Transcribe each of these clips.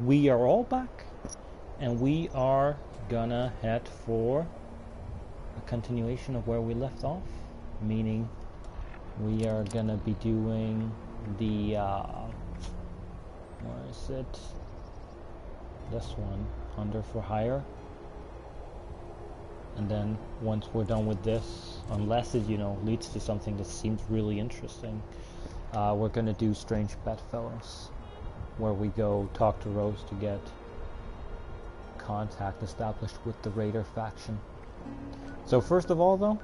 we are all back, and we are gonna head for a continuation of where we left off, meaning we are gonna be doing the where is it? This one, Under for Hire. And then once we're done with this, unless it leads to something that seems really interesting, we're gonna do Strange Bedfellows, where we go talk to Rose to get contact established with the Raider faction. So first of all though,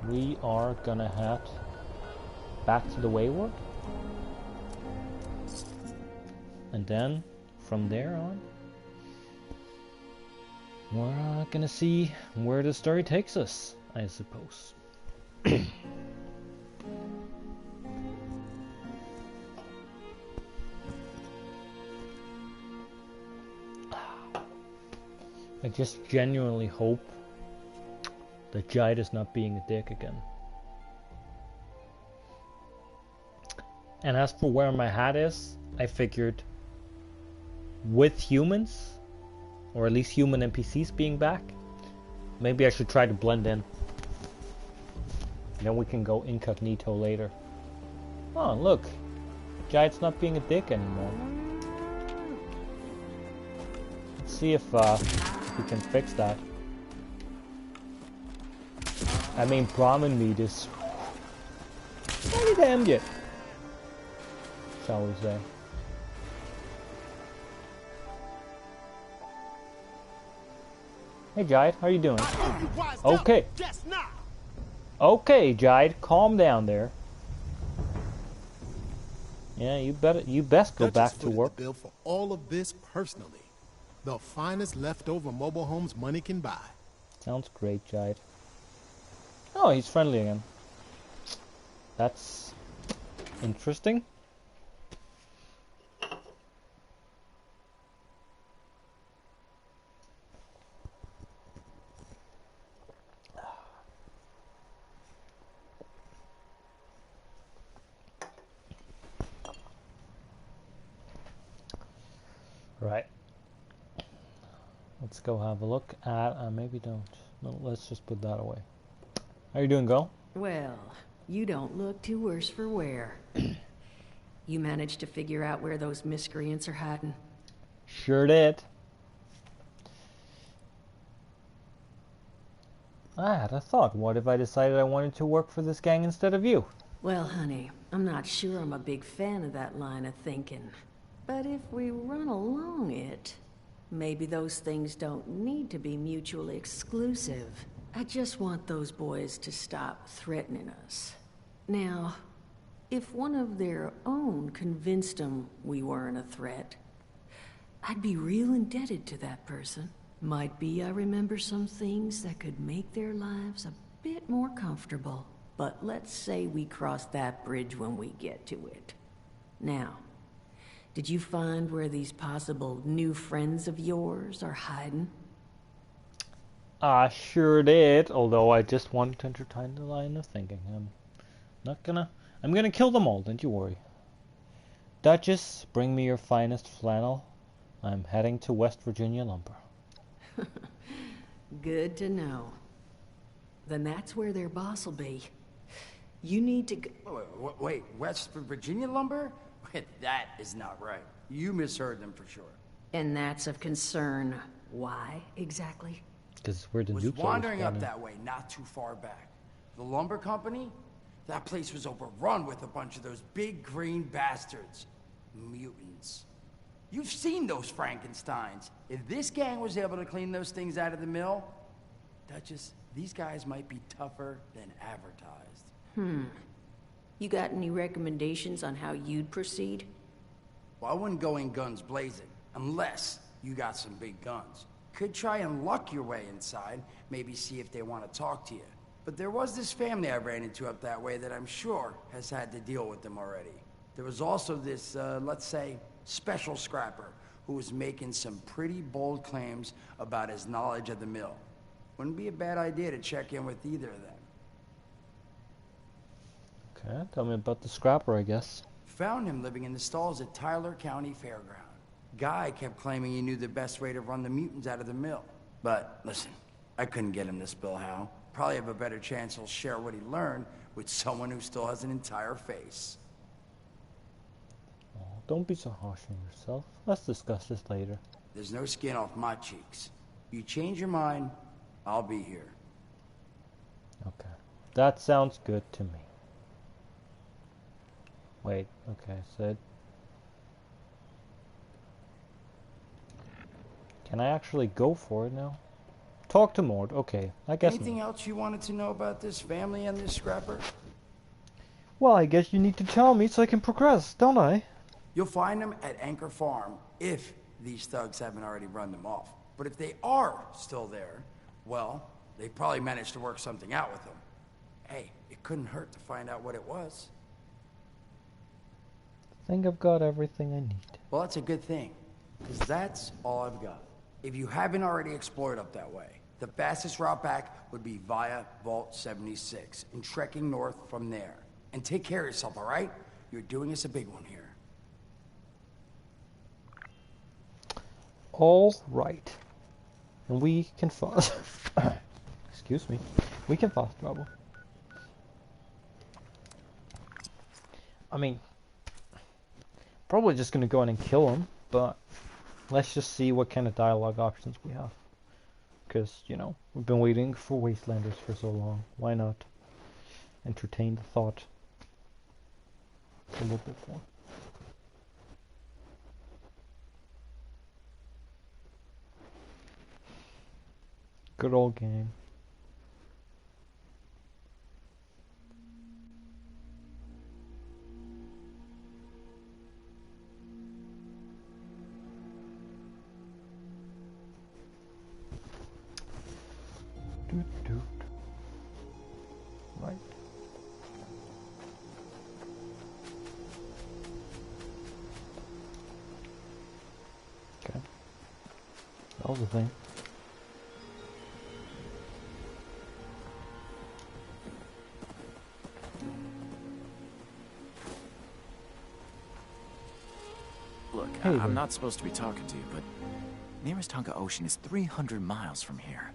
we are gonna head back to the Wayward, and then from there on we're gonna see where the story takes us, I suppose. I just genuinely hope that Jide is not being a dick again. And as for where my hat is, I figured with humans, or at least human NPCs being back, maybe I should try to blend in. Then we can go incognito later. Oh, look. Jide's not being a dick anymore. Let's see if we can fix that. I mean, Brahmin meat is pretty damn good, shall we say. Hey Jide, how you doing? Okay. Okay, Jide, calm down there. Yeah, you best go back to work. The bill for all of this personally. The finest leftover mobile homes money can buy. Sounds great, Jide. Oh, he's friendly again. That's interesting. Right. Let's go have a look at, maybe don't. No, let's just put that away. How you doing, girl? Well, you don't look too worse for wear. You managed to figure out where those miscreants are hiding? Sure did. I had a thought. What if I decided I wanted to work for this gang instead of you? Well, honey, I'm not sure I'm a big fan of that line of thinking. But if we run along it, maybe those things don't need to be mutually exclusive. I just want those boys to stop threatening us. Now, if one of their own convinced them we weren't a threat, I'd be real indebted to that person. Might be I remember some things that could make their lives a bit more comfortable. But let's say we cross that bridge when we get to it. Now, did you find where these possible new friends of yours are hiding? I sure did, although I just wanted to entertain the line of thinking. I'm gonna kill them all, don't you worry. Dutchess, bring me your finest flannel. I'm heading to West Virginia lumber. Good to know. Then that's where their boss will be. You need to Wait, West Virginia lumber? That is not right. You misheard them for sure. And that's of concern. Why, exactly? Because we're the Was nukes wandering up that way not too far back. The lumber company? That place was overrun with a bunch of those big green bastards. Mutants. You've seen those Frankensteins. If this gang was able to clean those things out of the mill, Duchess, these guys might be tougher than advertised. You got any recommendations on how you'd proceed? Well, I wouldn't go in guns blazing, unless you got some big guns. Could try and luck your way inside, maybe see if they want to talk to you. But there was this family I ran into up that way that I'm sure has had to deal with them already. There was also this, let's say, special scrapper who was making some pretty bold claims about his knowledge of the mill. Wouldn't be a bad idea to check in with either of them. Okay, tell me about the scrapper, I guess. Found him living in the stalls at Tyler County Fairground. Guy kept claiming he knew the best way to run the mutants out of the mill. But listen, I couldn't get him to spill how. Probably have a better chance he'll share what he learned with someone who still has an entire face. Oh, don't be so harsh on yourself. Let's discuss this later. There's no skin off my cheeks. You change your mind, I'll be here. Okay. That sounds good to me. Wait, okay, Sid. Can I actually go for it now? Talk to Mord. Okay, I guess Anything not. else you wanted to know about this family and this scrapper? Well, I guess you need to tell me so I can progress, don't I? You'll find them at Anchor Farm if these thugs haven't already run them off. But if they are still there, well, they probably managed to work something out with them. Hey, it couldn't hurt to find out what it was. I think I've got everything I need. Well, that's a good thing, because that's all I've got. If you haven't already explored up that way, the fastest route back would be via Vault 76 and trekking north from there. And take care of yourself, all right? You're doing us a big one here. All right. And we can fast. Excuse me. We can fast travel. I mean, probably just gonna go in and kill him, but let's just see what kind of dialogue options we have. Because, you know, we've been waiting for Wastelanders for so long. Why not entertain the thought a little bit more? Good old game. Doot doot. Right. Okay. That was the thing. Look, Hey there. I'm not supposed to be talking to you, but nearest hunk of ocean is 300 miles from here.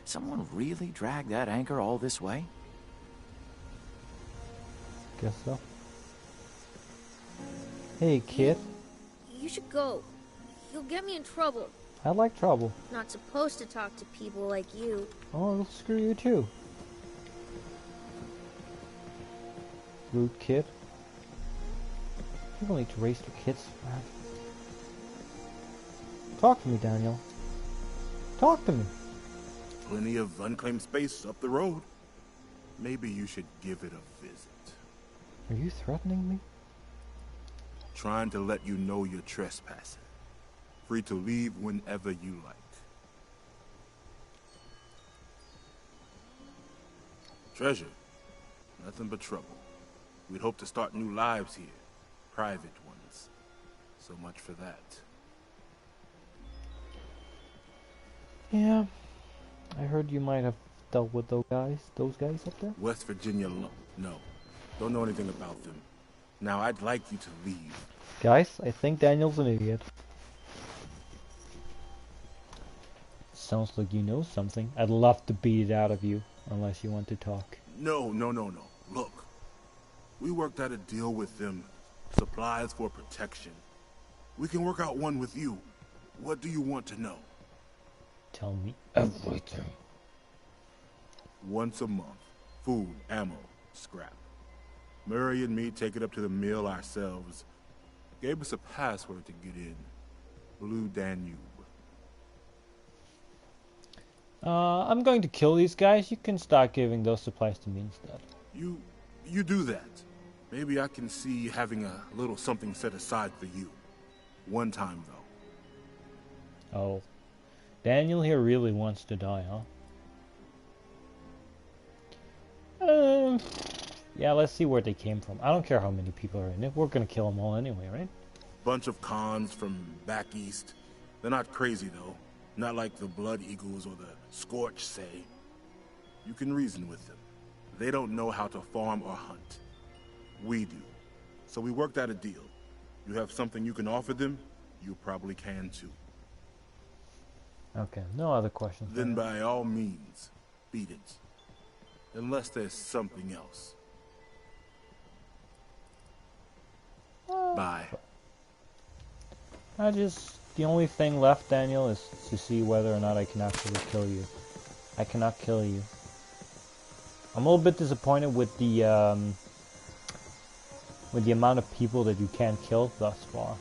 Someone really dragged that anchor all this way? Guess so. Hey, kid. You should go. You'll get me in trouble. I like trouble. Not supposed to talk to people like you. Oh, it'll screw you too. Rude kid. People need to raise their kids, man. Talk to me, Daniel. Talk to me. Plenty of unclaimed space up the road. Maybe you should give it a visit. Are you threatening me? Trying to let you know you're trespassing. Free to leave whenever you like. Treasure. Nothing but trouble. We'd hope to start new lives here. Private ones. So much for that. Yeah. I heard you might have dealt with those guys up there. West Virginia, no. Don't know anything about them. Now, I'd like you to leave. Guys, I think Daniel's an idiot. Sounds like you know something. I'd love to beat it out of you, unless you want to talk. No. Look. We worked out a deal with them. Supplies for protection. We can work out one with you. What do you want to know? Tell me everything. Once a month. Food, ammo, scrap. Murray and me take it up to the mill ourselves. Gave us a password to get in. Blue Danube. I'm going to kill these guys. You can start giving those supplies to me instead. You do that. Maybe I can see having a little something set aside for you. One time, though. Oh. Daniel here really wants to die, huh? Yeah, let's see where they came from. I don't care how many people are in it. We're gonna kill them all anyway, right? Bunch of cons from back east. They're not crazy, though. Not like the Blood Eagles or the Scorch say. You can reason with them. They don't know how to farm or hunt. We do. So we worked out a deal. You have something you can offer them, you probably can too. Okay, no other questions. Then by all means, beat it. Unless there's something else. Bye. The only thing left, Daniel, is to see whether or not I can actually kill you. I cannot kill you. I'm a little bit disappointed with the amount of people that you can kill thus far.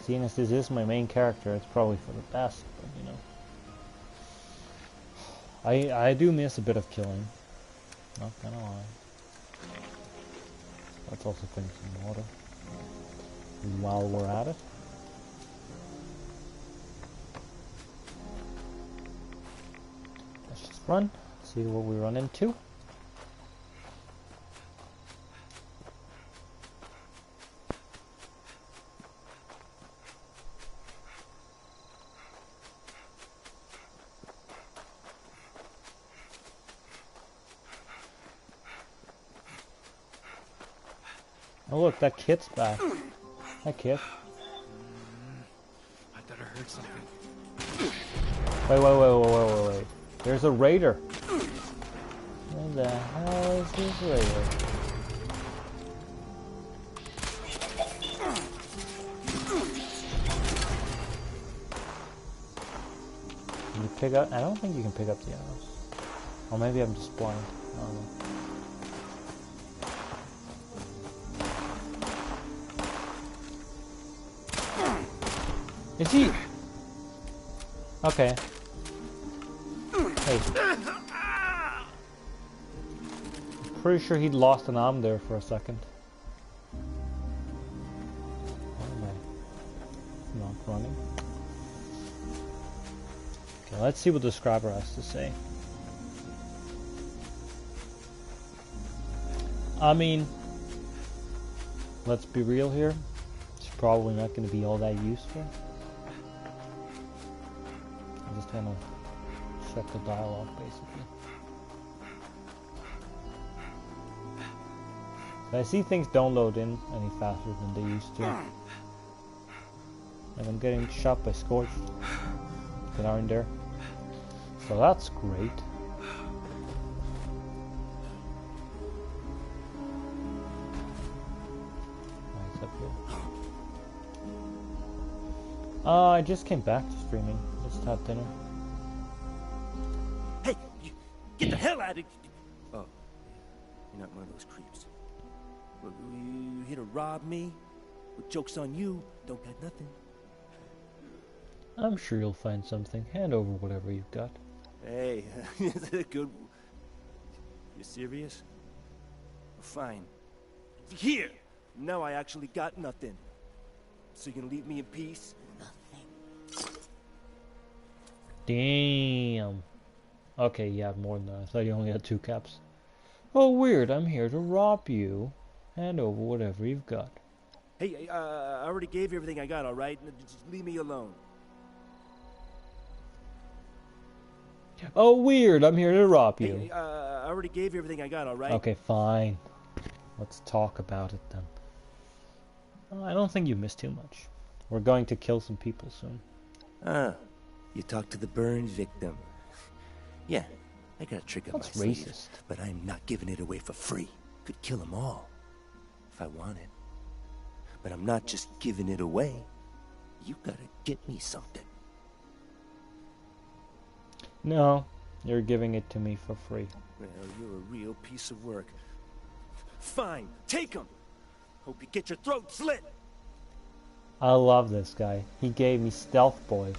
Seeing as this is my main character, it's probably for the best, but you know. I do miss a bit of killing. Not gonna lie. Let's also drink some water while we're at it. Let's just run, see what we run into. Oh look, that kid's back. Hi kid. I thought I heard something. Wait. There's a raider. Where the hell is this raider? Can you pick up? I don't think you can pick up the arrows. Or maybe I'm just blind. I don't know. Is he? Okay. Hey. Pretty sure he'd lost an arm there for a second. Why am I not running? Okay, let's see what the scriber has to say. I mean, let's be real here. It's probably not going to be all that useful. I'm just trying to check the dialogue, basically. So I see things don't load in any faster than they used to. And I'm getting shot by Scorched that aren't there. So that's great. Nice up here. I just came back to streaming. Just had dinner. Hey, get the hell out of here! Oh, you're not one of those creeps. Well, you here to rob me? Well, joke's on you. Don't got nothing. I'm sure you'll find something. Hand over whatever you've got. Hey, is it good? You serious? Fine. Here! Now I actually got nothing. So you gonna leave me in peace? Damn. Okay, you have more than that. I thought you only had 2 caps. Oh, weird. I'm here to rob you. Hand over whatever you've got. Hey, I already gave you everything I got, alright? Just leave me alone. Oh, weird. I'm here to rob you. Hey, I already gave you everything I got, alright? Okay, fine. Let's talk about it then. I don't think you missed too much. We're going to kill some people soon. You talked to the burn victim. Yeah, I got a trick up my That's sleeve. racist. But I'm not giving it away for free. Could kill them all, if I wanted. But I'm not just giving it away. You gotta get me something. No, you're giving it to me for free. Well, you're a real piece of work. Fine, take him! Hope you get your throat slit! I love this guy. He gave me stealth boys.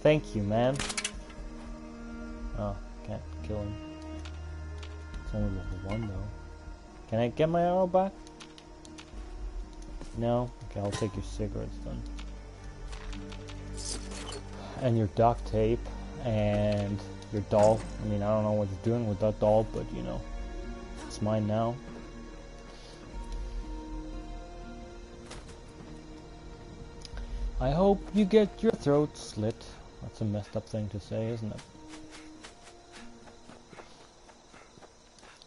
Thank you, man. Oh, can't kill him. It's only level 1 though. Can I get my arrow back? No? Okay, I'll take your cigarettes then. And your duct tape. And your doll. I mean, I don't know what you're doing with that doll, but you know, it's mine now. I hope you get your throat slit. That's a messed up thing to say, isn't it?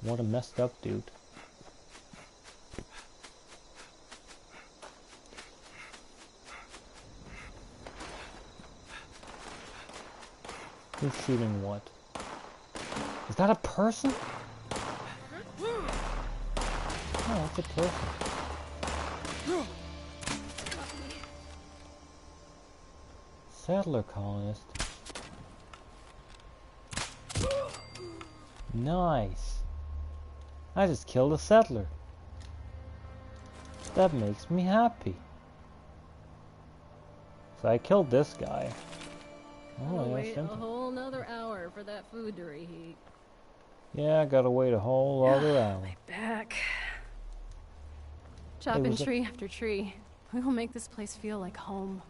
What a messed up dude. Who's shooting what? Is that a person? No, it's a person. Settler colonist. Nice. I just killed a settler. That makes me happy. So I killed this guy. Oh, I'll yeah, wait a simple. whole nother hour for that food to reheat. Yeah, I gotta wait a whole other hour. My back. Chopping tree after tree. We'll make this place feel like home.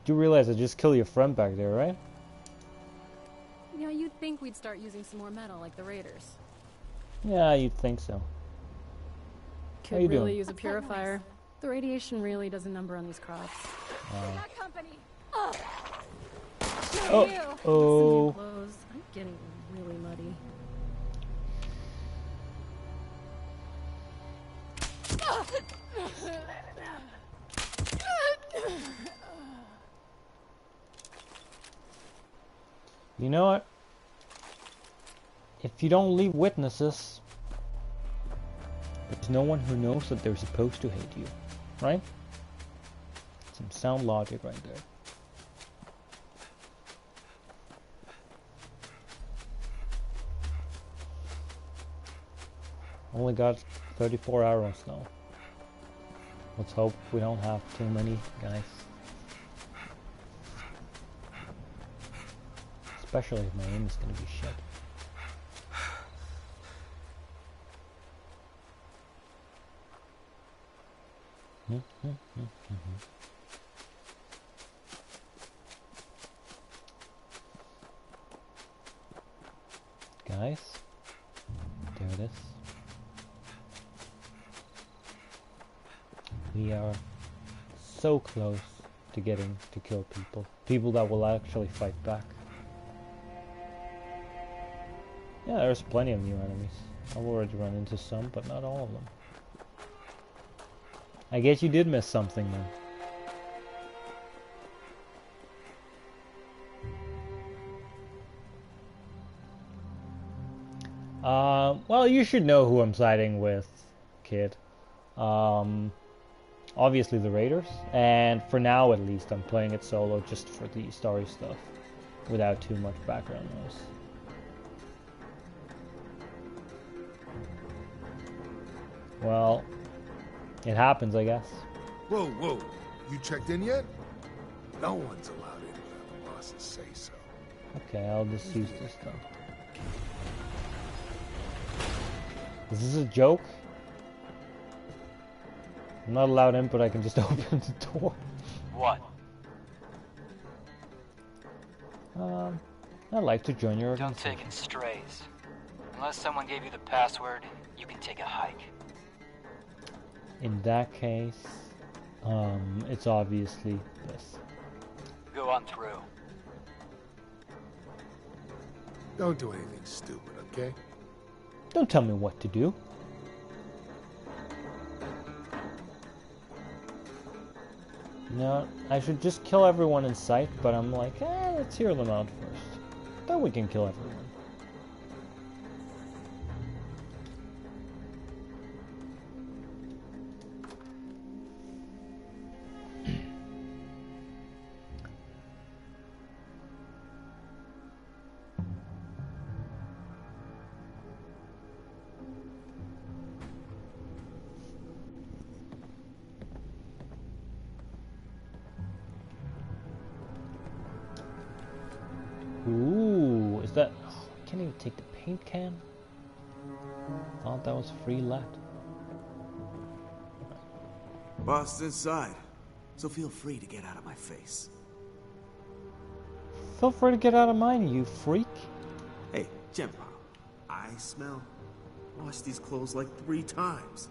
You realize I just killed your friend back there, right? Yeah, you'd think we'd start using some more metal like the Raiders. Yeah, you'd think so. Could you really doing? use a purifier. The radiation really does a number on these crops. company. Oh, Listen, oh. you clothes. I'm getting really muddy. You know what? If you don't leave witnesses, there's no one who knows that they're supposed to hate you, right? Some sound logic right there. Only got 34 arrows now. Let's hope we don't have too many, guys. Especially if my aim is gonna be shit. Guys, there it is. We are so close to getting to kill people. People that will actually fight back. Yeah, there's plenty of new enemies. I've already run into some, but not all of them. I guess you did miss something then. Well, you should know who I'm siding with, kid. Obviously the Raiders, and for now at least I'm playing it solo just for the story stuff, without too much background noise. Well, it happens, I guess. Whoa, whoa. You checked in yet? No one's allowed in without the bosses say so. Okay, I'll just use this then. Is this a joke? I'm not allowed in, but I can just open the door. What? I'd like to join your Don't organization. take in strays. Unless someone gave you the password, you can take a hike. In that case, it's obviously this. Go on through. Don't do anything stupid, okay? Don't tell me what to do. No, I should just kill everyone in sight, but I'm like, let's hear them out first. Then we can kill everyone. Ooh, is that... Oh, I can't even take the paint can? Thought that was free lead. Boss is inside, so feel free to get out of my face. Feel free to get out of mine, you freak. Hey, Gemma, I smell. Washed these clothes like 3 times.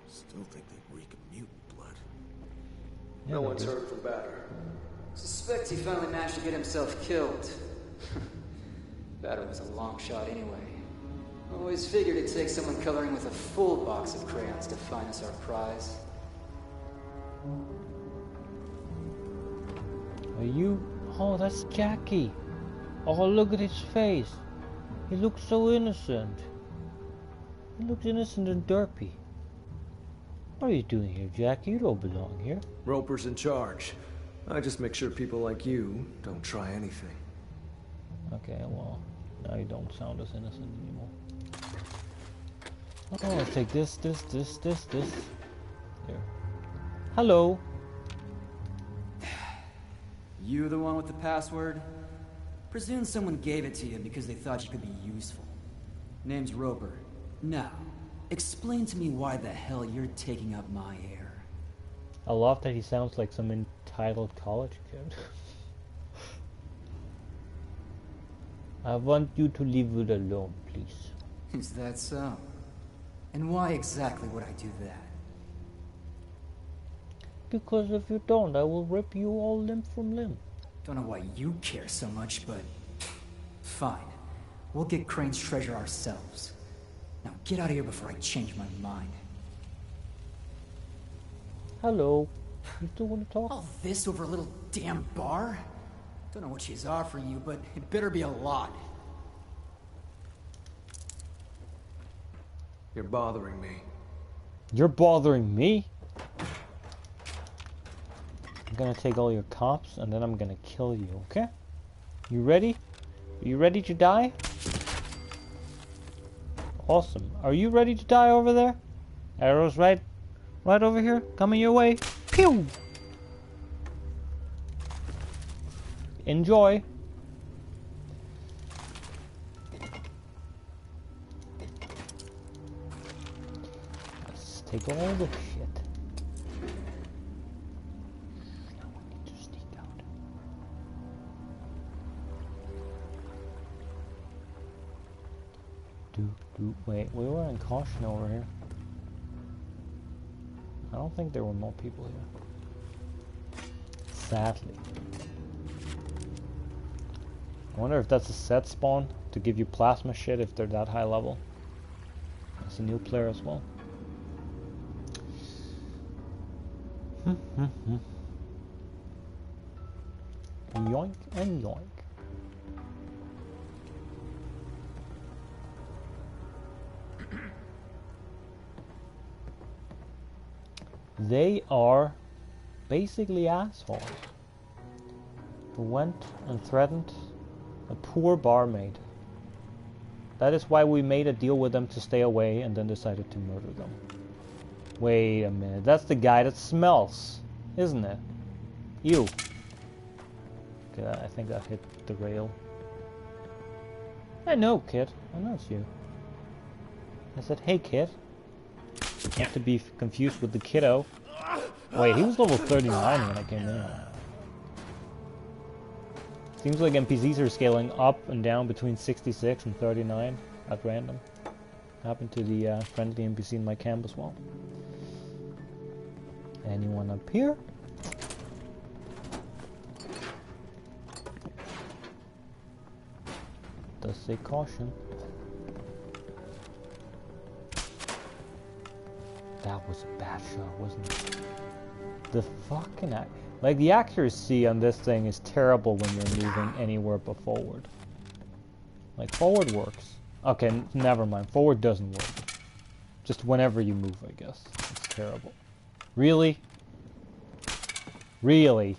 Still think they reek of mutant blood. Yeah, No one's heard from Batter. Suspects he finally managed to get himself killed. Batter was a long shot anyway. Always figured it'd take someone coloring with a full box of crayons to find us our prize. Are you... Oh, that's Jackie. Oh, look at his face. He looks so innocent. He looks innocent and derpy. What are you doing here, Jack? You don't belong here. Roper's in charge. I just make sure people like you don't try anything. Okay, well, now you don't sound as innocent anymore. Oh, let's take this. Here. Hello. You the one with the password? Presume someone gave it to you because they thought you could be useful. Name's Roper. Now, explain to me why the hell you're taking up my air. I love that he sounds like some entitled college kid. I want you to leave it alone, please. Is that so? And why exactly would I do that? Because if you don't, I will rip you all limb from limb. Don't know why you care so much, but... fine. We'll get Crane's treasure ourselves. Now get out of here before I change my mind. Hello. You still want to talk? All this over a little damn bar? Don't know what she's offering you, but it better be a lot. You're bothering me. You're bothering me? I'm gonna take all your cops and then I'm gonna kill you, okay? You ready? Are you ready to die? Awesome. Are you ready to die over there? Arrows right over here, coming your way. Pew! Enjoy. Let's take all the shit. Now we need to sneak out. Wait, we were in caution over here. I don't think there were more people here. Sadly. I wonder if that's a set spawn to give you plasma shit if they're that high level. It's a new player as well. Yoink and yoink. They are basically assholes who went and threatened a poor barmaid. That is why we made a deal with them to stay away and then decided to murder them. Wait a minute, that's the guy that smells, isn't it? You. Okay, I think that hit the rail. I know, kid. I know it's you. I said, hey, kid. Not to be confused with the kiddo. Wait, he was level 39 when I came in. Seems like NPCs are scaling up and down between 66 and 39 at random. Happened to the friendly NPC in my camp as well. Anyone up here? Does say caution. That was a bad shot, wasn't it? The fucking like the accuracy on this thing is terrible when you're moving anywhere but forward. Like forward works. Okay, never mind. Forward doesn't work. Just whenever you move, I guess. It's terrible. Really? Really?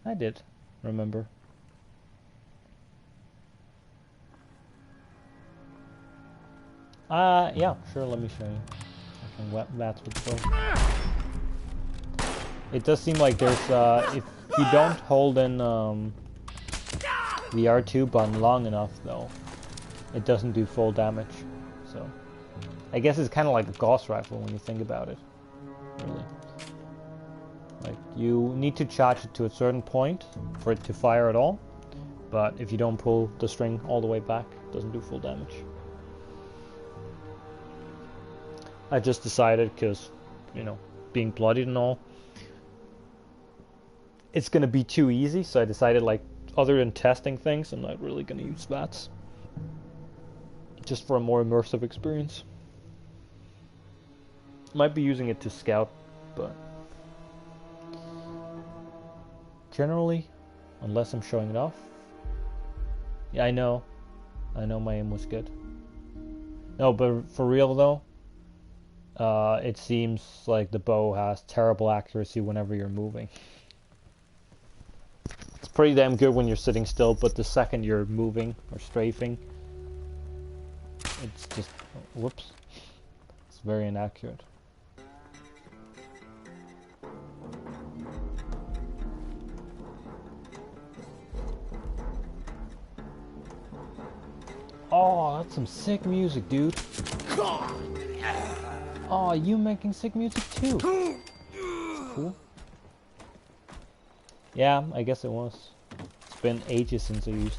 I did, remember. Yeah, sure, let me show you. I can that's with both. It does seem like there's, if you don't hold in, the R2 button long enough, though, it doesn't do full damage, so. I guess it's kind of like a Gauss rifle when you think about it, really. Like, you need to charge it to a certain point for it to fire at all, but if you don't pull the string all the way back, it doesn't do full damage. I just decided, because, you know, being bloodied and all, it's going to be too easy, so I decided, like, other than testing things, I'm not really going to use VATS. Just for a more immersive experience. Might be using it to scout, but generally, unless I'm showing it off. Yeah, I know my aim was good. No, but for real though, it seems like the bow has terrible accuracy whenever you're moving. It's pretty damn good when you're sitting still, but the second you're moving or strafing, it's just, whoops, it's very inaccurate. Oh, that's some sick music, dude. Oh, you making sick music too. Cool. Yeah, I guess it was. It's been ages since I used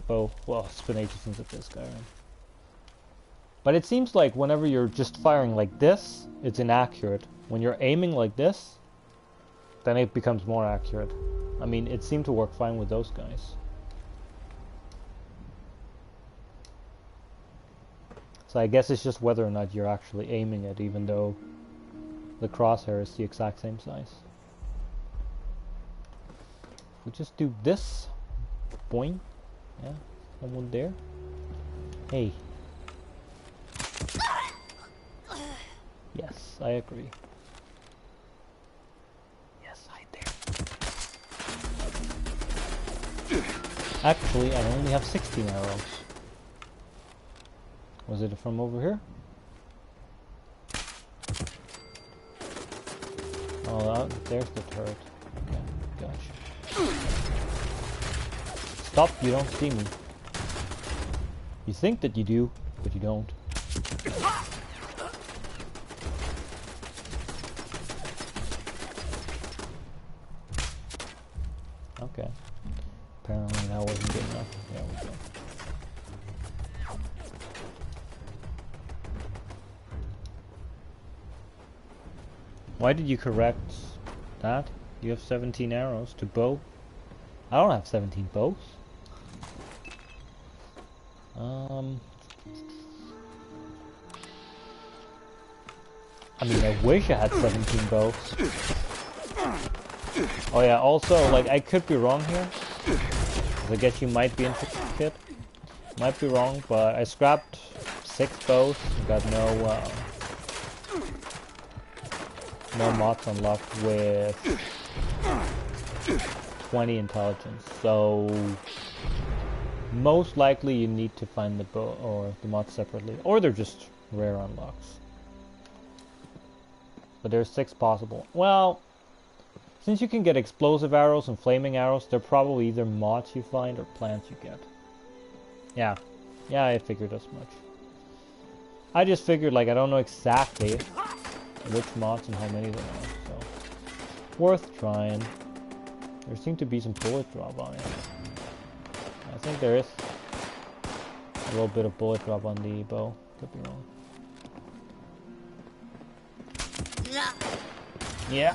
bow. Well, it's been ages since I played Skyrim. But it seems like whenever you're just firing like this, it's inaccurate. When you're aiming like this, then it becomes more accurate. I mean, it seemed to work fine with those guys. So I guess it's just whether or not you're actually aiming it, even though the crosshair is the exact same size. We just do this. Boing. Yeah, someone there. Hey. Yes, I agree. Yes, hide there. Actually, I only have 16 arrows. Was it from over here? Oh, there's the turret. Okay, gotcha. Stop, you don't see me. You think that you do, but you don't. Okay. Apparently that wasn't good enough. There we go. Why did you correct that? You have 17 arrows to bow. I don't have 17 bows. I mean, I wish I had 17 bows. Oh yeah, also, like, I could be wrong here. 'Cause I guess you might be interested. Might be wrong, but I scrapped 6 bows and got no mods unlocked with 20 intelligence, so most likely you need to find the bow or the mods separately, or they're just rare unlocks. But there's 6 possible. Well, since you can get explosive arrows and flaming arrows, they're probably either mods you find or plants you get. Yeah, I figured as much. I just figured, like, I don't know exactly which mods and how many there are, so worth trying. There seemed to be some bullet drop on it. I think there is a little bit of bullet drop on the bow. Could be wrong. Yeah.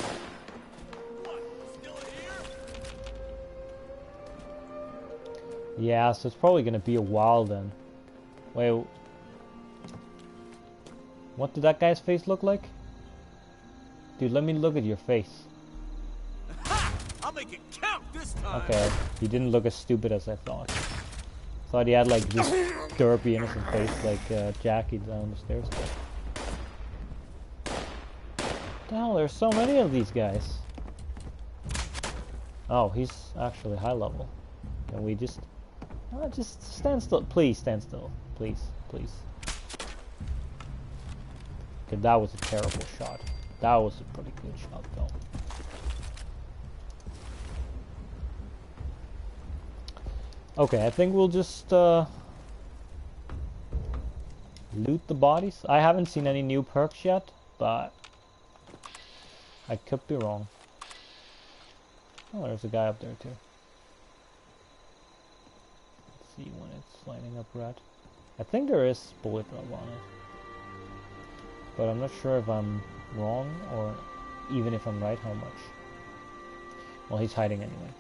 Yeah, so it's probably gonna be a while then. Wait, what did that guy's face look like? Dude, let me look at your face. I'll make it count this time. Okay, he didn't look as stupid as I thought. Thought he had like this derpy innocent face like Jackie down the stairs. What the hell, there's so many of these guys. Oh, he's actually high level. Can we just stand still? Please stand still. Please, please. Okay, that was a terrible shot. That was a pretty good shot, though. Okay, I think we'll just loot the bodies. I haven't seen any new perks yet, but I could be wrong. Oh, there's a guy up there too. Let's see when it's lining up red. I think there is bullet drop on it, but I'm not sure if I'm wrong or even if I'm right how much. Well, he's hiding anyway.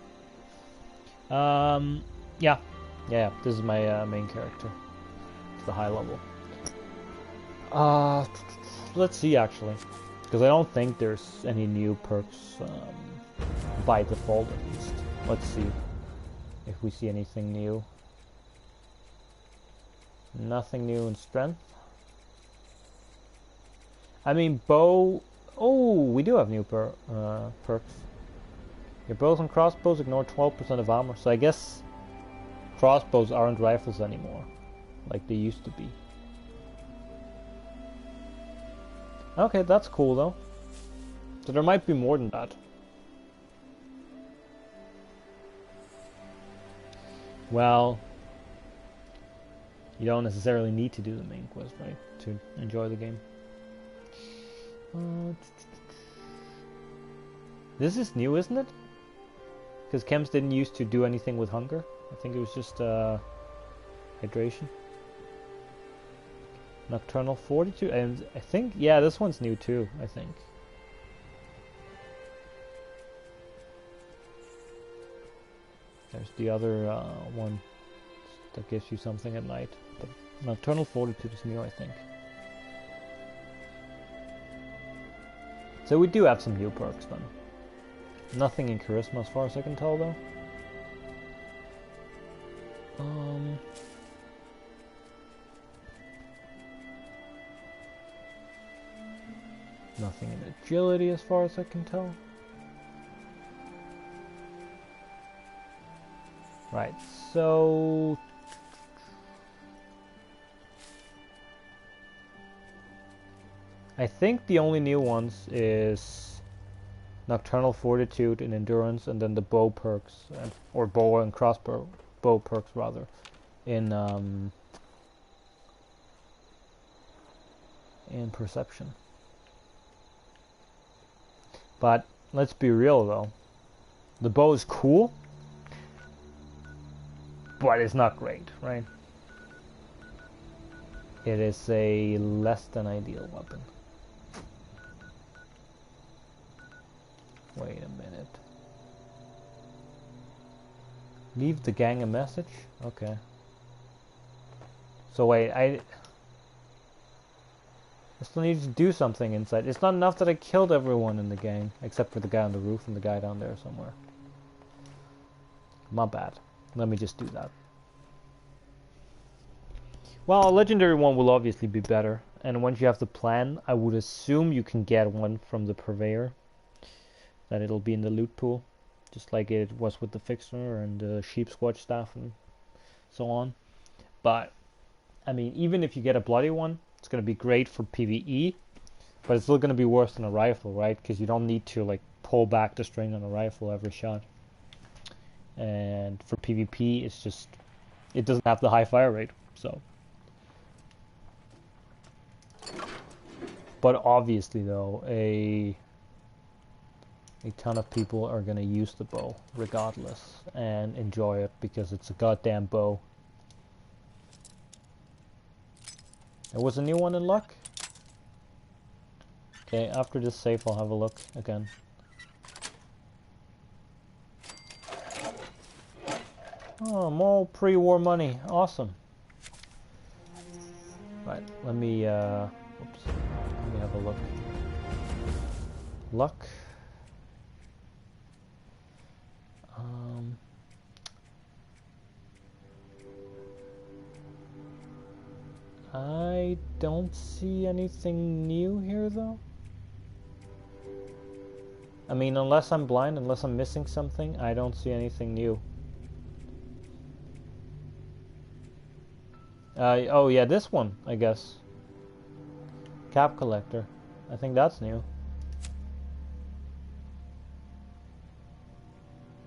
Yeah, this is my main character. It's the high level. Let's see actually, because I don't think there's any new perks by default at least. Let's see if we see anything new. Nothing new in strength. I mean, bow... Oh, we do have new perks. Your bows and crossbows ignore 12% of armor, so I guess crossbows aren't rifles anymore, like they used to be. Okay, that's cool though. So there might be more than that. Well, you don't necessarily need to do the main quest, right, to enjoy the game. This is new, isn't it? Because chems didn't used to do anything with hunger. I think it was just hydration. Nocturnal Fortitude, and I think, yeah, this one's new too, I think. There's the other one that gives you something at night. But Nocturnal Fortitude is new, I think. So we do have some new perks then. Nothing in Charisma as far as I can tell though. Nothing in Agility as far as I can tell. Right, so... I think the only new ones is Nocturnal Fortitude and Endurance, and then the bow perks, or bow and crossbow perks rather, in Perception. But let's be real though, the bow is cool, but it's not great, right? It is a less than ideal weapon. Wait a minute. Leave the gang a message? Okay. So wait, I still need to do something inside. It's not enough that I killed everyone in the gang, except for the guy on the roof and the guy down there somewhere. My bad. Let me just do that. Well, a legendary one will obviously be better, and once you have the plan, I would assume you can get one from the purveyor. That it'll be in the loot pool, just like it was with the fixer and the sheep squatch staff and so on. But I mean, even if you get a bloody one, it's gonna be great for PvE, but it's still gonna be worse than a rifle, right? Because you don't need to like pull back the string on a rifle every shot. And for PvP, it's just, it doesn't have the high fire rate, so. But obviously though, a ton of people are gonna use the bow regardless and enjoy it because it's a goddamn bow. There was a new one in luck. Okay, after this save I'll have a look again. Oh, more pre-war money. Awesome. Right, let me have a look. Luck. I don't see anything new here though. I mean, unless I'm blind, unless I'm missing something, I don't see anything new. Oh yeah, this one, I guess. Cap collector. I think that's new.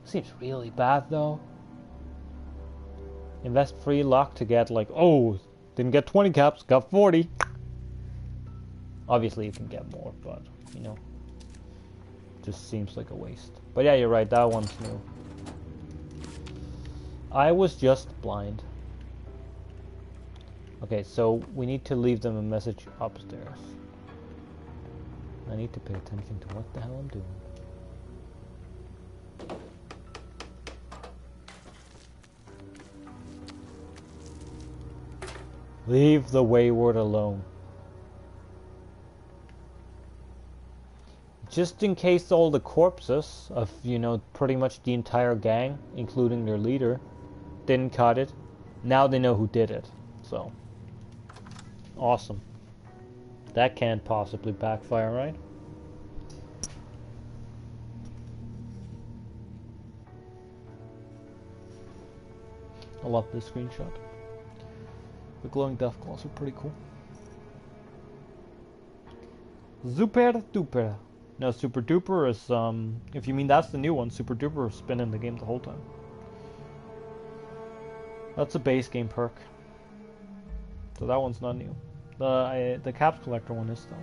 Seems really bad though. Invest free luck to get like, oh, didn't get 20 caps, got 40. Obviously you can get more, but you know, just seems like a waste. But yeah, you're right, that one's new. I was just blind. Okay, so we need to leave them a message upstairs. I need to pay attention to what the hell I'm doing. Leave the wayward alone. Just in case all the corpses of, you know, pretty much the entire gang, including their leader, didn't cut it, now they know who did it. So, awesome. That can't possibly backfire, right? I love this screenshot. The glowing death claws are pretty cool. Super Duper. No, Super Duper is, if you mean that's the new one, Super Duper has been in the game the whole time. That's a base game perk. So that one's not new. The Caps Collector one is though.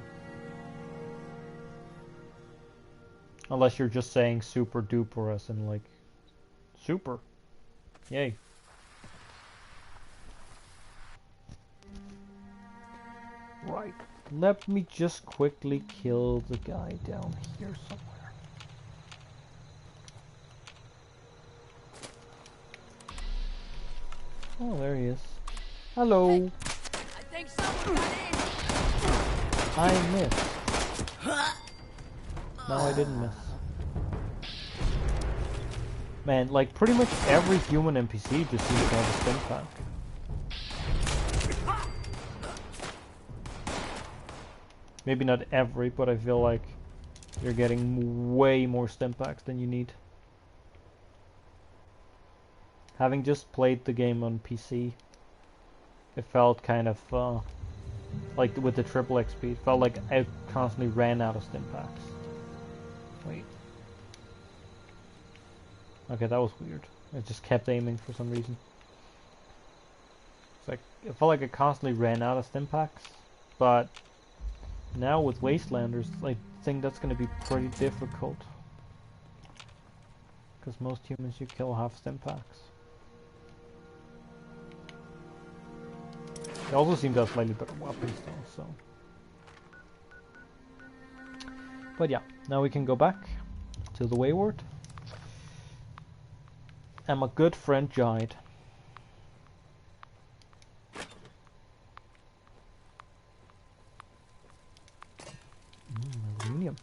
Unless you're just saying Super Duper as in like, super. Yay. Right. Let me just quickly kill the guy down here somewhere. Oh, there he is. Hello. Hey, I think someone got in. I missed. No, I didn't miss. Man, like pretty much every human NPC just seems to have a stim pack. Maybe not every, but I feel like you're getting way more stim packs than you need. Having just played the game on PC, it felt kind of like with the triple XP, it felt like I constantly ran out of stim packs. Wait. Okay, that was weird. I just kept aiming for some reason. It's like it felt like I constantly ran out of stim packs, but now with Wastelanders, I think that's going to be pretty difficult. Because most humans you kill have stim packs. They also seem to have slightly better weapons though, so. But yeah, now we can go back to the Wayward. And my good friend died. Aluminium.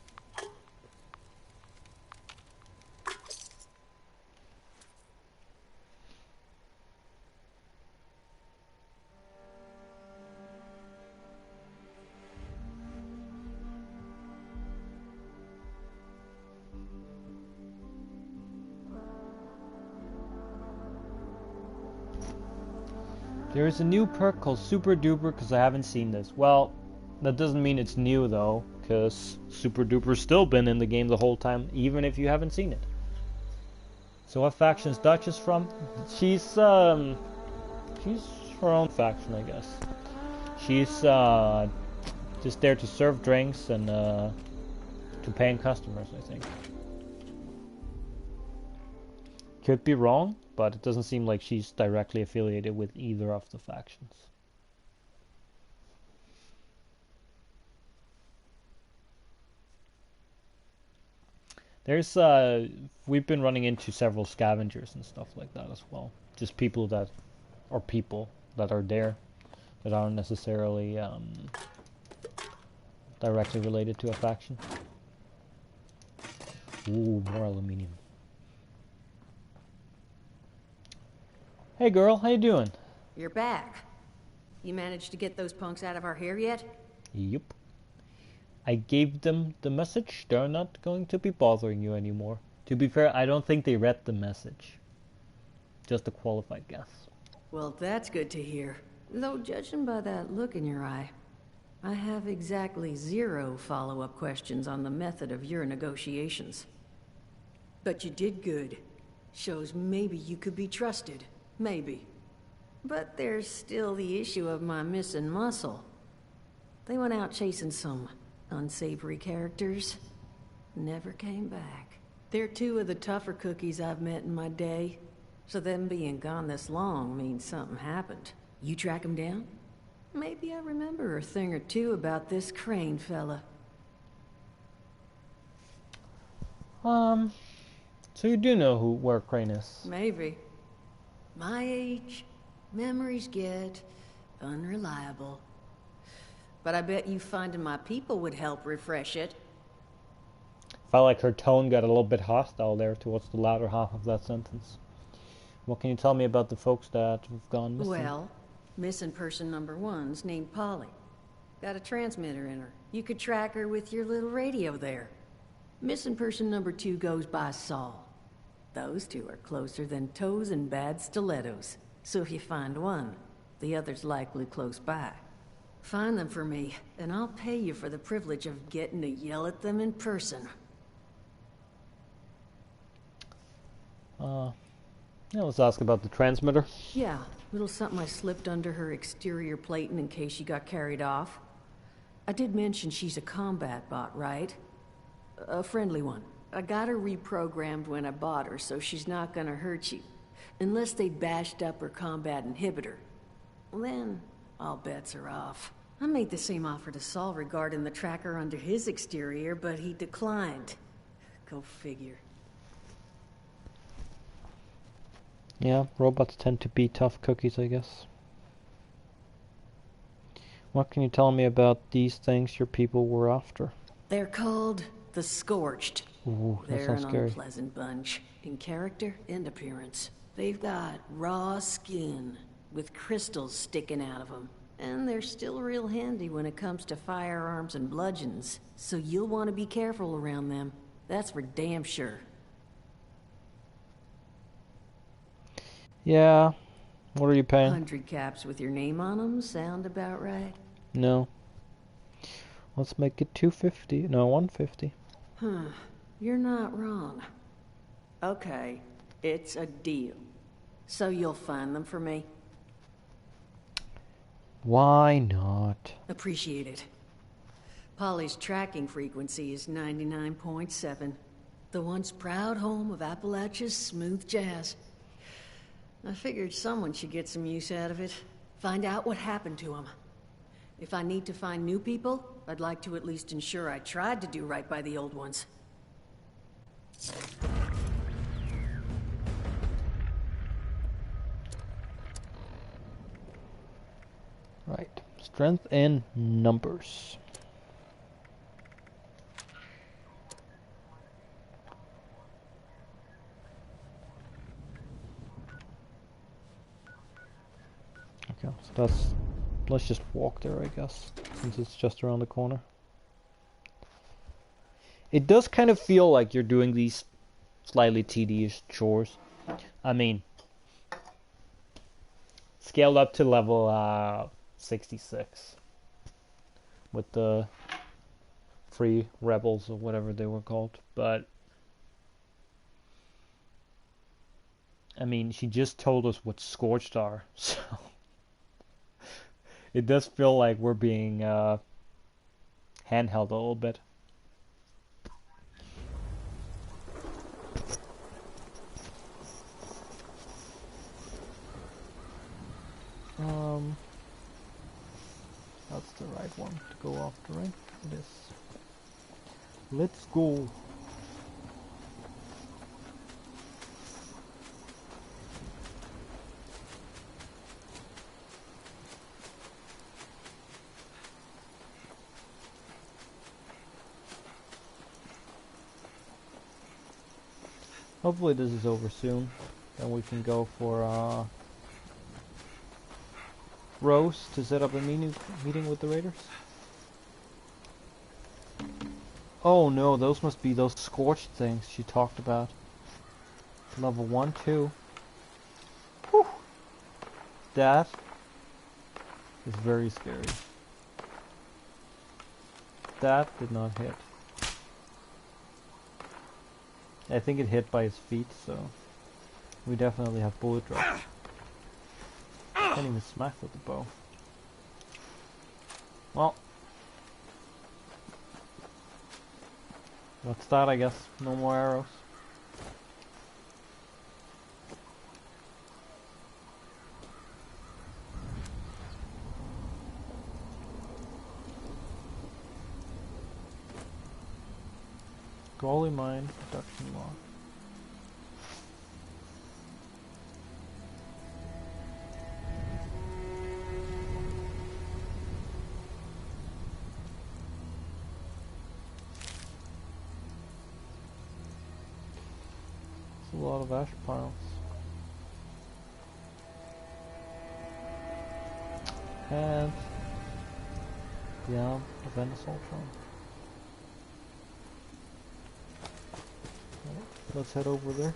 There's a new perk called Super Duper because I haven't seen this. Well, that doesn't mean it's new though, because Super Duper's still been in the game the whole time, even if you haven't seen it. So what faction's Dutchess from? She's her own faction, I guess. She's just there to serve drinks and to paying customers, I think. Could be wrong, but it doesn't seem like she's directly affiliated with either of the factions. There's we've been running into several scavengers and stuff like that as well. Just people that are there that aren't necessarily directly related to a faction. Ooh, more aluminium. Hey girl, how you doing? You're back. You managed to get those punks out of our hair yet? Yep. I gave them the message. They're not going to be bothering you anymore. To be fair, I don't think they read the message. Just a qualified guess. Well, that's good to hear. Though judging by that look in your eye, I have exactly 0 follow-up questions on the method of your negotiations. But you did good. Shows maybe you could be trusted. Maybe. But there's still the issue of my missing muscle. They went out chasing some unsavory characters. Never came back. They're 2 of the tougher cookies I've met in my day. So them being gone this long means something happened. You track them down? Maybe I remember a thing or two about this Crane fella. So you do know where Crane is? Maybe. My age, memories get unreliable. But I bet you finding my people would help refresh it. Felt like her tone got a little bit hostile there towards the latter half of that sentence. What can you tell me about the folks that have gone missing? Well, missing person number 1's named Polly. Got a transmitter in her. You could track her with your little radio there. Missing person number 2 goes by Saul. Those two are closer than toes and bad stilettos. So if you find one, the other's likely close by. Find them for me, and I'll pay you for the privilege of getting to yell at them in person. Yeah, let's ask about the transmitter. Yeah, little something I slipped under her exterior plating in case she got carried off. I did mention she's a combat bot, right? A friendly one. I got her reprogrammed when I bought her, so she's not gonna hurt you. Unless they bashed up her combat inhibitor. Then, all bets are off. I made the same offer to Saul regarding the tracker under his exterior, but he declined. Go figure. Yeah, robots tend to be tough cookies, I guess. What can you tell me about these things your people were after? They're called the Scorched. Ooh, that They're sounds an scary. unpleasant bunch, in character and appearance. They've got raw skin, with crystals sticking out of them. And they're still real handy when it comes to firearms and bludgeons, so you'll want to be careful around them. That's for damn sure. Yeah, what are you paying? 100 caps with your name on them sound about right? No. Let's make it 250. No, 150. Huh. You're not wrong. Okay, it's a deal. So you'll find them for me? Why not? Appreciate it. Polly's tracking frequency is 99.7. The once proud home of Appalachia's smooth jazz. I figured someone should get some use out of it. Find out what happened to him. If I need to find new people, I'd like to at least ensure I tried to do right by the old ones. Right. Strength and numbers. Okay, so let's just walk there, I guess, since it's just around the corner. It does kind of feel like you're doing these slightly tedious chores. I mean, scaled up to level 66 with the free rebels or whatever they were called, but I mean, she just told us what Scorched are, so it does feel like we're being handheld a little bit. That's the right one to go after, right? It is. Let's go. Hopefully this is over soon. Then we can go for Rose to set up a meeting with the raiders. Oh no, those must be those Scorched things she talked about. Level 1, 2. Whew. That is very scary. That did not hit. I think it hit by his feet, so we definitely have bullet drop. Can't even smack with the bow. Well, that's that, I guess. No more arrows. Goalie mine production log. a lot of ash piles. And yeah, the Venesoltron. Let's head over there.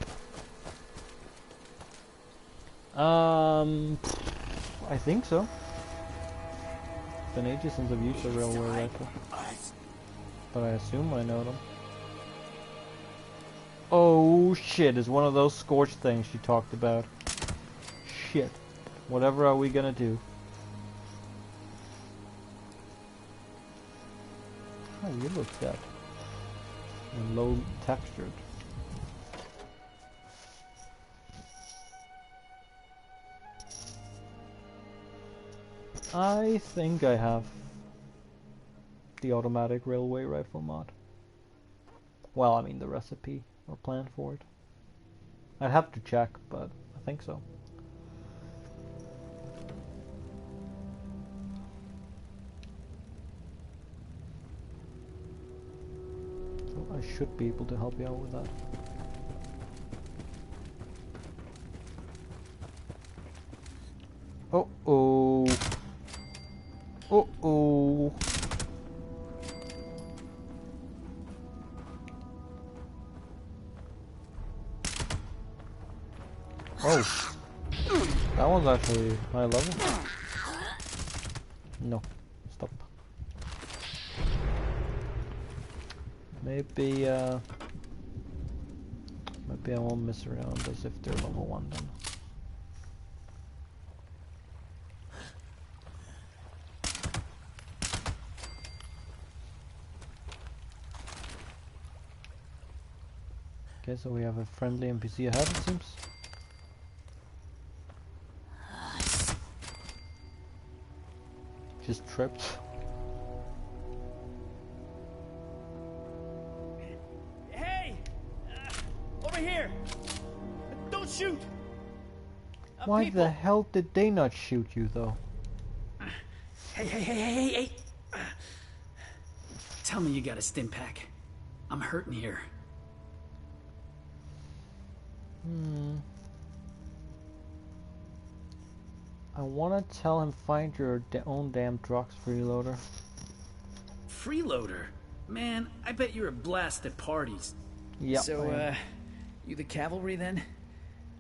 I think so. It's been ages since I've used a railway rifle. But I assume I know them. Oh shit, it's one of those scorched things she talked about. Shit. Whatever are we gonna do? Oh, you look dead. And low textured. I think I have the automatic railway rifle mod. Well, I mean the recipe or plan for it. I'd have to check, but I think so. So I should be able to help you out with that. Uh-oh. Uh-oh. Oh. That one's actually high level. No. Stop. Maybe I won't mess around as if they're level 1 then. Okay, so we have a friendly NPC ahead, it seems. Just tripped. Hey! Over here! Don't shoot! Why people. the hell did they not shoot you, though? Hey! Tell me you got a stim pack. I'm hurting here. I want to tell him find your own damn trucks, freeloader. Freeloader? Man, I bet you're a blast at parties. Yep. So, you the cavalry then?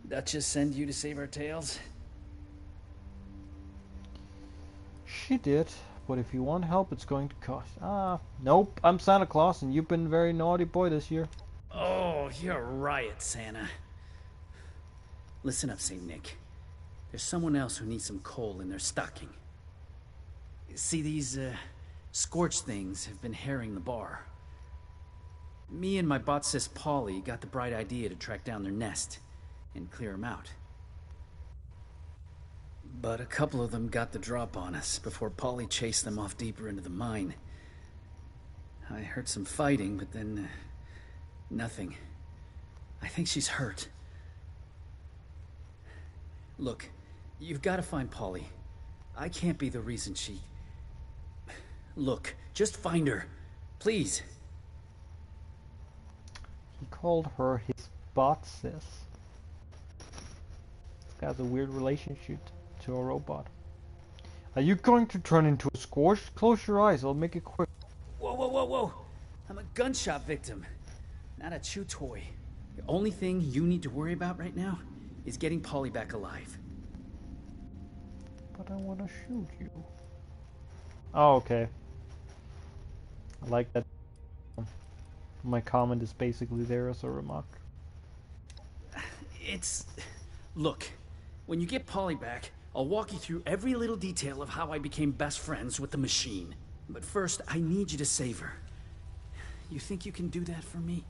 Dutchess send you to save our tails? She did, but if you want help, it's going to cost. Nope, I'm Santa Claus, and you've been a very naughty boy this year. Oh, you're a riot, Santa. Listen up, St. Nick. There's someone else who needs some coal in their stocking. See, these, scorched things have been harrying the bar. Me and my bot sis Polly got the bright idea to track down their nest and clear them out. But a couple of them got the drop on us before Polly chased them off deeper into the mine. I heard some fighting, but then, nothing. I think she's hurt. Look, you've got to find Polly. I can't be the reason she... Look, just find her. Please. He called her his bot sis. This guy has a weird relationship to a robot. Are you going to turn into a scorched? Close your eyes, I'll make it quick. Whoa. I'm a gunshot victim, not a chew toy. The only thing you need to worry about right now is getting Polly back alive. But I want to shoot you. Oh, okay. I like that. My comment is basically there as a remark. Look, when you get Polly back, I'll walk you through every little detail of how I became best friends with the machine. But first, I need you to save her. You think you can do that for me?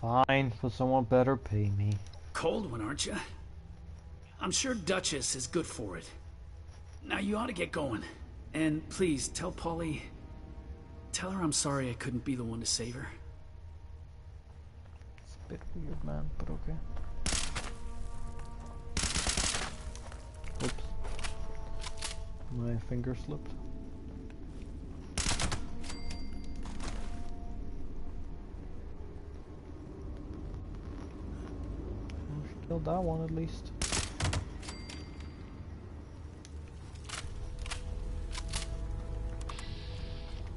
Fine, but someone better pay me. Cold one, aren't you? I'm sure Dutchess is good for it. Now you ought to get going. And please, tell Polly... Tell her I'm sorry I couldn't be the one to save her. It's a bit weird, man, but okay. Oops. My finger slipped. killed that one at least.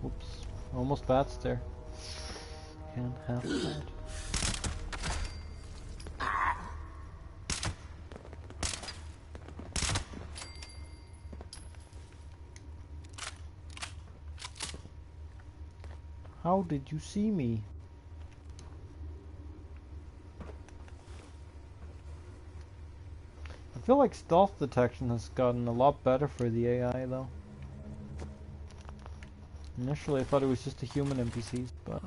Whoops. Almost bats there. Can't have that. How did you see me? I feel like stealth detection has gotten a lot better for the AI though. Initially I thought it was just the human NPCs, but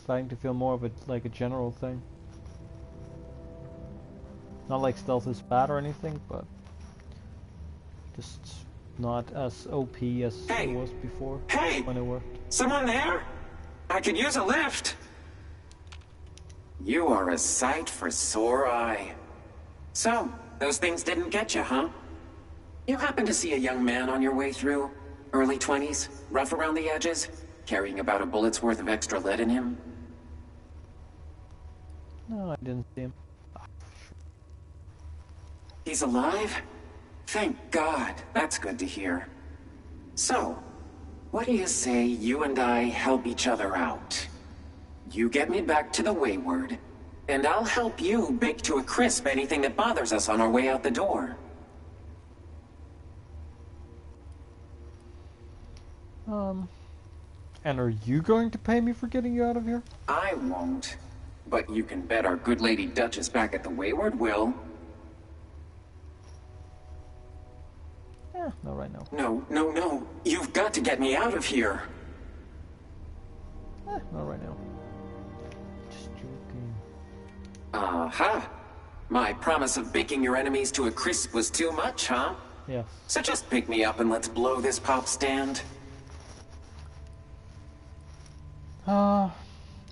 starting to feel more of like a general thing. Not like stealth is bad or anything, but just not as OP as it was before when it worked. Someone there? I could use a lift. You are a sight for sore eye. So, those things didn't get you, huh? You happened to see a young man on your way through? Early 20s, rough around the edges, carrying about a bullet's worth of extra lead in him? No, I didn't see him. He's alive? Thank God. That's good to hear. So, what do you say you and I help each other out? You get me back to the Wayward, and I'll help you bake to a crisp anything that bothers us on our way out the door. And are you going to pay me for getting you out of here? I won't. But you can bet our good lady Dutchess back at the Wayward will. Yeah, not right now. No. You've got to get me out of here. Not right now. Just joking. Aha! My promise of baking your enemies to a crisp was too much, huh? Yes. So just pick me up and let's blow this pop stand.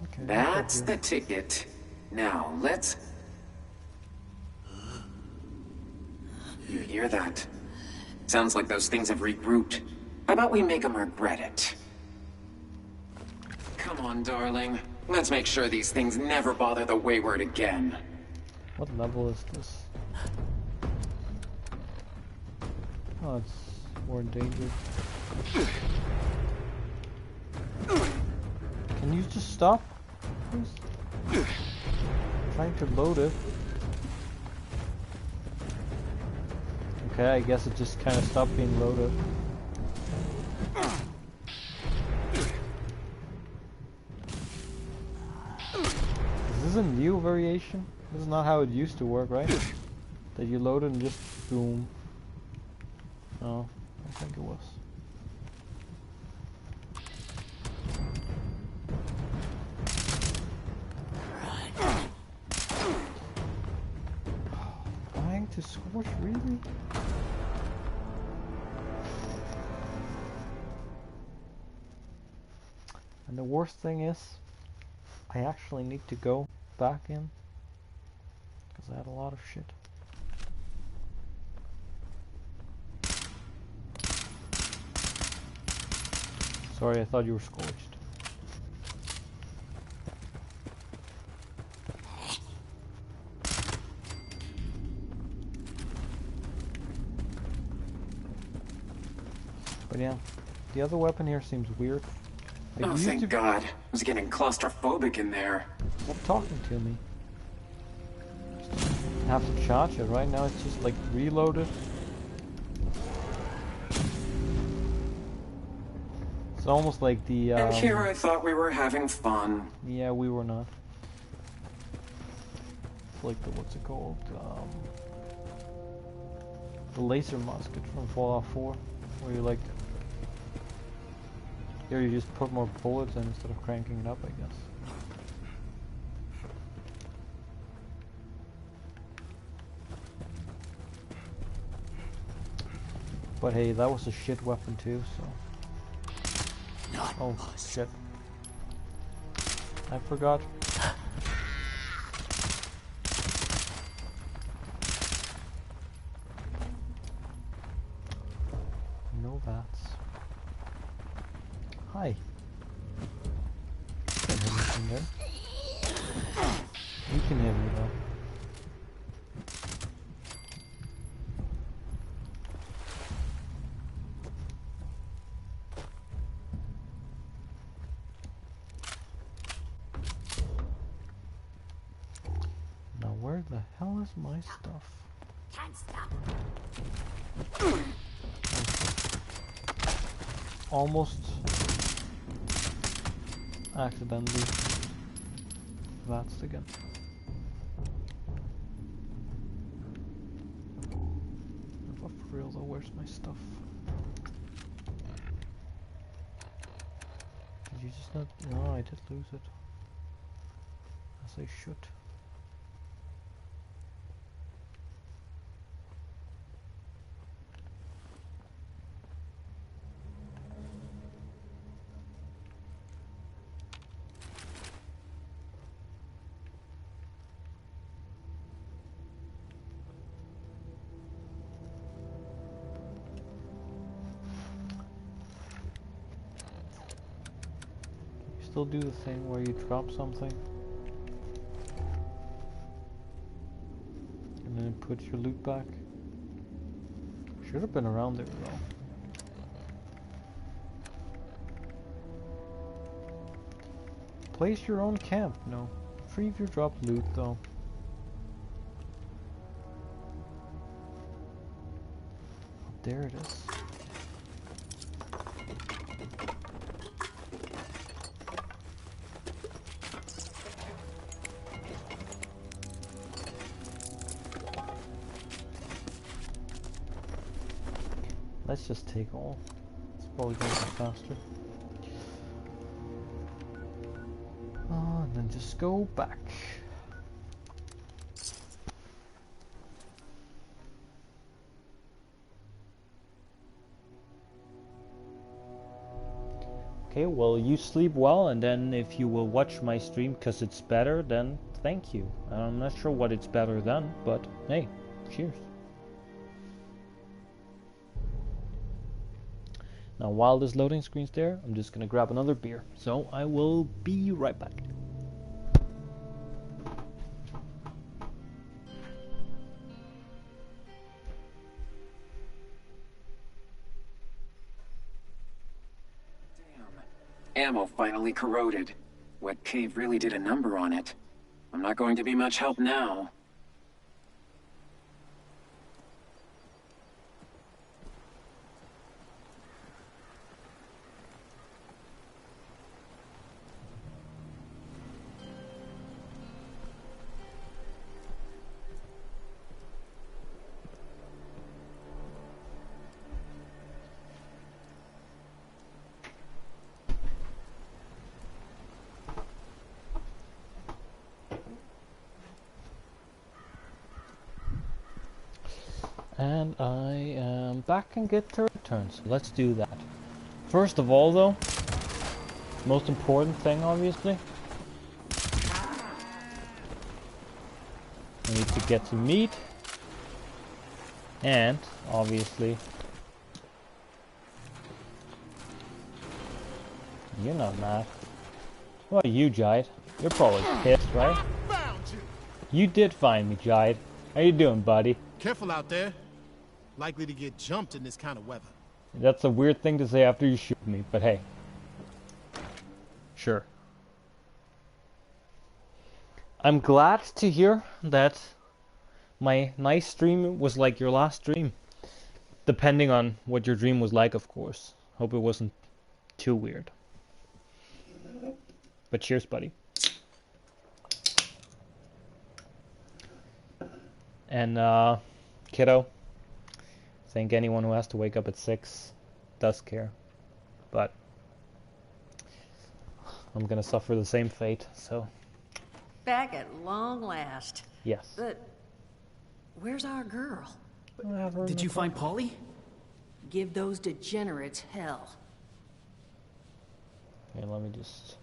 Okay. That's the ticket. Now, let's... You hear that? Sounds like those things have regrouped. How about we make them regret it? Come on, darling. Let's make sure these things never bother the Wayward again. What level is this? Oh, it's more endangered. Can you just stop, please? I'm trying to load it. Okay, I guess it just kind of stopped being loaded. Is this a new variation? This is not how it used to work, right? That you load it and just boom. No, I don't think it was. Trying to scorch, really? And the worst thing is, I actually need to go back in, because I had a lot of shit. Sorry, I thought you were scorched. But yeah, the other weapon here seems weird. Oh, thank God. I was getting claustrophobic in there. Stop talking to me. Just have to charge it. Right now it's just like reloaded. It's almost like the And here I thought we were having fun. Yeah, we were not. It's like the, what's it called? The laser musket from Fallout 4, where you like... Here you just put more bullets in instead of cranking it up, I guess. But hey, that was a shit weapon too, so... Oh, shit. I forgot. No bats. Hi. Can't hit anything there. can hit me though. Now where the hell is my stuff? Can't stop. Almost accidentally advanced again. But for real though, where's my stuff? Did you just not? No, I did lose it. As I should. Still do the thing where you drop something and then put your loot back. Should have been around there though. Place your own camp. No. Retrieve your drop loot though. Oh, there it is. Let's just take all. It's probably going to be faster. And then just go back. Okay, well, you sleep well, and then if you will watch my stream because it's better, then thank you. I'm not sure what it's better than, but hey, cheers. Now while this loading screen's there, I'm just gonna grab another beer. So I will be right back. Damn. Ammo finally corroded. Wet cave really did a number on it. I'm not going to be much help now. And I am back and get to return, so let's do that. First of all though, most important thing obviously, I need to get some meat, and obviously, you're not mad. What about you, Jide? You're probably pissed, right? Found you. You did find me, Jide. How you doing, buddy? Careful out there. Likely to get jumped in this kind of weather. That's a weird thing to say after you shoot me, but hey. Sure. I'm glad to hear that my nice stream was like your last stream. Depending on what your dream was like, of course. Hope it wasn't too weird. But cheers, buddy. And, kiddo, I think anyone who has to wake up at 6 does care. But I'm gonna suffer the same fate, so. Back at long last. Yes. But where's our girl? Did you find Polly? Give those degenerates hell. Okay, let me just...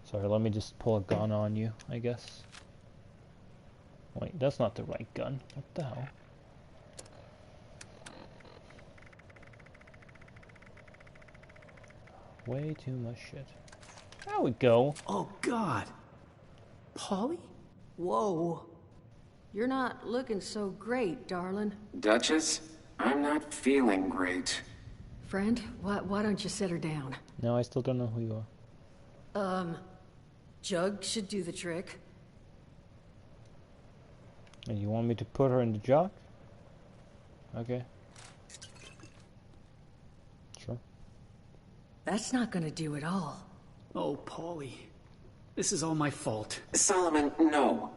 Sorry, let me just pull a gun on you, I guess. Wait, that's not the right gun. What the hell? Way too much shit. There we go. Oh, God. Polly? Whoa. You're not looking so great, darling. Duchess, I'm not feeling great. Friend, why don't you set her down? No, I still don't know who you are. Jug should do the trick. And you want me to put her in the jug? Okay. Sure. That's not gonna do it all. Oh, Polly. This is all my fault. Solomon, no.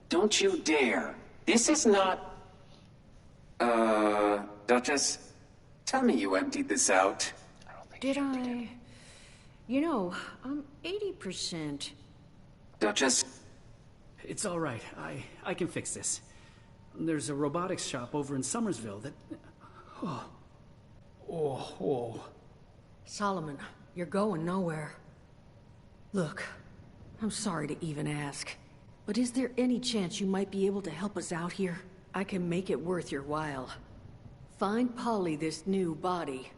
Don't you dare. This is not... Duchess, tell me you emptied this out. Did I? You know, I'm 80%. Duchess? It's all right. I can fix this. There's a robotics shop over in Somersville that... Oh. Solomon, you're going nowhere. Look, I'm sorry to even ask, but is there any chance you might be able to help us out here? I can make it worth your while. Find Polly this new body.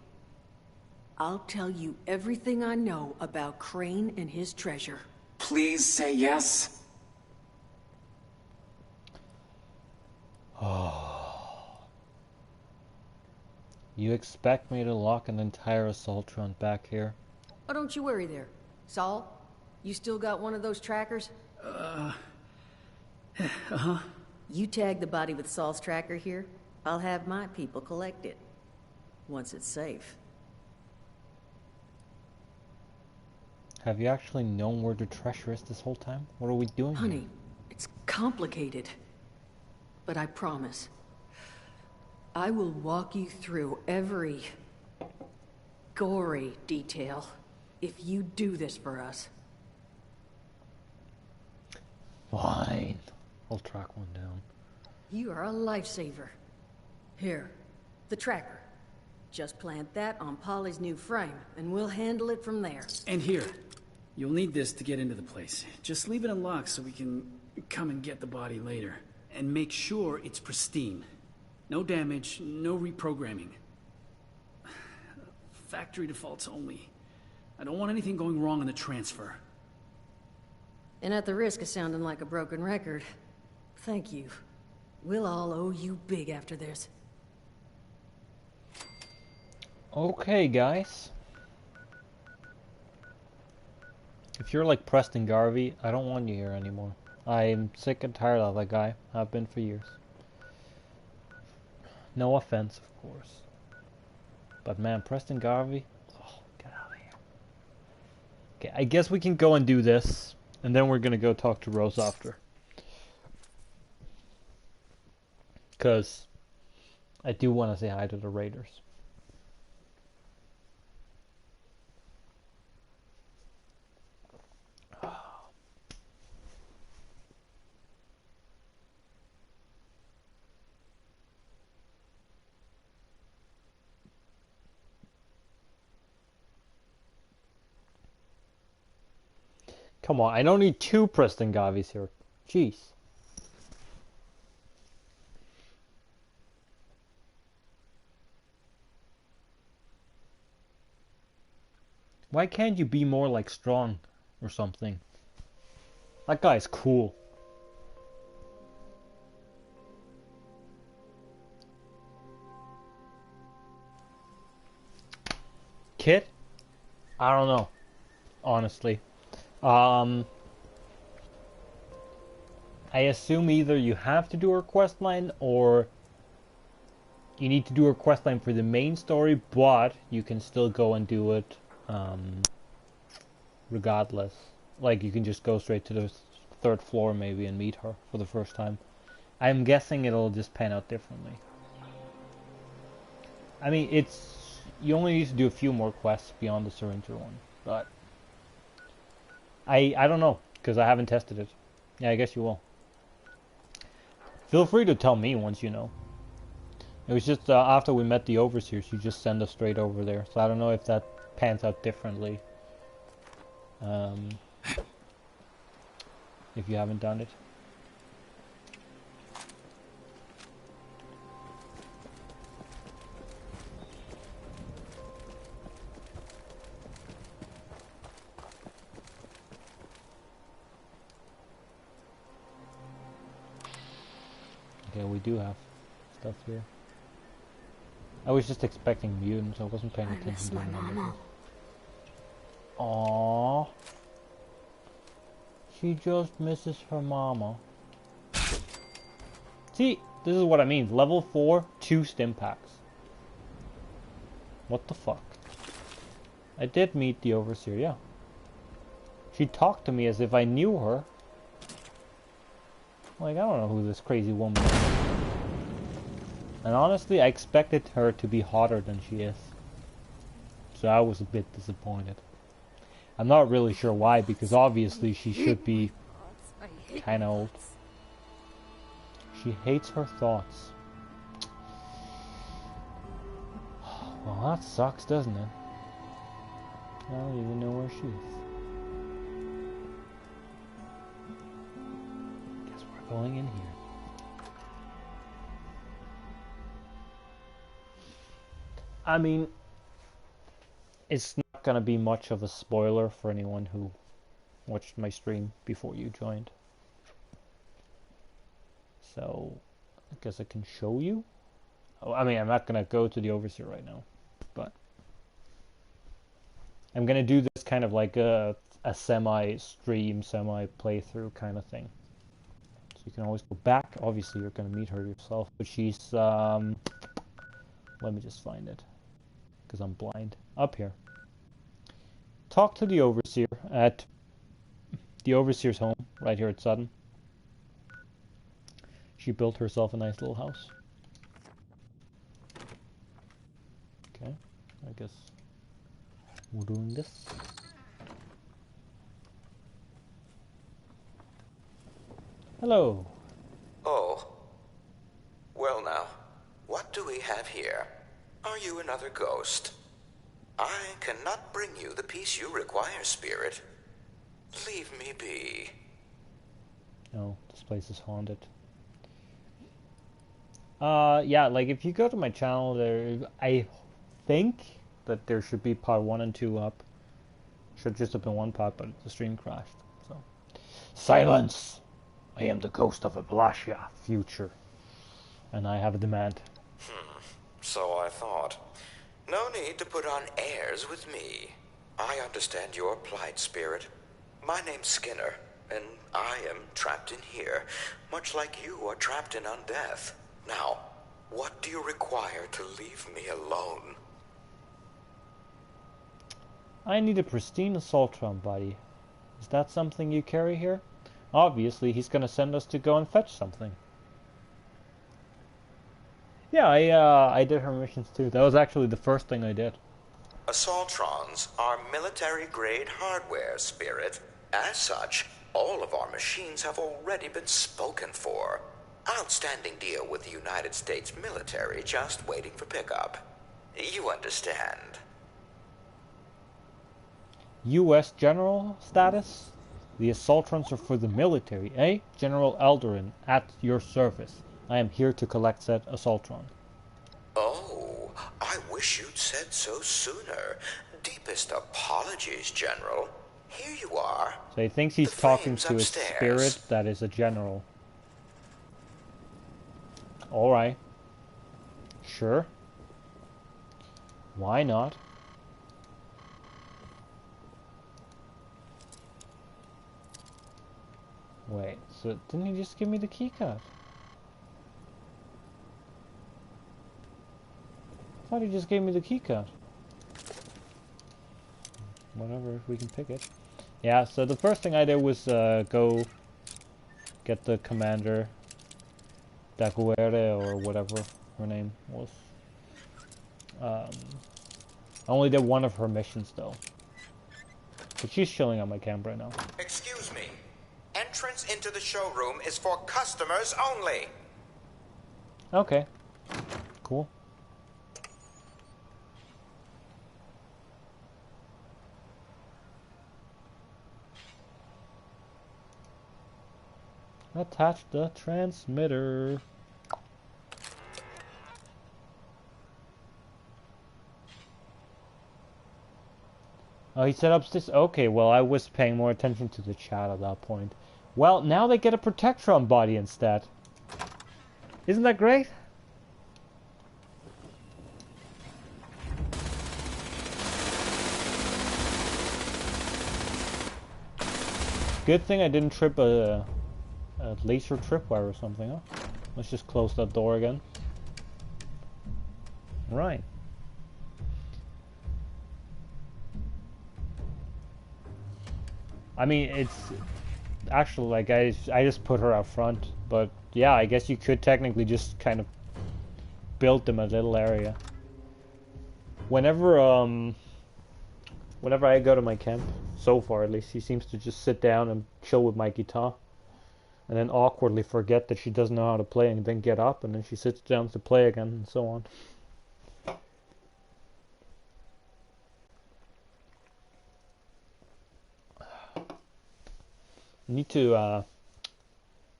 I'll tell you everything I know about Crane and his treasure. Please say yes. Oh. You expect me to lock an entire assault run back here? Oh, don't you worry there. Saul, you still got one of those trackers? Uh-huh. You tag the body with Saul's tracker here, I'll have my people collect it. Once it's safe. Have you actually known where the treasure is this whole time? What are we doing Honey, here? it's complicated. But I promise, I will walk you through every gory detail if you do this for us. Fine. I'll track one down. You are a lifesaver. Here, the tracker. Just plant that on Polly's new frame, and we'll handle it from there. And here. You'll need this to get into the place. Just leave it unlocked so we can come and get the body later. And make sure it's pristine. No damage, no reprogramming. Factory defaults only. I don't want anything going wrong in the transfer. And at the risk of sounding like a broken record, thank you. We'll all owe you big after this. Okay, guys. If you're like Preston Garvey, I don't want you here anymore. I'm sick and tired of that guy. I've been for years. No offense, of course. But man, Preston Garvey, oh, get out of here. Okay, I guess we can go and do this, and then we're gonna go talk to Rose after. Because I do want to say hi to the Raiders. Come on, I don't need two Preston Garveys here. Jeez. Why can't you be more like Strong or something? That guy's cool. Kit? I don't know. Honestly. I assume either you have to do a quest line or you need to do a quest line for the main story, but you can still go and do it regardless. Like you can just go straight to the third floor maybe and meet her for the first time. I'm guessing it'll just pan out differently. I mean, you only need to do a few more quests beyond the Syringer one, but I don't know, because I haven't tested it. Yeah, I guess you will. Feel free to tell me once you know. It was just after we met the Overseers, you just send us straight over there. So I don't know if that pans out differently. If you haven't done it. Okay, we do have stuff here. I was just expecting mutants, I wasn't paying attention miss to my the numbers. mama. Aww. She just misses her mama. See, this is what I mean. Level 4, 2 stim packs. What the fuck? I did meet the Overseer, yeah. She talked to me as if I knew her. Like, I don't know who this crazy woman is. And honestly, I expected her to be hotter than she is. So I was a bit disappointed. I'm not really sure why, because obviously she should be kinda old. She hates her thoughts. Well, that sucks, doesn't it? I don't even know where she is. Guess we're going in here. I mean, it's not gonna be much of a spoiler for anyone who watched my stream before you joined. So, I guess I can show you. Oh, I mean, I'm not gonna go to the Overseer right now, but I'm gonna do this kind of like a semi-stream, semi-playthrough kind of thing. So you can always go back. Obviously, you're gonna meet her yourself, but she's let me just find it, because I'm blind. Up here. Talk to the Overseer at the Overseer's home, right here at Sutton. She built herself a nice little house. Okay, I guess we're doing this. Hello. Oh. Well now, what do we have here? Are you another ghost? I cannot bring you the peace you require, Spirit. Leave me be. Oh, this place is haunted. Yeah, like if you go to my channel, there, I think that there should be part 1 and 2 up. Should just have been one part, but the stream crashed. So, silence! I am the ghost of Ablasia, future, and I have a demand. So I thought. No need to put on airs with me. I understand your plight, Spirit. My name's Skinner, and I am trapped in here, much like you are trapped in undeath. Now, what do you require to leave me alone? I need a pristine Assaultron body. Is that something you carry here? Obviously, he's gonna send us to go and fetch something. Yeah, I did her missions too. That was actually the first thing I did. Assaultrons are military-grade hardware, Spirit. As such, all of our machines have already been spoken for. Outstanding deal with the United States military, just waiting for pickup. You understand. U.S. General status? The Assaultrons are for the military, eh? General Alderin, at your service. I am here to collect said Assaultron. Oh, I wish you'd said so sooner. Deepest apologies, General. Here you are. So he thinks he's talking to a spirit that is a general. Alright. Sure. Why not? Wait, so didn't he just give me the keycard? I thought he just gave me the keycard. Whatever, if we can pick it. Yeah, so the first thing I did was go get the commander, Daguerre, or whatever her name was. I only did one of her missions though. But she's chilling on my cam right now. Excuse me. Entrance into the showroom is for customers only. Okay. Cool. Attach the transmitter. Oh, he set up this. Okay, well, I was paying more attention to the chat at that point. Well, now they get a Protectron body instead. Isn't that great? Good thing I didn't trip a laser tripwire or something, huh? Let's just close that door again. Right. I mean, it's actually like I just put her out front, but yeah, I guess you could technically just kind of build them a little area. Whenever I go to my camp, so far at least, she seems to just sit down and chill with my guitar, and then awkwardly forget that she doesn't know how to play, and then get up, and then she sits down to play again, and so on. Need to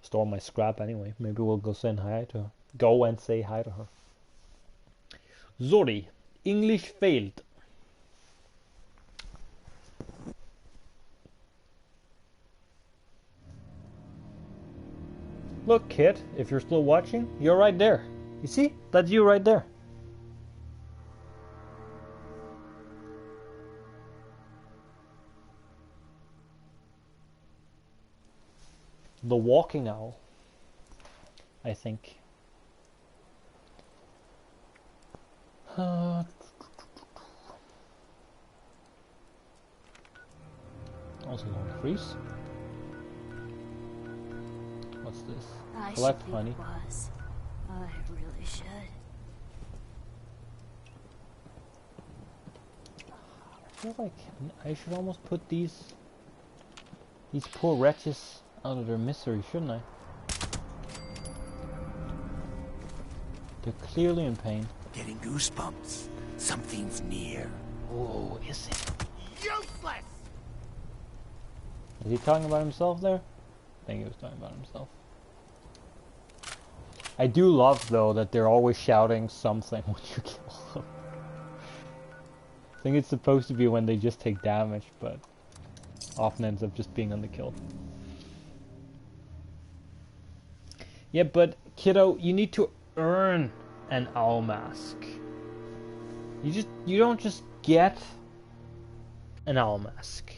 store my scrap anyway. Maybe we'll go say hi to her. Go and say hi to her. Zori, English failed. Look, kid, if you're still watching, you're right there. You see? That's you right there. The walking owl, I think. Also don't freeze. What's this? Collect honey. I really should. I feel like I should almost put these poor wretches out of their misery, shouldn't I? They're clearly in pain. Getting goosebumps. Something's near. Oh, is it? Useless! Is he talking about himself there? I think he was talking about himself. I do love, though, that they're always shouting something when you kill them. I think it's supposed to be when they just take damage, but often ends up just being on the kill. Yeah, but kiddo, you need to earn an owl mask. You don't just get an owl mask.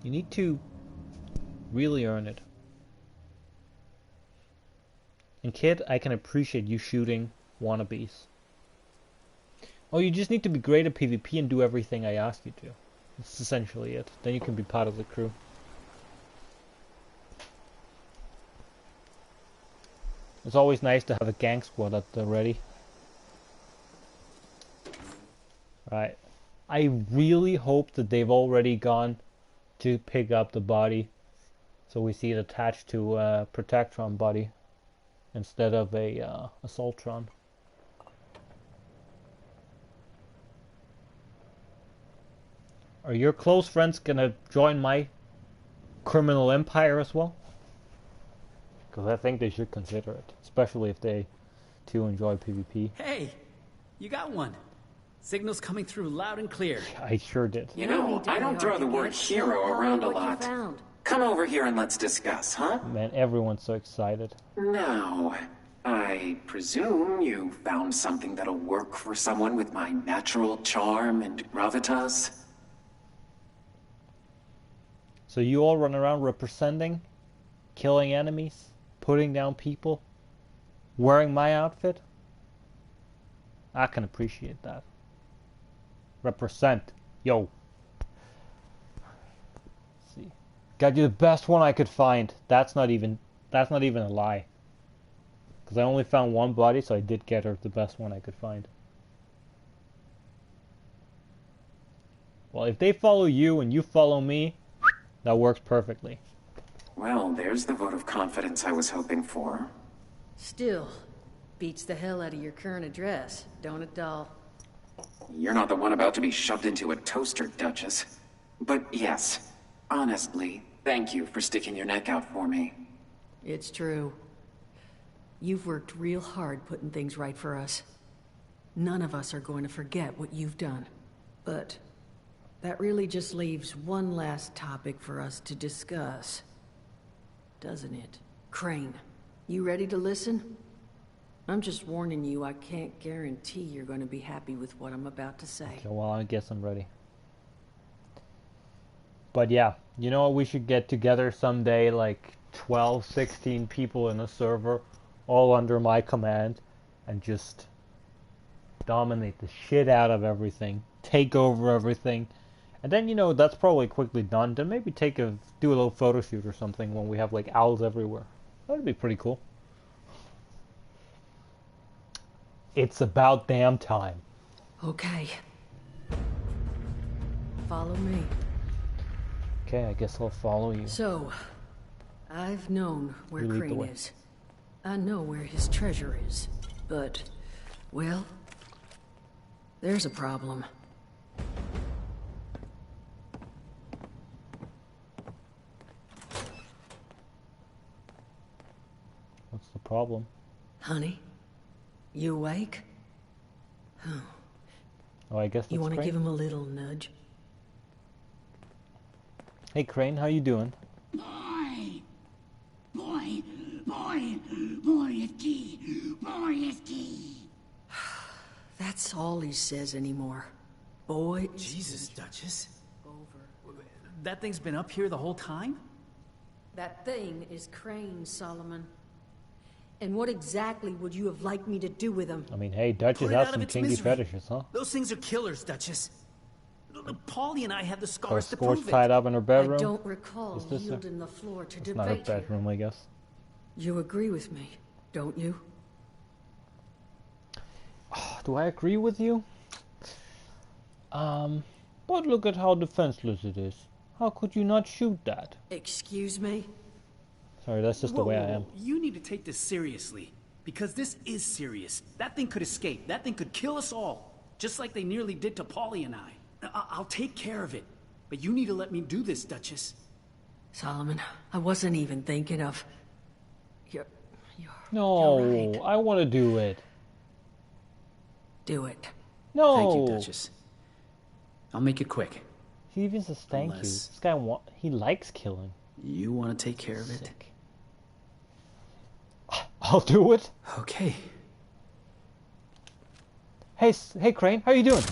You need to really earn it. And kid, I can appreciate you shooting wannabes. Oh, you just need to be great at PvP and do everything I ask you to. That's essentially it. Then you can be part of the crew. It's always nice to have a gang squad at the ready. Right. I really hope that they've already gone to pick up the body, so we see it attached to a Protectron body instead of a Assaultron. Are your close friends gonna join my criminal empire as well? Because I think they should consider it, especially if they too enjoy PvP. Hey, you got one. Signal's coming through loud and clear. I sure did. You know, I don't throw the word hero around a lot. Come over here and let's discuss, huh? Man, everyone's so excited. Now, I presume you found something that'll work for someone with my natural charm and gravitas? So you all run around representing, killing enemies, putting down people, wearing my outfit? I can appreciate that. Represent. Yo. Let's see. Got you the best one I could find. That's not even a lie. Because I only found one body, so I did get her the best one I could find. Well, if they follow you and you follow me, that works perfectly. Well, there's the vote of confidence I was hoping for. Still, beats the hell out of your current address, don't it, doll? You're not the one about to be shoved into a toaster, Duchess. But yes, honestly, thank you for sticking your neck out for me. It's true. You've worked real hard putting things right for us. None of us are going to forget what you've done. But that really just leaves one last topic for us to discuss. doesn't it? Crane, you ready to listen? I'm just warning you, I can't guarantee you're going to be happy with what I'm about to say. Okay, well, I guess I'm ready. But yeah, you know what? We should get together someday, like 12, 16 people in a server, all under my command, and just dominate the shit out of everything, take over everything, and then, you know, that's probably quickly done. Then maybe do a little photo shoot or something when we have like owls everywhere. That'd be pretty cool. It's about damn time. Okay. Follow me. Okay, I guess I'll follow you. So, I've known where You lead the Crane way. is. I know where his treasure is. But, well, there's a problem. What's the problem? Honey, you awake? Oh, I guess that's You want to Crane. give him a little nudge? Hey, Crane, how you doing? That's all he says anymore. Boy, Jesus, Dutchess. That thing's been up here the whole time? that thing is Crane, Solomon. And what exactly would you have liked me to do with him? I mean, hey, Dutchess Put it has out of some its kinky misery. fetishes, huh? Those things are killers, Dutchess. Paulie and I had the Or scars to Scorch prove tied it. up in her bedroom? I don't recall Is this her- yielding the floor to It's not her debate here. bedroom, I guess. You agree with me, don't you? Do I agree with you? But look at how defenseless it is. How could you not shoot that? Excuse me? Sorry, that's just the way I am. You need to take this seriously. Because this is serious. That thing could escape. That thing could kill us all. Just like they nearly did to Paulie and I. I'll take care of it. But you need to let me do this, Dutchess. Solomon, I wasn't even thinking of... No, You're right. I want to do it. Do it. No. Thank you, Dutchess. I'll make it quick. He even says thank you. Unless- This guy he likes killing. You want to take care of it? Sick. I'll do it. Okay. Hey, Crane, how you doing?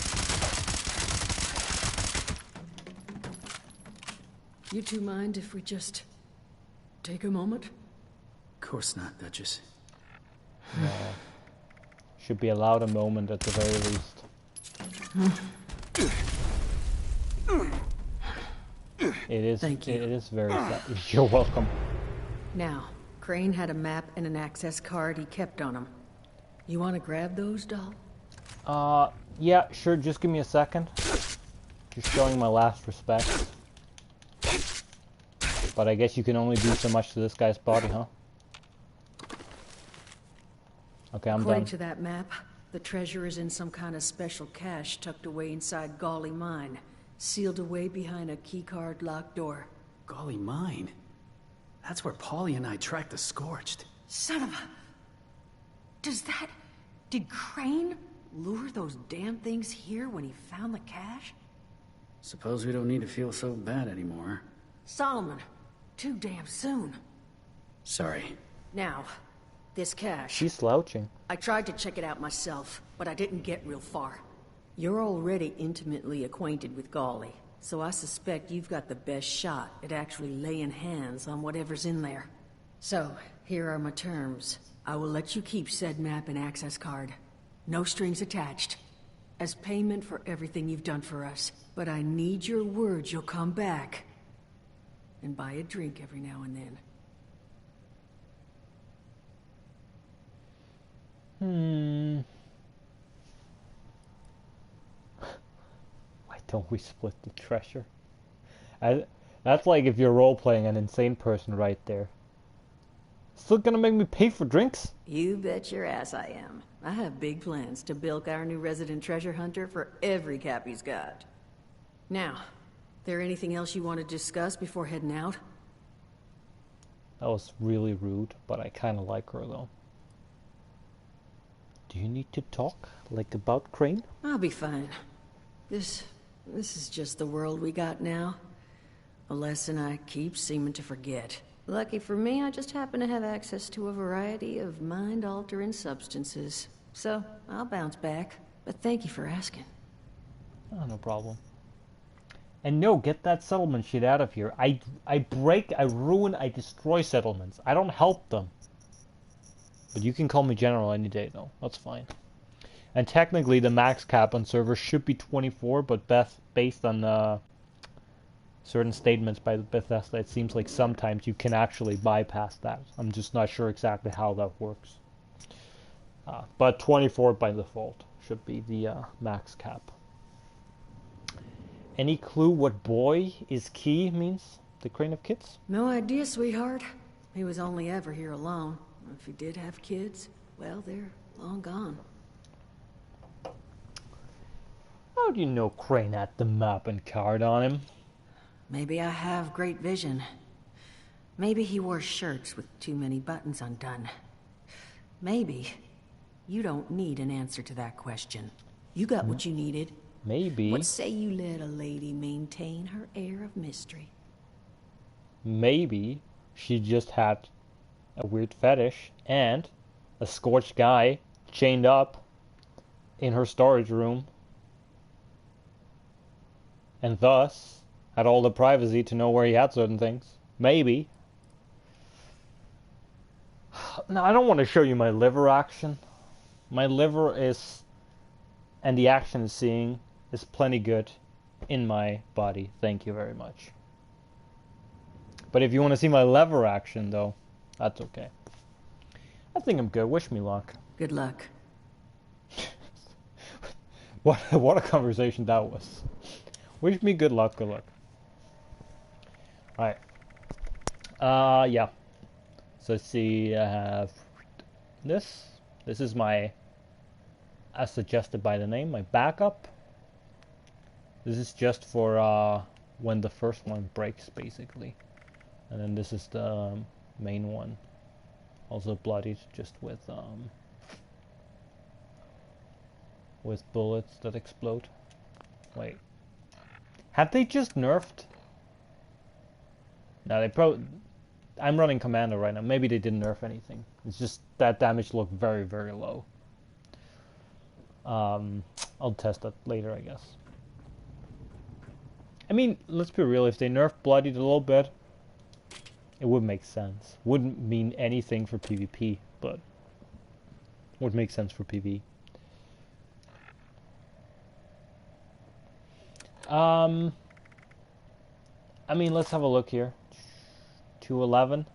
You two mind if we just take a moment? Of course not, Dutchess. No. Should be allowed a moment at the very least. It is. Thank you. It is very sad. You're welcome. Now, Crane had a map and an access card he kept on him. You want to grab those, doll? Yeah, sure. Just give me a second. Just showing my last respects. But I guess you can only do so much to this guy's body, huh? Okay, I'm According done. to that map, the treasure is in some kind of special cache tucked away inside Golly Mine, sealed away behind a keycard locked door. Golly mine. That's where Paulie and I tracked the Scorched. Son of a... Did Crane lure those damn things here when he found the cache? Suppose we don't need to feel so bad anymore. Solomon, too damn soon. Sorry. Now, this cache. She's slouching. I tried to check it out myself, but I didn't get real far. You're already intimately acquainted with Golly, so I suspect you've got the best shot at actually laying hands on whatever's in there. So, here are my terms. I will let you keep said map and access card. No strings attached. As payment for everything you've done for us. But I need your word you'll come back. And buy a drink every now and then. Why don't we split the treasure? That's like if you're role-playing an insane person right there. Still gonna make me pay for drinks? You bet your ass I am. I have big plans to bilk our new resident treasure hunter for every cap he's got. Now, there anything else you want to discuss before heading out? That was really rude, but I kinda like her though. Do you need to talk? Like about Crane? I'll be fine. This is just the world we got now. A lesson I keep seeming to forget. Lucky for me, I just happen to have access to a variety of mind-altering substances. So, I'll bounce back. But thank you for asking. Oh, no problem. And no, get that settlement shit out of here. I break, I ruin, I destroy settlements. I don't help them. But you can call me General any day, though. That's fine. And technically, the max cap on servers should be 24, but based on certain statements by Bethesda, it seems like sometimes you can actually bypass that. I'm just not sure exactly how that works. But 24 by default should be the max cap. Any clue what boy is key means? The Crane of Kids? No idea, sweetheart. He was only ever here alone. If he did have kids, well, they're long gone. How do you know Crane had the map and card on him? Maybe I have great vision. Maybe he wore shirts with too many buttons undone. Maybe you don't need an answer to that question. You got what you needed. Maybe. What say you let a lady maintain her air of mystery? Maybe she just had a weird fetish and a scorched guy chained up in her storage room, and thus had all the privacy to know where he had certain things. Maybe. Now, I don't want to show you my liver action. My liver is, and the action is seeing, is plenty good in my body. Thank you very much. But if you want to see my lever action, though, that's okay. I think I'm good. Wish me luck. Good luck. What a conversation that was. Wish me good luck. Good luck. Alright. Yeah. So let's see, I have this. This is my, as suggested by the name, my backup. This is just for when the first one breaks, basically. And then this is the main one. Also bloodied, just with bullets that explode. Wait. Have they just nerfed? No, they I'm running Commando right now. Maybe they didn't nerf anything. It's just that damage looked very, very low. I'll test that later, I guess. I mean, let's be real. If they nerf bloodied a little bit, it would make sense. Wouldn't mean anything for PvP, but would make sense for PvE. I mean, let's have a look here. 211.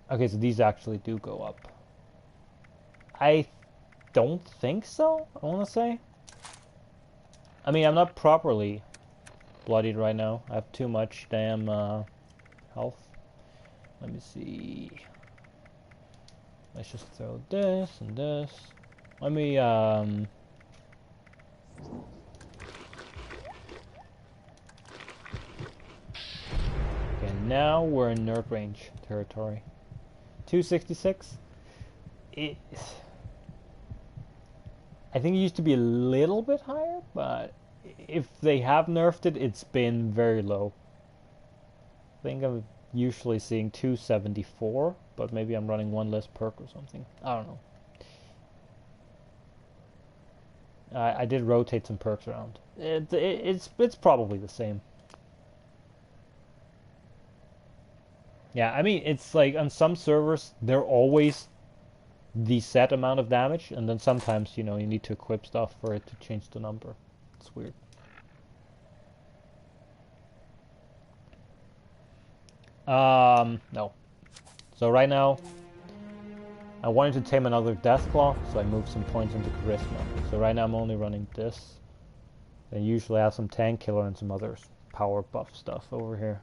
Okay, so these actually do go up. I don't think so, I want to say. I mean, I'm not properly bloodied right now. I have too much damn health. Let me see. Let's just throw this and this. Let me okay, now we're in nerf range territory. 266. I think it used to be a little bit higher, but if they have nerfed it, it's been very low. I think I'm usually seeing 274, but maybe I'm running one less perk or something. I don't know. I did rotate some perks around. It's probably the same. Yeah, I mean, it's like on some servers, they're always the set amount of damage, and then sometimes, you know, you need to equip stuff for it to change the number. It's weird. No. So right now, I wanted to tame another Deathclaw, so I moved some points into Charisma. So right now I'm only running this. I usually have some Tank Killer and some other power buff stuff over here.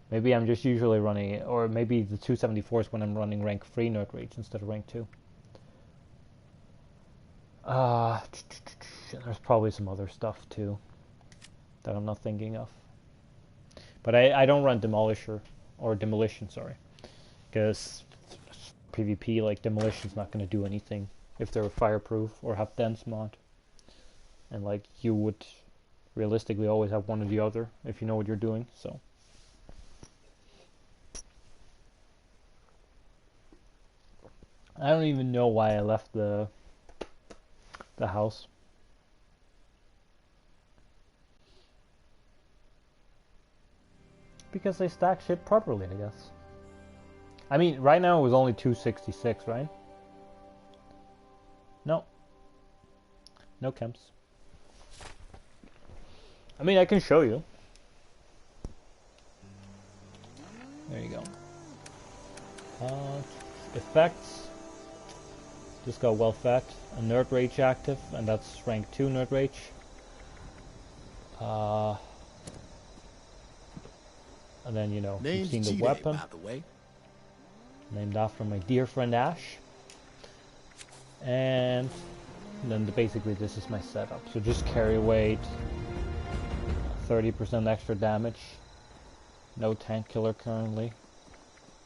Maybe I'm just usually running, or maybe the 274 is when I'm running rank 3 Nerd Rage instead of rank 2. There's probably some other stuff too that I'm not thinking of. But I don't run Demolisher, or Demolition, sorry. Because PvP, like, Demolition's not going to do anything if they're fireproof or have dense mod. And, like, you would realistically always have one or the other if you know what you're doing, so. I don't even know why I left the house. Because they stack shit properly, I guess. I mean, right now it was only 266, right? No. No chems. I mean, I can show you. There you go. Effects. Just got well fed. A nerd rage active, and that's rank 2 nerd rage. And then, you know, you've seen the weapon. By the way. Named after my dear friend Ash. And then basically this is my setup. So just carry weight, 30% extra damage. No tank killer currently.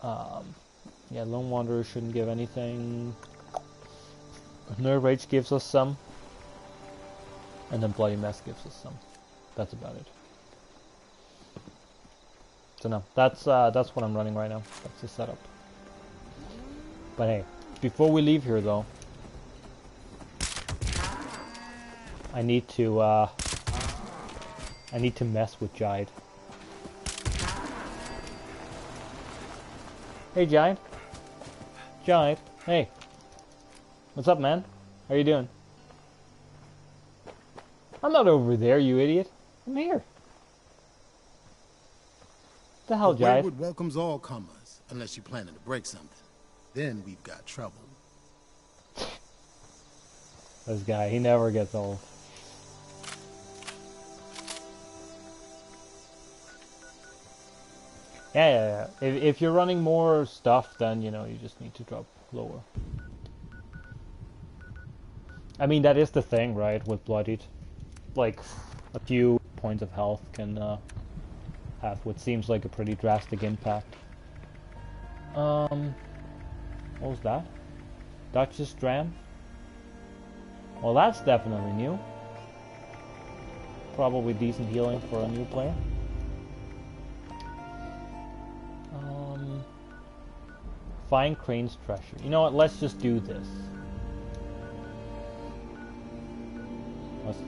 Yeah, Lone Wanderer shouldn't give anything. Nerve Rage gives us some. And then Bloody Mess gives us some. That's about it. So no, that's what I'm running right now. That's the setup. But hey, before we leave here though, I need to mess with Giant. Hey Giant. Giant, hey. What's up, man? How you doing? I'm not over there, you idiot. I'm here. The hell, Giant? Wayward welcomes all comers, unless you're planning to break something. Then we've got trouble. This guy, he never gets old. Yeah. If you're running more stuff, then, you know, you just need to drop lower. I mean, that is the thing, right, with Bloodied. Like, a few points of health can have what seems like a pretty drastic impact. What was that? Dutchess Dram? Well, that's definitely new. Probably decent healing for a new player. Find Crane's treasure. You know what? Let's just do this. Let's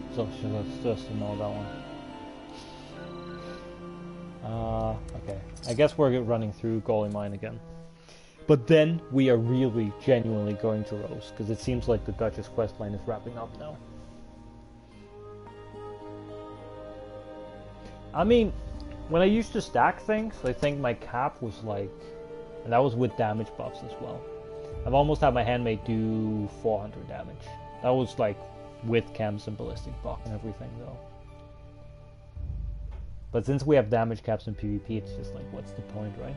just know that one. Okay. I guess we're running through Goalie Mine again. But then we are really, genuinely going to Rose, because it seems like the Dutchess questline is wrapping up now. I mean, when I used to stack things, I think my cap was like... And that was with damage buffs as well. I've almost had my handmade do 400 damage. That was like with chems and ballistic buff and everything though. But since we have damage caps in PvP, it's just like, what's the point, right?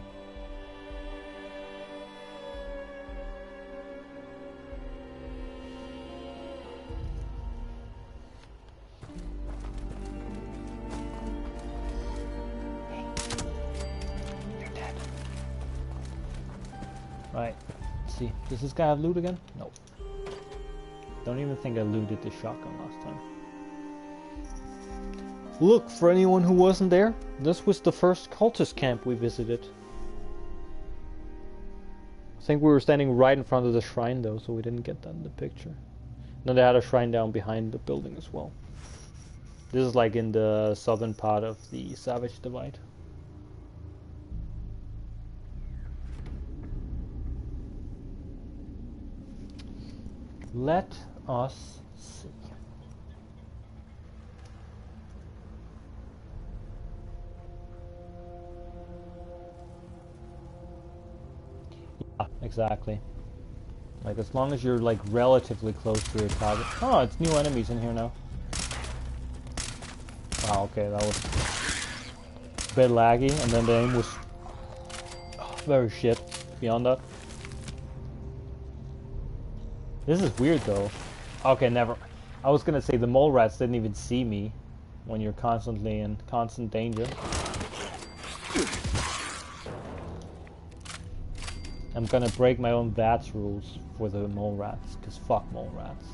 Right, let's see. Does this guy have loot again? Nope. Don't even think I looted the shotgun last time. Look, for anyone who wasn't there, this was the first cultist camp we visited. I think we were standing right in front of the shrine though, so we didn't get that in the picture. No, they had a shrine down behind the building as well. This is like in the southern part of the Savage Divide. Let us see. Yeah, exactly. Like, as long as you're, like, relatively close to your target. Oh, it's new enemies in here now. Wow, okay, that was a bit laggy, and then the aim was very shit beyond that. This is weird though. Okay, never. I was gonna say the mole rats didn't even see me when you're constantly in constant danger. I'm gonna break my own VATS rules for the mole rats, cause fuck mole rats.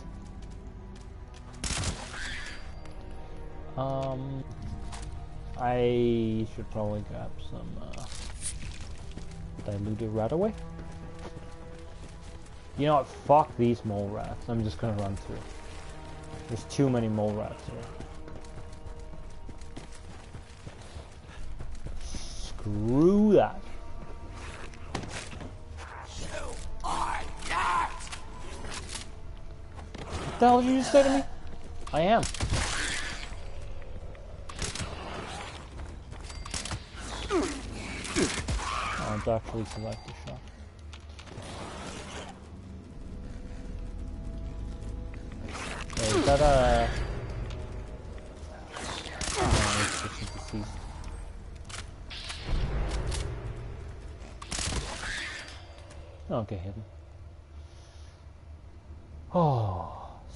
I should probably grab some diluted rat away. You know what? Fuck these mole rats. I'm just gonna run through. There's too many mole rats here. Screw that. What the hell did you just say to me? I am. Oh, it's actually select the shot. Wait, is that a... Oh, it's just a deceased. Okay, hidden. Oh,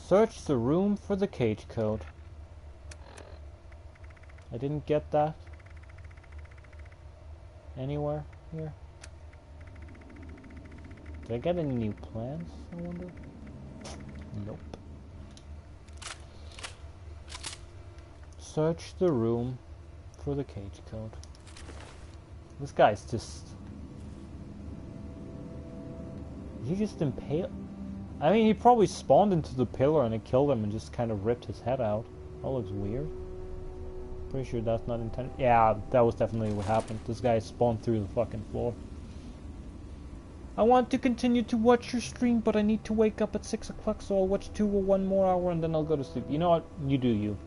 search the room for the cage code. I didn't get that anywhere here. Did I get any new plans, I wonder? Nope. Search the room for the cage code. This guy's just... He just impaled... I mean, he probably spawned into the pillar and it killed him and just kind of ripped his head out. That looks weird. Pretty sure that's not intended. Yeah, that was definitely what happened. This guy spawned through the fucking floor. I want to continue to watch your stream, but I need to wake up at 6 o'clock, so I'll watch 2 or 1 more hour and then I'll go to sleep. You know what? You do you.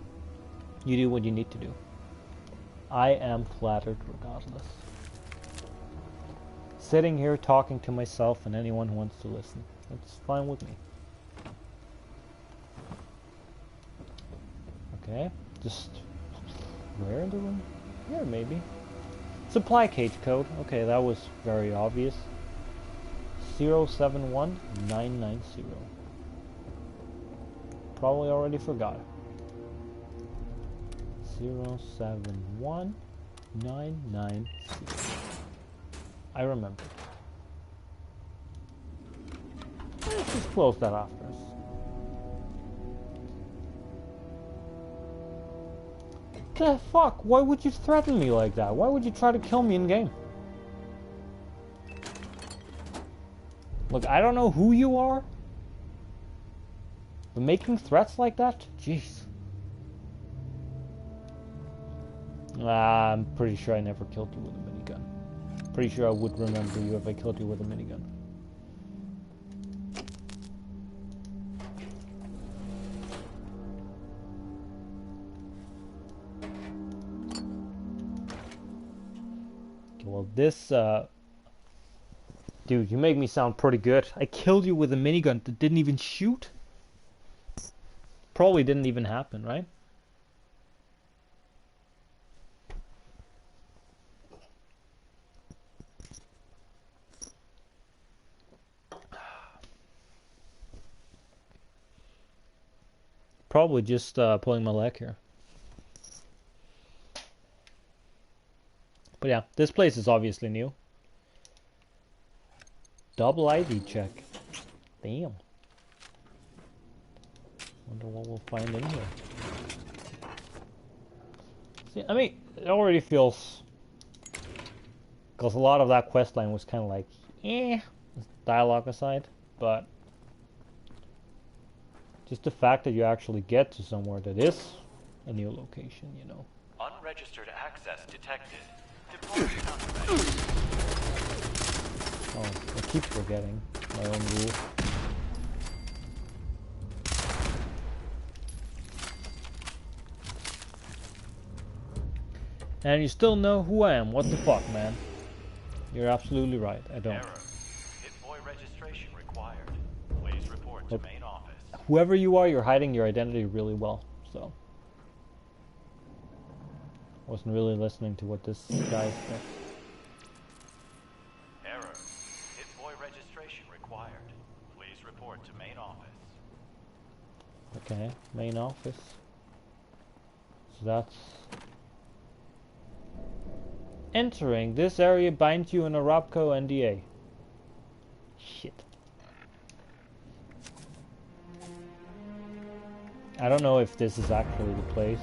You do what you need to do. I am flattered regardless. Sitting here talking to myself and anyone who wants to listen. It's fine with me. Okay, just... Where in the room? Here, maybe. Supply cage code. Okay, that was very obvious. 071990. Probably already forgot. 071990. I remember. Let's just close that off first. The fuck? Why would you threaten me like that? Why would you try to kill me in game? Look, I don't know who you are, but making threats like that? Jeez. I'm pretty sure I never killed you with a minigun. Pretty sure I would remember you if I killed you with a minigun. Well, this, dude, you make me sound pretty good. I killed you with a minigun that didn't even shoot? Probably didn't even happen, right? Probably just pulling my leg here. But yeah, this place is obviously new. Double ID check. Damn. Wonder what we'll find in here. See, I mean, it already feels... Because a lot of that quest line was kind of like, dialogue aside, but... Just the fact that you actually get to somewhere that is a new location, you know. Unregistered access detected. Oh, I keep forgetting my own rule. And you still know who I am. What the fuck, man? You're absolutely right. I don't. Error. Hit-boy registration required. Please report to main office. Whoever you are, you're hiding your identity really well. So, wasn't really listening to what this guy said. Error. Hit-boy registration required. Please report to main office. Okay, main office. So that's... Entering this area binds you in a Robco NDA. Shit. I don't know if this is actually the place.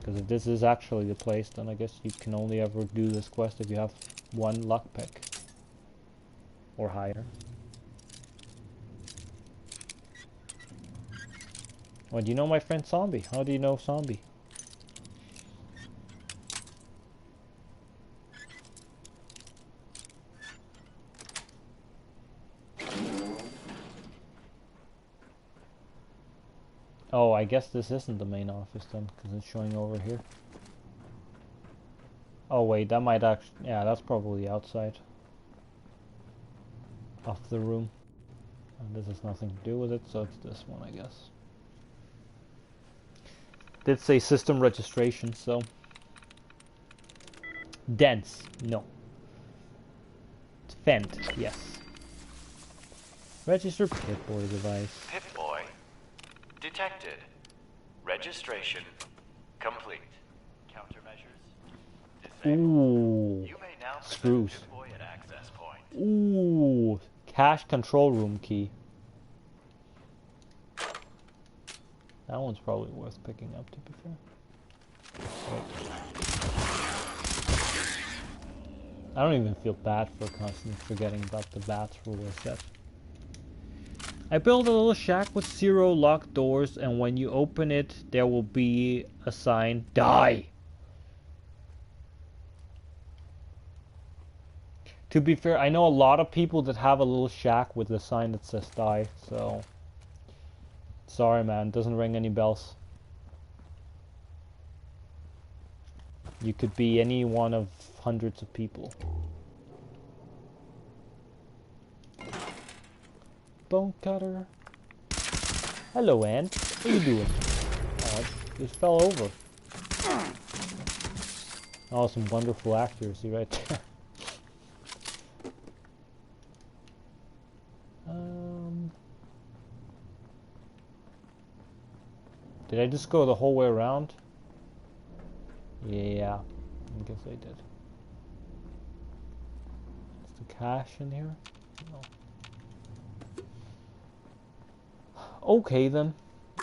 Because if this is actually the place, then I guess you can only ever do this quest if you have 1 lockpick. Or higher. Well, do you know my friend Zombie? How do you know Zombie? Oh, I guess this isn't the main office then, because it's showing over here. Oh wait, that might actually... Yeah, that's probably outside of the room. And this has nothing to do with it, so it's this one, I guess. Did say system registration, so... Dense, no. Fent, yes. Register Pip-Boy device. Pip-Boy. Detected. Registration complete. Countermeasures. Ooh. You may now Screws. Pip-Boy at access point. Ooh. Cache control room key. That one's probably worth picking up, to be fair. Wait. I don't even feel bad for constantly forgetting about the bats rule set. I built a little shack with 0 locked doors, and when you open it, there will be a sign, die! To be fair, I know a lot of people that have a little shack with a sign that says die, so... Sorry man, doesn't ring any bells. You could be any one of hundreds of people. Bone cutter. Hello, Ant. What are you doing? Oh, I just fell over. Oh, some wonderful accuracy right there. Did I just go the whole way around? Yeah, I guess I did. Is the cache in here? No. Okay then.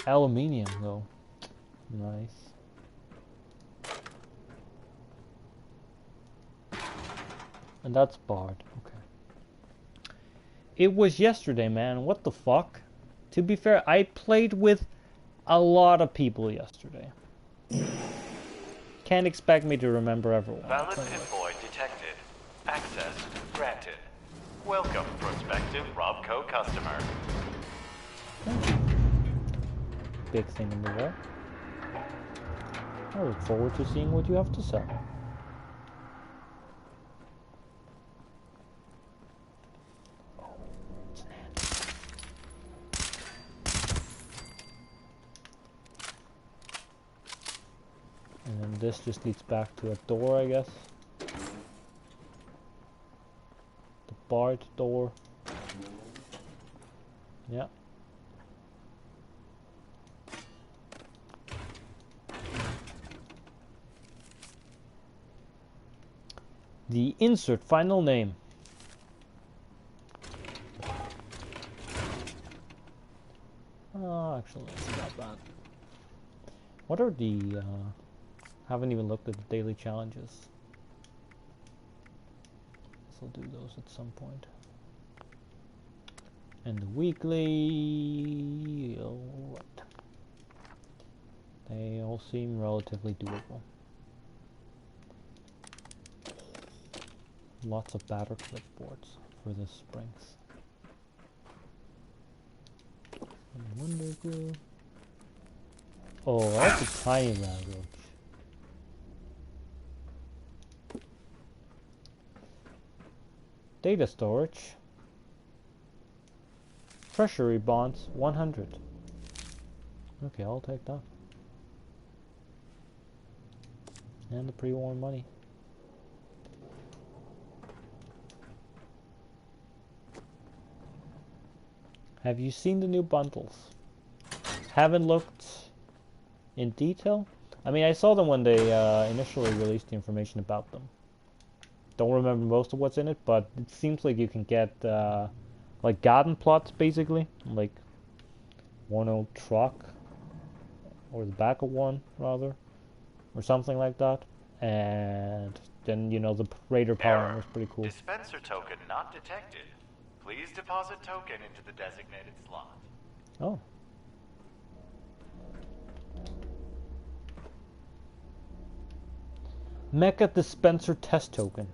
Aluminium though. Nice. And that's barred. Okay. It was yesterday, man. What the fuck? To be fair, I played with a lot of people yesterday. Can't expect me to remember everyone. Valid Pip-Boy detected. Access granted. Welcome, prospective Robco customer. Big thing in the wall. I look forward to seeing what you have to sell. And then this just leads back to a door, I guess. The barred door. Yeah. The insert final name. Oh, actually, it's not bad. What are the, haven't even looked at the daily challenges. So I'll do those at some point. And the weekly, alright. They all seem relatively doable. Lots of batter clipboards for the springs. Wonder glue. Oh, that's a tiny language. Data storage. Treasury bonds, 100. Okay, I'll take that. And the pre-warned money. Have you seen the new bundles? Haven't looked in detail. I mean, I saw them when they initially released the information about them. Don't remember most of what's in it, but it seems like you can get like garden plots, basically, like one old truck, or the back of one, rather. or something like that. And then, you know, the Raider power armor is pretty cool. Dispenser token not detected. Please deposit token into the designated slot. Oh. Mecha dispenser test token.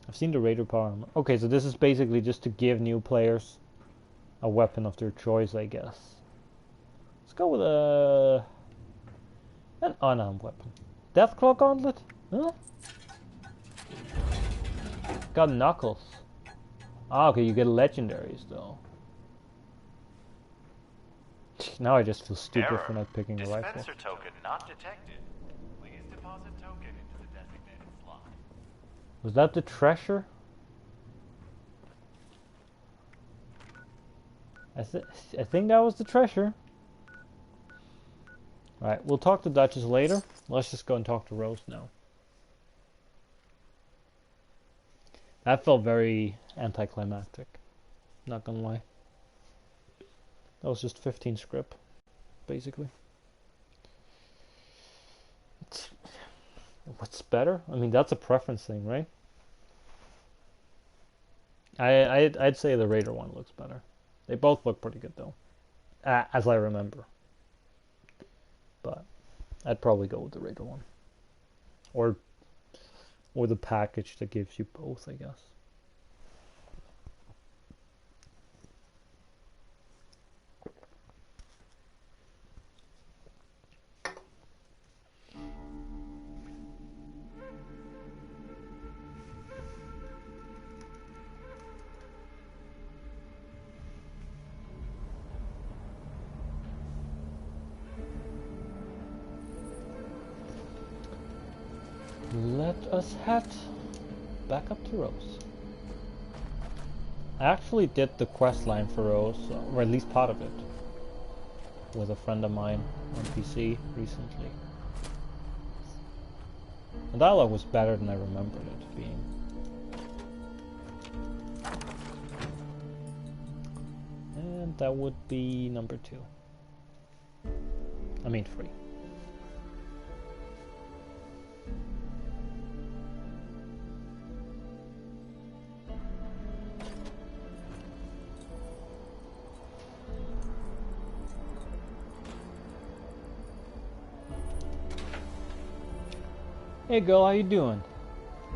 I've seen the Raider power armor. Okay, so this is basically just to give new players a weapon of their choice, I guess. Let's go with an unarmed weapon. Deathclaw Gauntlet? Huh? Got Knuckles. Ah, okay, you get legendaries though. Now I just feel stupid for not picking a rifle. Dispenser token not detected. Please deposit token into the designated slot. Was that the treasure? I think that was the treasure. Alright, we'll talk to Dutchess later. Let's just go and talk to Rose now. That felt very anticlimactic. Not gonna lie. That was just 15 script, basically. What's better? I mean, that's a preference thing, right? I'd say the Raider one looks better. They both look pretty good though, as I remember. But I'd probably go with the Raider one, or the package that gives you both, I guess. Let us head back up to Rose. I actually did the quest line for Rose, or at least part of it, with a friend of mine on PC recently. The dialogue was better than I remembered it being. And that would be number 2. I mean 3. Hey girl, how you doing?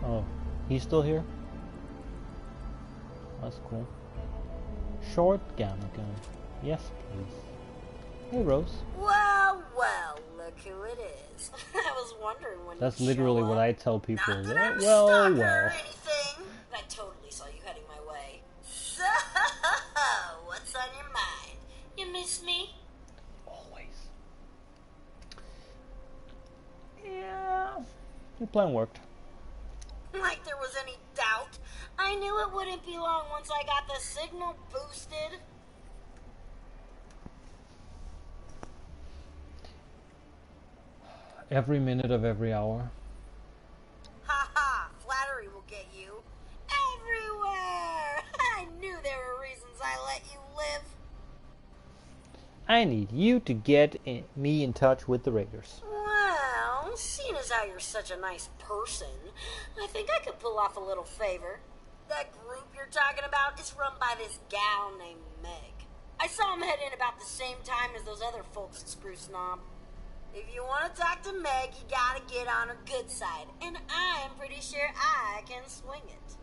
Oh, he's still here? That's cool. Short gamma gun. Yes, please. Hey Rose. Well, well, look who it is. I was wondering when That's you'd literally show what up. I tell people. Not that I'm a Well, stalker well. or anything. I totally saw you heading my way. So, what's on your mind? You miss me? Always. Yeah. Your plan worked. Like there was any doubt. I knew it wouldn't be long once I got the signal boosted. Every minute of every hour. Ha ha! Flattery will get you. Everywhere! I knew there were reasons I let you live. I need you to get me in touch with the Raiders. Well, seeing as how you're such a nice person, I think I could pull off a little favor. That group you're talking about is run by this gal named Meg. I saw him head in about the same time as those other folks at Spruce Knob. If you want to talk to Meg, you gotta get on her good side, and I'm pretty sure I can swing it.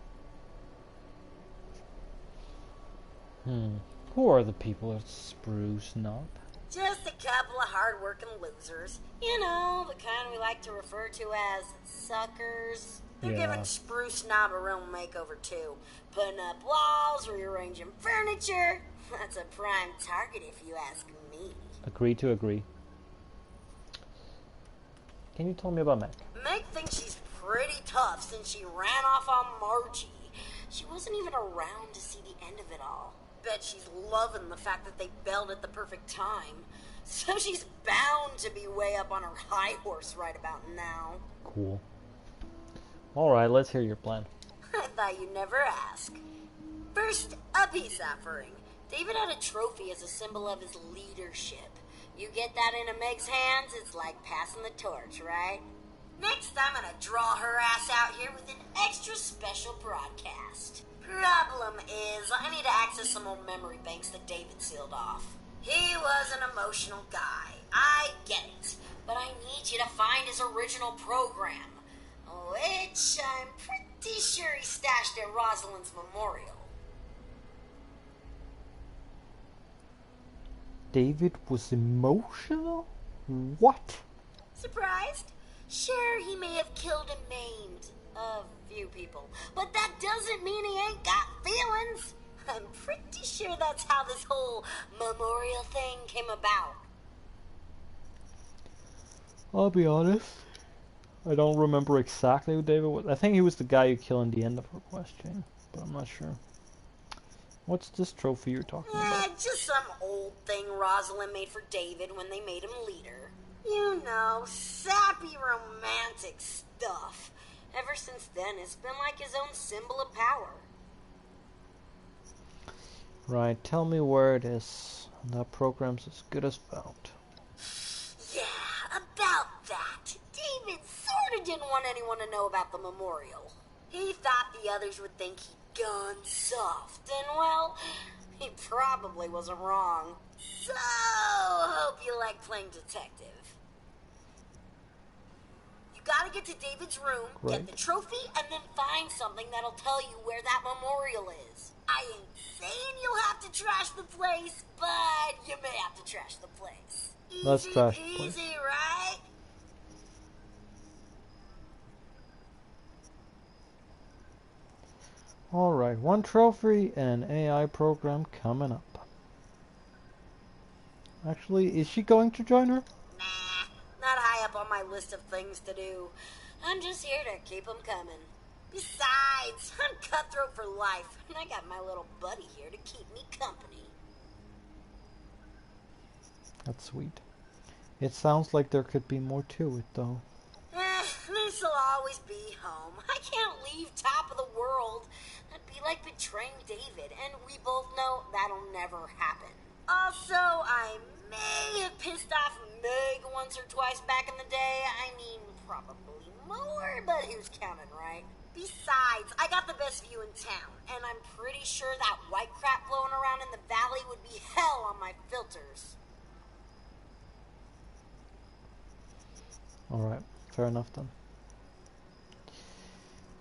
Who are the people at Spruce Knob? Just a couple of hard-working losers. You know, the kind we like to refer to as suckers. They're giving Spruce Knob a real makeover, too. Putting up walls, rearranging furniture. That's a prime target, if you ask me. Agree to agree. Can you tell me about Meg? Meg thinks she's pretty tough since she ran off on Margie. She wasn't even around to see the end of it all. Bet she's loving the fact that they bailed at the perfect time. So she's bound to be way up on her high horse right about now. Cool. Alright, let's hear your plan. I thought you'd never ask. First, a peace offering. David had a trophy as a symbol of his leadership. You get that into Meg's hands, it's like passing the torch, right? Next, I'm gonna draw her ass out here with an extra special broadcast. Problem is, I need to access some old memory banks that David sealed off. He was an emotional guy. I get it. But I need you to find his original program, which I'm pretty sure he stashed at Rosalind's memorial. David was emotional? What? Surprised? Sure, he may have killed and maimed a few people, but that doesn't mean he ain't got feelings. I'm pretty sure that's how this whole memorial thing came about. I'll be honest. I don't remember exactly who David was. I think he was the guy you kill in the end of her question, but I'm not sure. What's this trophy you're talking about? Just some old thing Rosalind made for David when they made him leader. You know, sappy romantic stuff. Ever since then, it's been like his own symbol of power. Right, tell me where it is. That program's as good as found. Yeah, about that. David sort of didn't want anyone to know about the memorial. He thought the others would think he'd gone soft, and well, he probably wasn't wrong. So, hope you like playing detective. You gotta get to David's room, get the trophy, and then find something that'll tell you where that memorial is. I ain't saying you'll have to trash the place, but you may have to trash the place. Let's trash the place. Easy, right? Alright, one trophy and an AI program coming up. Actually, is she going to join her? Nah, not high up on my list of things to do. I'm just here to keep them coming. Besides, I'm cutthroat for life, and I got my little buddy here to keep me company. That's sweet. It sounds like there could be more to it, though. This'll always be home. I can't leave top of the world. That'd be like betraying David, and we both know that'll never happen. Also, I may have pissed off Meg once or twice back in the day. I mean, probably more, but who's counting, right? Besides, I got the best view in town, and I'm pretty sure that white crap blowing around in the valley would be hell on my filters. Alright, fair enough then.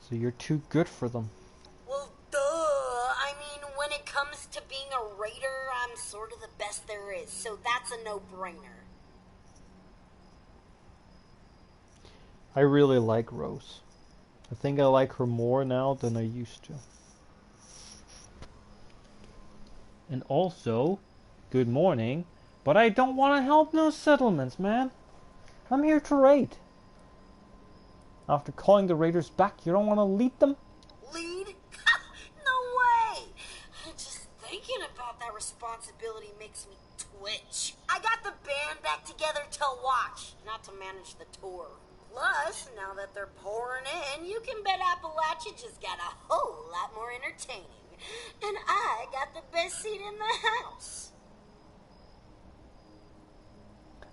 So you're too good for them. Well, duh. I mean, when it comes to being a raider, I'm sort of the best there is, so that's a no-brainer. I really like Rose. I think I like her more now than I used to. And also, good morning, but I don't want to help no settlements, man. I'm here to raid. After calling the raiders back, you don't want to lead them? Lead? No way! Just thinking about that responsibility makes me twitch. I got the band back together to watch, not to manage the tour. Plus, now that they're pouring in, you can bet Appalachia just got a whole lot more entertaining. And I got the best seat in the house.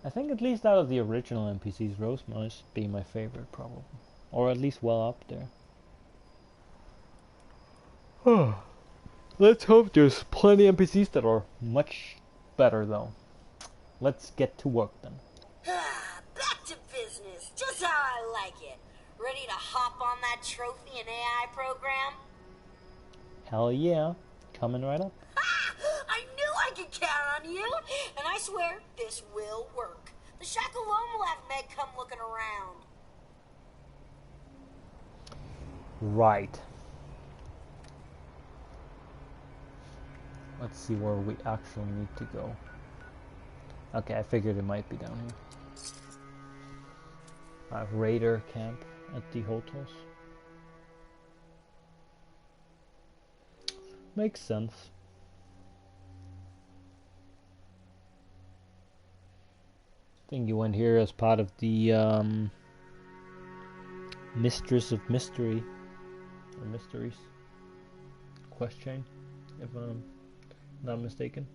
I think at least out of the original NPCs, Rose must be my favorite, probably. Or at least well up there. Let's hope there's plenty of NPCs that are much better, though. Let's get to work then. Back to business, just how I like it. Ready to hop on that trophy and AI program? Hell yeah. Coming right up. I knew I could count on you, and I swear this will work. The shack alone will have Meg come looking around. Right. Let's see where we actually need to go. Okay, I figured it might be down here. Raider camp at the hotels. Makes sense. I think you went here as part of the Mistress of Mystery or Mysteries quest chain, if I'm not mistaken.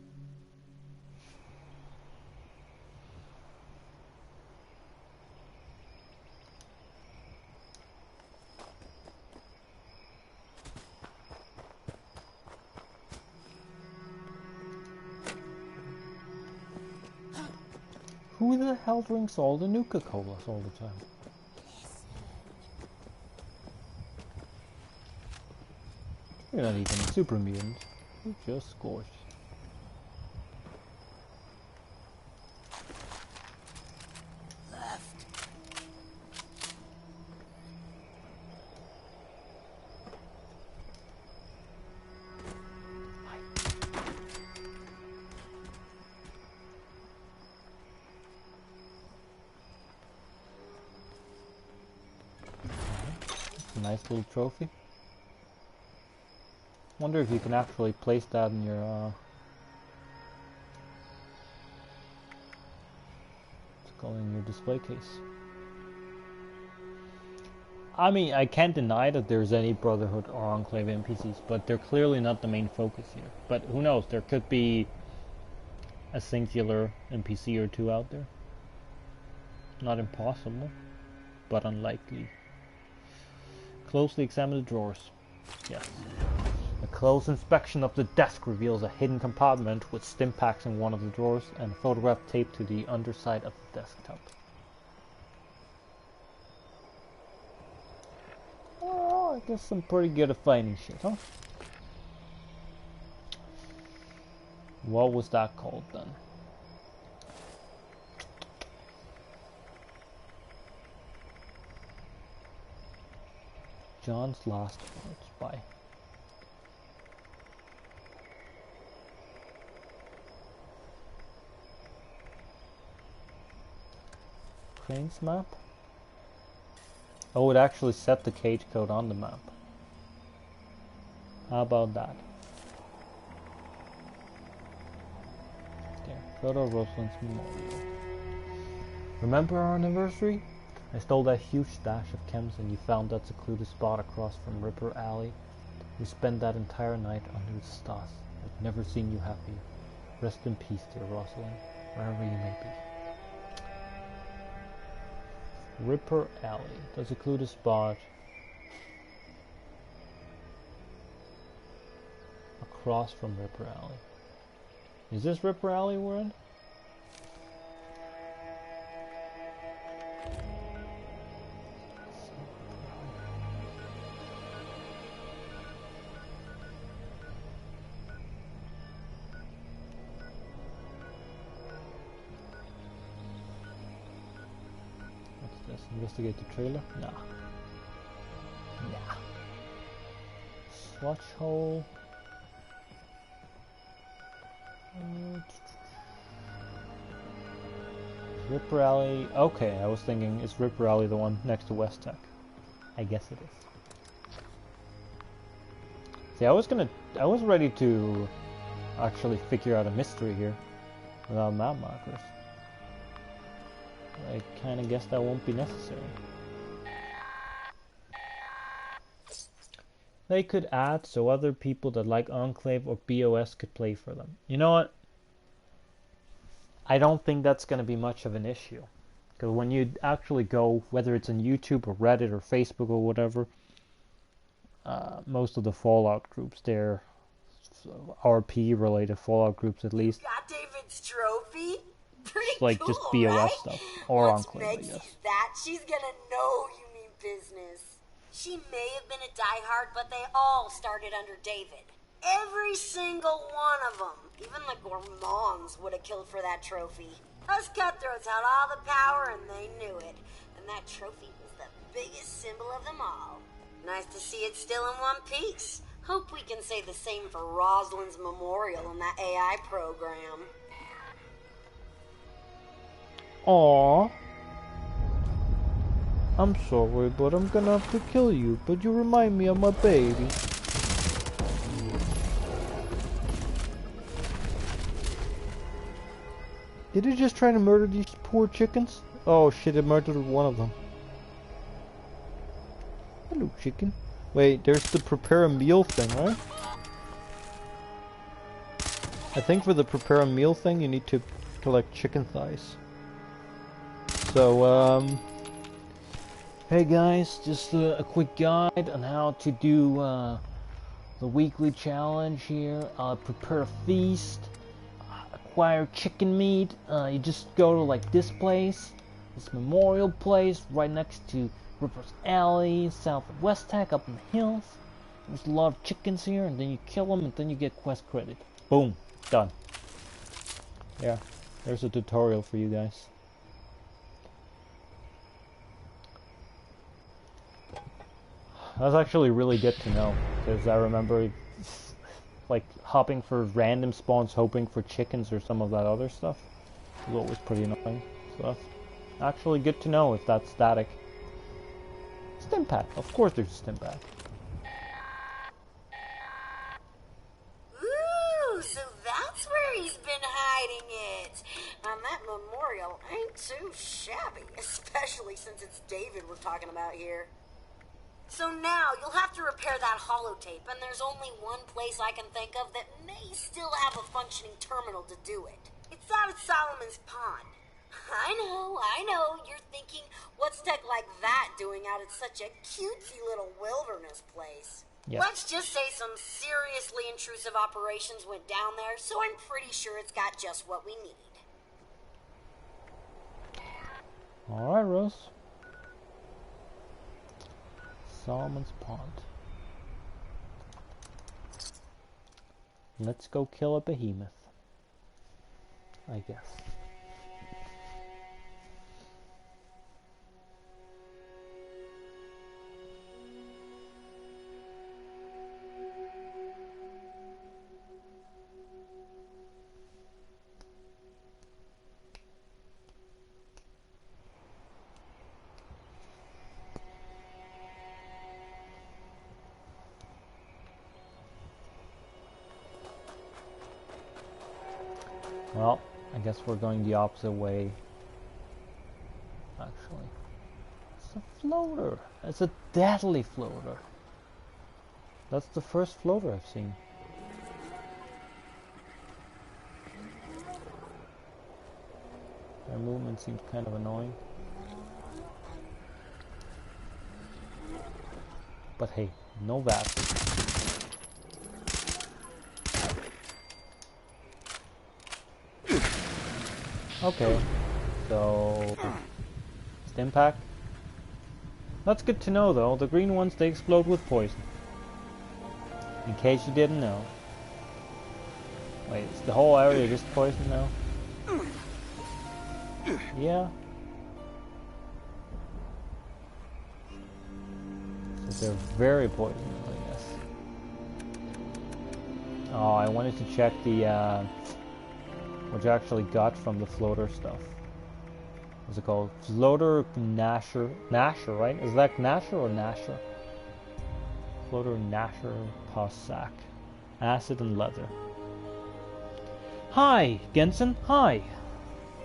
who the hell drinks all the Nuka-Colas all the time? You're not even a super mutant. You're just scorched. Nice little trophy. Wonder if you can actually place that in your in your display case. I mean, I can't deny that there's any Brotherhood or Enclave NPCs, but they're clearly not the main focus here. But who knows, there could be a singular NPC or two out there. Not impossible, but unlikely. Closely examine the drawers. Yes. A close inspection of the desk reveals a hidden compartment with stim packs in one of the drawers and a photograph taped to the underside of the desktop. Oh, I guess I'm pretty good at finding shit, huh? What was that called then? John's last words. Bye. Crane's map? Oh, it actually set the cage code on the map. How about that? There, photo of Rosalind's memorial. Remember our anniversary? I stole that huge stash of chems and you found that secluded spot across from Ripper Alley. We spent that entire night under the stars. I've never seen you happy. Rest in peace, dear Rosalind, wherever you may be. Ripper Alley. The secluded spot across from Ripper Alley. Is this Ripper Alley we're in? Investigate the trailer? Nah. Nah. Swatch hole. Ripper Alley. Okay, I was thinking, is Ripper Alley the one next to West Tech? I guess it is. See, I was ready to actually figure out a mystery here without map markers. I kinda guess that won't be necessary. They could add so other people that like Enclave or BOS could play for them. You know what? I don't think that's gonna be much of an issue. Because when you actually go, whether it's on YouTube or Reddit or Facebook or whatever, most of the Fallout groups, they're RP related Fallout groups at least. Got David's trophy? Pretty Like cool, just BOS right? stuff or Once Enclave, Meg I guess. sees that, she's gonna know you mean business. She may have been a diehard, but they all started under David. Every single one of them. Even the Gourmands would have killed for that trophy. Us cutthroats had all the power and they knew it. And that trophy was the biggest symbol of them all. Nice to see it still in one piece. Hope we can say the same for Rosalind's memorial in that AI program. Aww. I'm sorry, but I'm gonna have to kill you, but you remind me of my baby. Did it just try to murder these poor chickens? Oh shit, it murdered one of them. Hello, chicken. Wait, there's the prepare a meal thing, right? I think for the prepare a meal thing, you need to collect chicken thighs. So, hey guys, just a quick guide on how to do the weekly challenge here. Prepare a feast. acquire chicken meat, you just go to like this place, this memorial place right next to Ripper's Alley, south of West Tech, up in the hills. There's a lot of chickens here, and then you kill them, and then you get quest credit. Boom, done. Yeah, there's a tutorial for you guys. That's actually really good to know, because I remember like hopping for random spawns hoping for chickens or some of that other stuff. It was always pretty annoying. So that's actually good to know if that's static. Stim pack, of course there's a stim pack. Ooh, so that's where he's been hiding it. And that memorial ain't too shabby, especially since it's David we're talking about here. So now, you'll have to repair that holotape, and there's only one place I can think of that may still have a functioning terminal to do it. It's out at Solomon's Pond. I know, you're thinking, what's tech like that doing out at such a cutesy little wilderness place? Yep. Let's just say some seriously intrusive operations went down there, so I'm pretty sure it's got just what we need. Alright, Rose. Solomon's Pond. Let's go kill a behemoth, I guess. Well, I guess we're going the opposite way. Actually, it's a floater. It's a deadly floater. That's the first floater I've seen. Their movement seems kind of annoying. But hey, no VATS. Okay, so stim pack. That's good to know though. The green ones, they explode with poison. In case you didn't know. Wait, is the whole area just poison now? Yeah. So they're very poisonous, I guess. Oh, I wanted to check the what you actually got from the floater stuff. What's it called? Floater Nasher. Nasher, right? Is that Nasher or Nasher? Floater Nasher Pus Sack. Acid and leather. Hi, Gensen. Hi.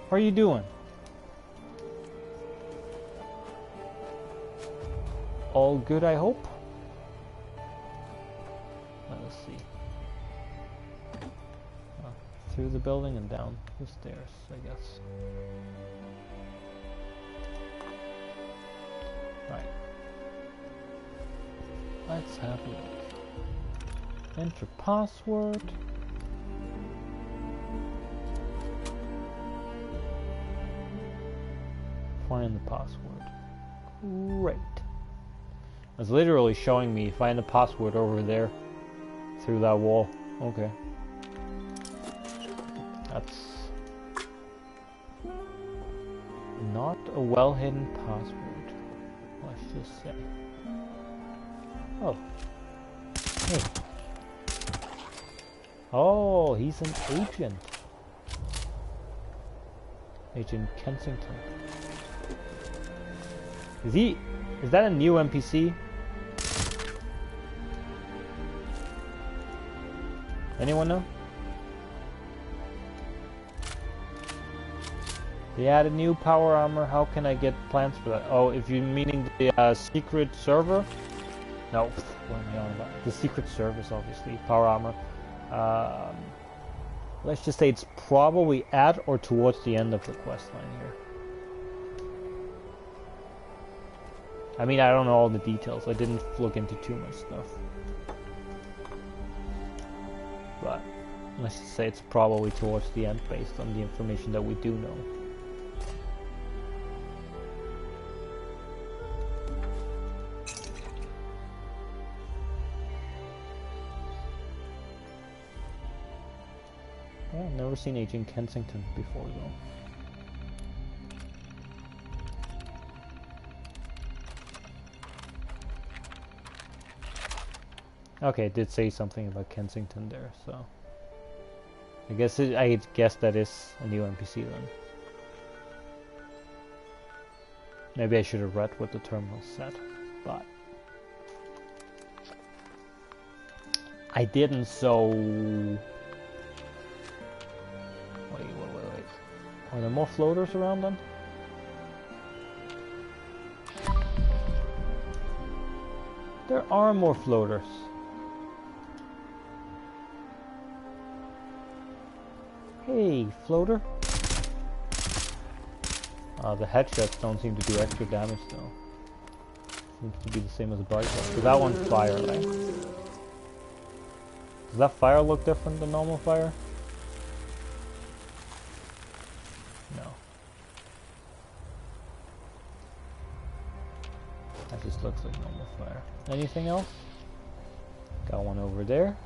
How are you doing? All good, I hope? Let's see. Through the building and down the stairs, I guess. Right. Let's have a look. Enter password. Find the password. Great. It's literally showing me find the password over there through that wall. Okay. That's not a well-hidden password, let's just say. Oh. Hey. Oh, he's an agent. Agent Kensington. Is that a new NPC? Anyone know? They added new power armor. How can I get plans for that? Oh, if you're meaning the secret server? No, what am I on about? The secret service, obviously. Power armor. Let's just say it's probably at or towards the end of the quest line here. I mean, I don't know all the details. I didn't look into too much stuff. But Let's just say it's probably towards the end based on the information that we do know. Well, I've never seen Agent Kensington before though. Okay, it did say something about Kensington there, so I guess that is a new NPC then. Maybe I should have read what the terminal said, but I didn't. So wait. Are there more floaters around then? There are more floaters. Hey, floater. The headshots don't seem to do extra damage though. Seems to be the same as a bike. So that one's fire, right? Does that fire look different than normal fire? No. That just looks like normal fire. Anything else? Got one over there.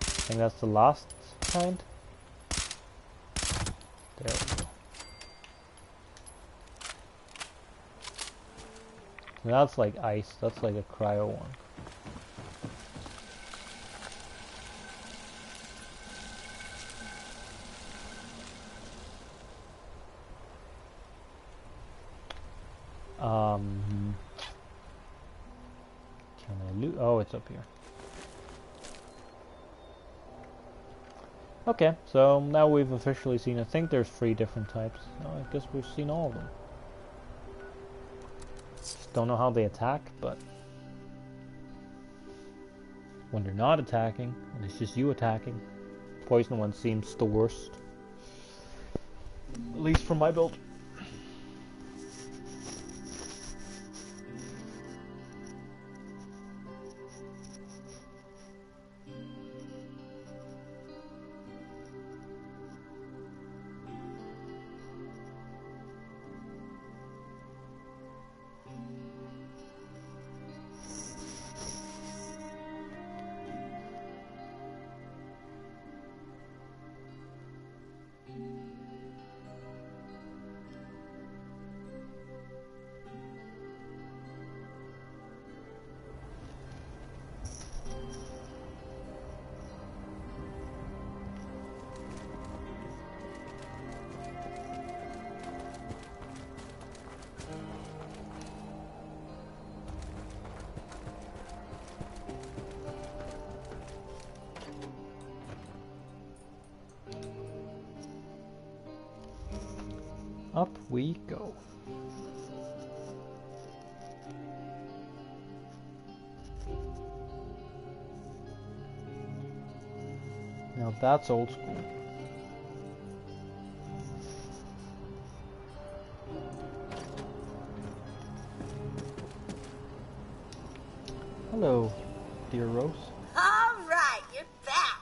I think that's the last kind. There we go. That's like ice. That's like a cryo one. Can I loot? Oh, it's up here. Okay, so now we've officially seen, I think there's 3 different types. Oh, I guess we've seen all of them. Don't know how they attack, but when they're not attacking, and it's just you attacking, poison one seems the worst. At least for my build. Up we go. Now that's old school. Hello, dear Rose. All right, you're back.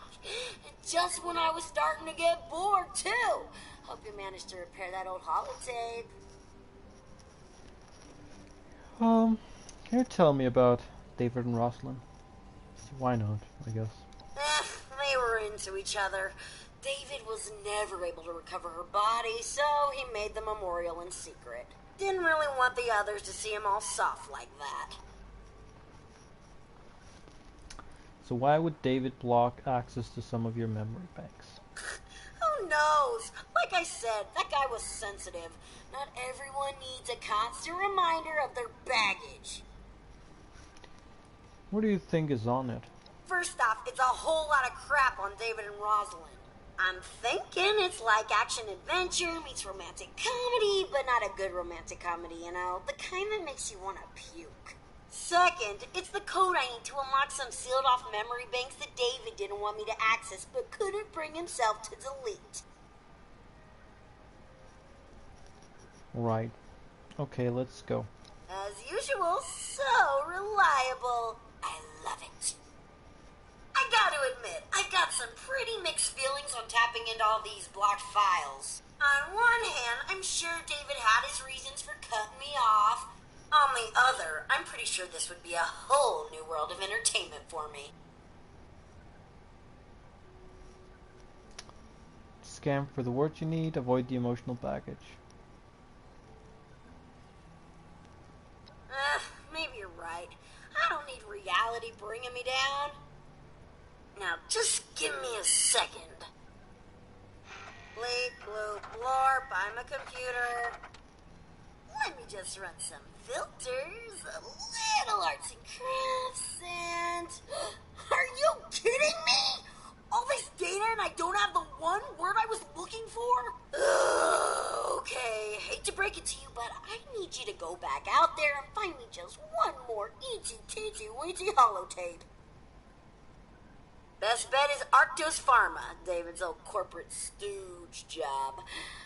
Just when I was starting to get bored, too. Hope you managed to repair that old holotape. Can you tell me about David and Rosalind? Why not, I guess. They were into each other. David was never able to recover her body, so he made the memorial in secret. Didn't really want the others to see him all soft like that. So why would David block access to some of your memory banks? Who knows? Like I said, that guy was sensitive. Not everyone needs a constant reminder of their baggage. What do you think is on it? First off, it's a whole lot of crap on David and Rosalind. I'm thinking it's like action-adventure meets romantic comedy, but not a good romantic comedy, you know? The kind that makes you want to puke. Second, it's the code I need to unlock some sealed-off memory banks that David didn't want me to access, but couldn't bring himself to delete. Right. Okay, let's go. As usual, so reliable. I love it. I gotta admit, I got got some pretty mixed feelings on tapping into all these blocked files. On one hand, I'm sure David had his reasons for cutting me off. On the other, I'm pretty sure this would be a whole new world of entertainment for me. Scan for the words you need, avoid the emotional baggage. Maybe you're right. I don't need reality bringing me down. Now, just give me a second. Bleep, bloop, blorp, I'm a computer. Let me just run some filters, a little arts and crafts, and... Are you kidding me? All this data and I don't have the one word I was looking for? Okay, hate to break it to you, but I need you to go back out there and find me just one more itty-titty-witty holotape. Best bet is Arctos Pharma, David's old corporate stooge job.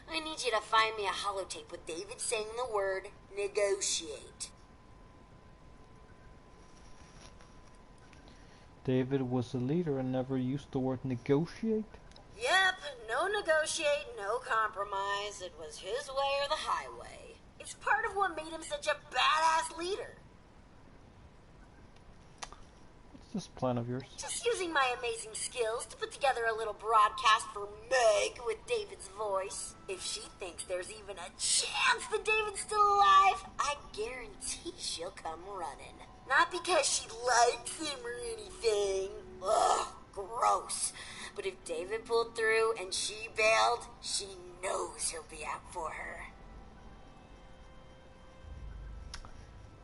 I need you to find me a holotape with David saying the word negotiate. David was a leader and never used the word negotiate? Yep, no negotiate, no compromise. It was his way or the highway. It's part of what made him such a badass leader. What's this plan of yours? Just using my amazing skills to put together a little broadcast for Meg with David's voice. If she thinks there's even a chance that David's still alive, I guarantee she'll come running. Not because she likes him or anything. Ugh, gross. But if David pulled through and she bailed, she knows he'll be out for her.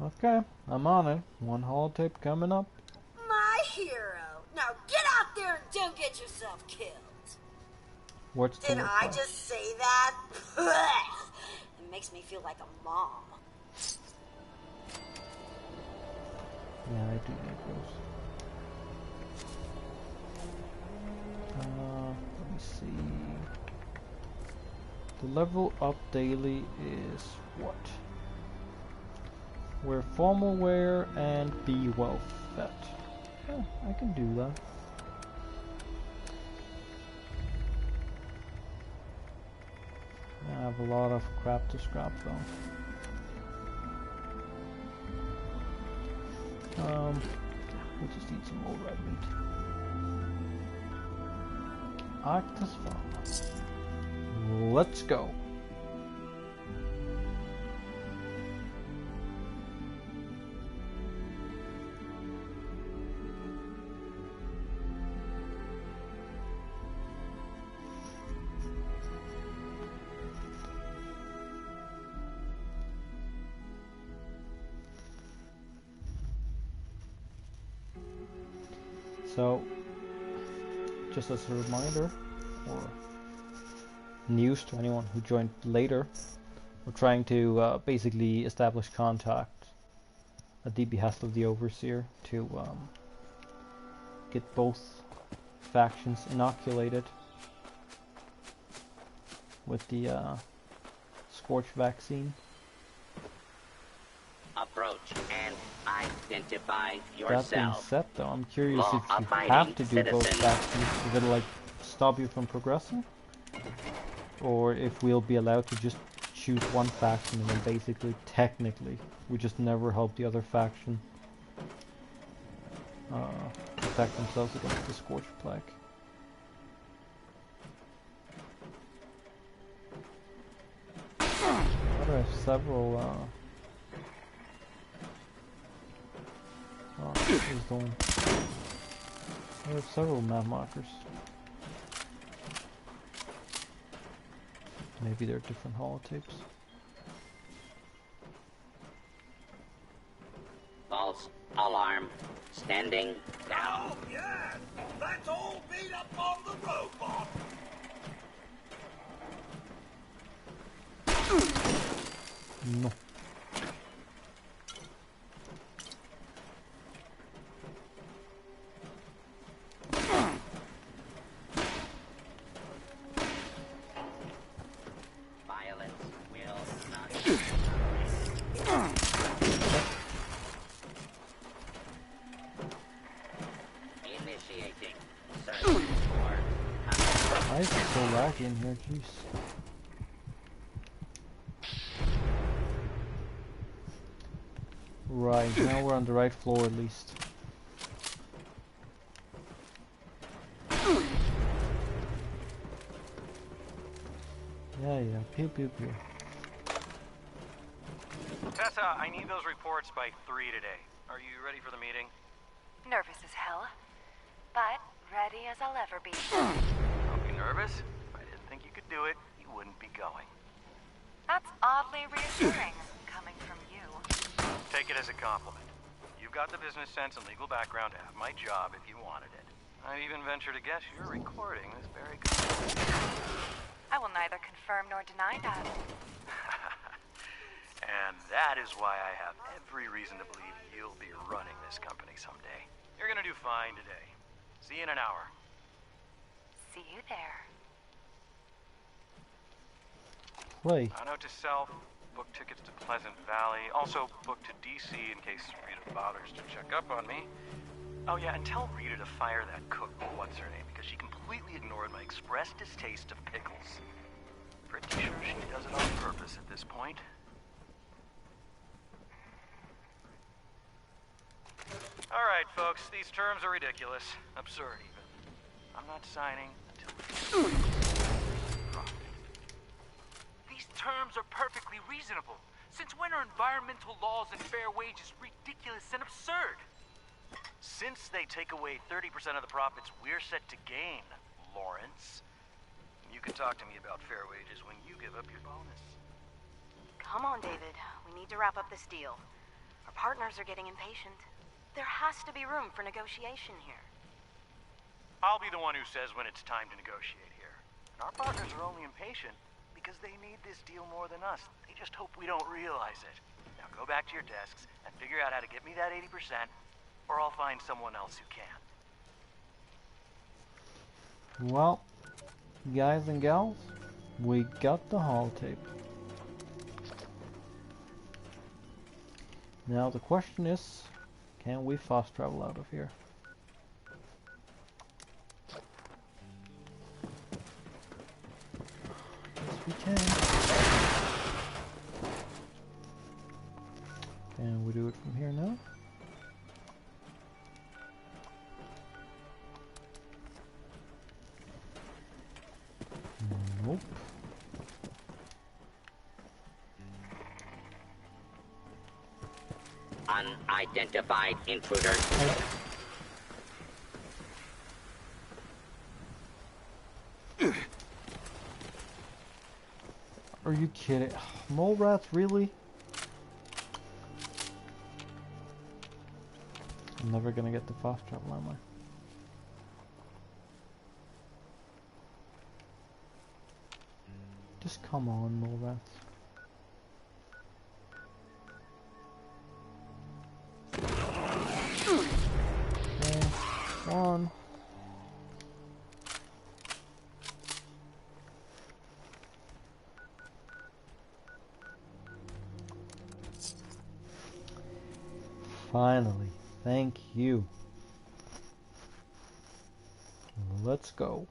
Okay, I'm on it. One holotape coming up. My hero. Now get out there and don't get yourself killed. What's the Did I just say that? It makes me feel like a mom. Yeah, I do need those. Let me see. The level up daily is what? Wear formal wear and be well fed. Yeah, I can do that. I have a lot of crap to scrap though. We just need some more red meat. Arctos Pharma. Let's go. So, just as a reminder, or news to anyone who joined later, we're trying to basically establish contact at the behest of the Overseer to get both factions inoculated with the Scorch vaccine. Approach and identify That being yourself. said, though, I'm curious if you Law-abiding have to do both citizen. factions, will it like stop you from progressing? Or if we'll be allowed to just choose one faction and then basically, technically, we just never help the other faction protect themselves against the Scorch Plague. I have several oh, this is the one. I have several map markers. Maybe they're different holotapes. False alarm. Standing down. Oh, yes! Let's all beat up on the robot! No. Violence will not. Initiating search. so laggy in here, jeez. Right, now we're on the right floor at least. Yeah, pew pew pew. Tessa, I need those reports by 3 today. Are you ready for the meeting? Nervous as hell, but ready as I'll ever be. Don't be nervous. If I didn't think you could do it, you wouldn't be going. That's oddly reassuring, coming from you. Take it as a compliment. You've got the business sense and legal background to have my job if you wanted it. I'd even venture to guess you're recording this very conversation. I will neither confirm nor deny that. And that is why I have every reason to believe you'll be running this company someday. You're gonna do fine today. See you in an hour. See you there. Play. Note to self, book tickets to Pleasant Valley. Also book to DC in case Rita bothers to check up on me. Oh yeah, and tell Rita to fire that cook, what's her name, because she completely ignored my express distaste of pickles. Pretty sure she does it on purpose at this point. Alright, folks, these terms are ridiculous. Absurd, even. I'm not signing until... These terms are perfectly reasonable. Since when are environmental laws and fair wages ridiculous and absurd? Since they take away 30% of the profits we're set to gain, Lawrence, you can talk to me about fair wages when you give up your bonus. Come on, David. We need to wrap up this deal. Our partners are getting impatient. There has to be room for negotiation here. I'll be the one who says when it's time to negotiate here. And our partners are only impatient because they need this deal more than us. They just hope we don't realize it. Now go back to your desks and figure out how to get me that 80%, or I'll find someone else who can. Well, guys and gals, we got the holotape. Now the question is, can we fast travel out of here? Yes, we can. Can we do it from here now? Nope. Unidentified intruder. Are you kidding? Mole rats, really? I'm never gonna get the fast travel, am I? Just come on, mole rats. Okay, one. Finally, thank you. Let's go.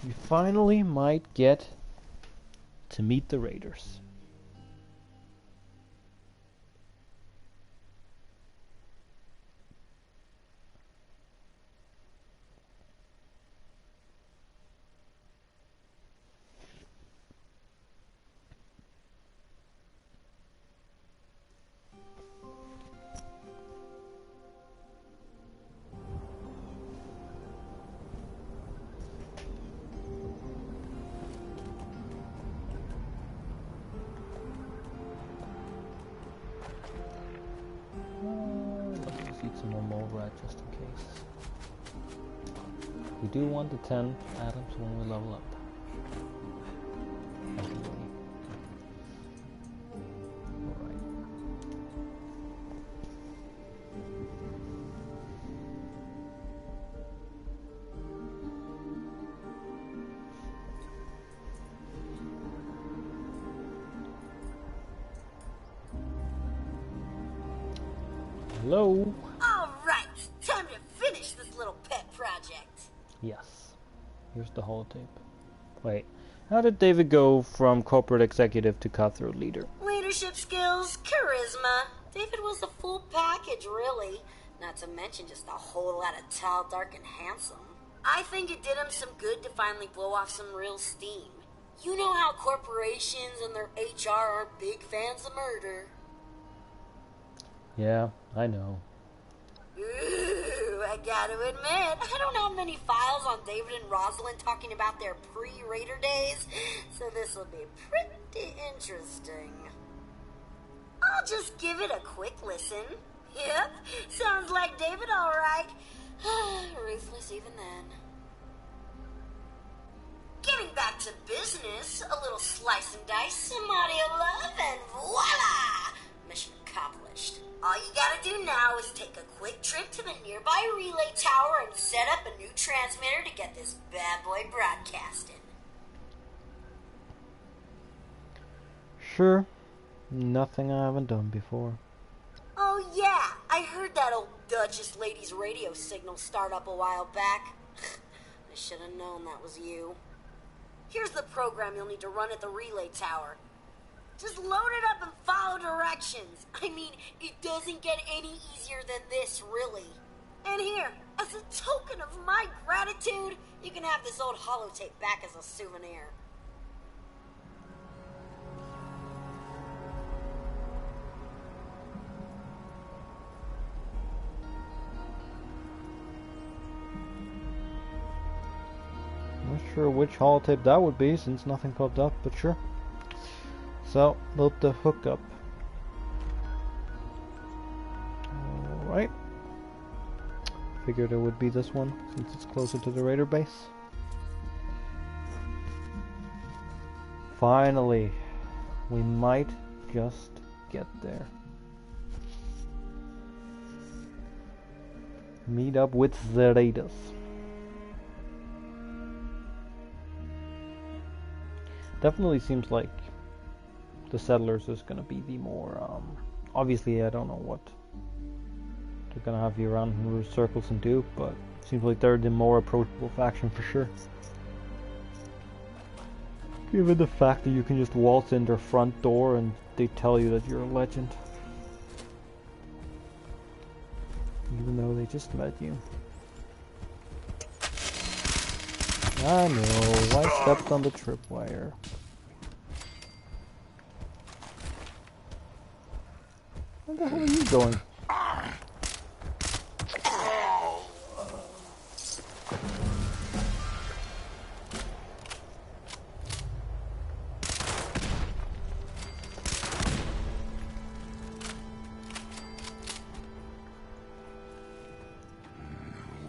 We finally might get to meet the raiders. Let's eat some more mole rat just in case. We do want the 10 atoms when we level up. Hello? Alright, time to finish this little pet project. Yes. Here's the holotape. Wait. How did David go from corporate executive to cutthroat leader? Leadership skills, charisma. David was the full package, really. Not to mention just a whole lot of tall, dark, and handsome. I think it did him some good to finally blow off some real steam. You know how corporations and their HR are big fans of murder. Yeah, I know. Ooh, I gotta admit, I don't have many files on David and Rosalind talking about their pre-Raider days, so this will be pretty interesting. I'll just give it a quick listen. Yep, sounds like David alright. Ruthless even then. Getting back to business, a little slice and dice, some audio love, and voila! Mission accomplished. All you gotta do now is take a quick trip to the nearby relay tower and set up a new transmitter to get this bad boy broadcasting. Sure. Nothing I haven't done before. Oh yeah, I heard that old Dutchess lady's radio signal start up a while back. I should have known that was you. Here's the program you'll need to run at the relay tower. Just load it up and follow directions. I mean, it doesn't get any easier than this, really. And here, as a token of my gratitude, you can have this old holotape back as a souvenir. Not sure which holotape that would be since nothing popped up, but sure. So, load the hookup. Alright. Figured it would be this one since it's closer to the Raider base. Finally, we might just get there. Meet up with the Raiders. Definitely seems like the Settlers is gonna be the more, obviously I don't know what they're gonna have you around in circles and do, but it seems like they're the more approachable faction for sure. Given the fact that you can just waltz in their front door and they tell you that you're a legend. Even though they just met you. I know, I stepped on the tripwire. Where the hell are you going?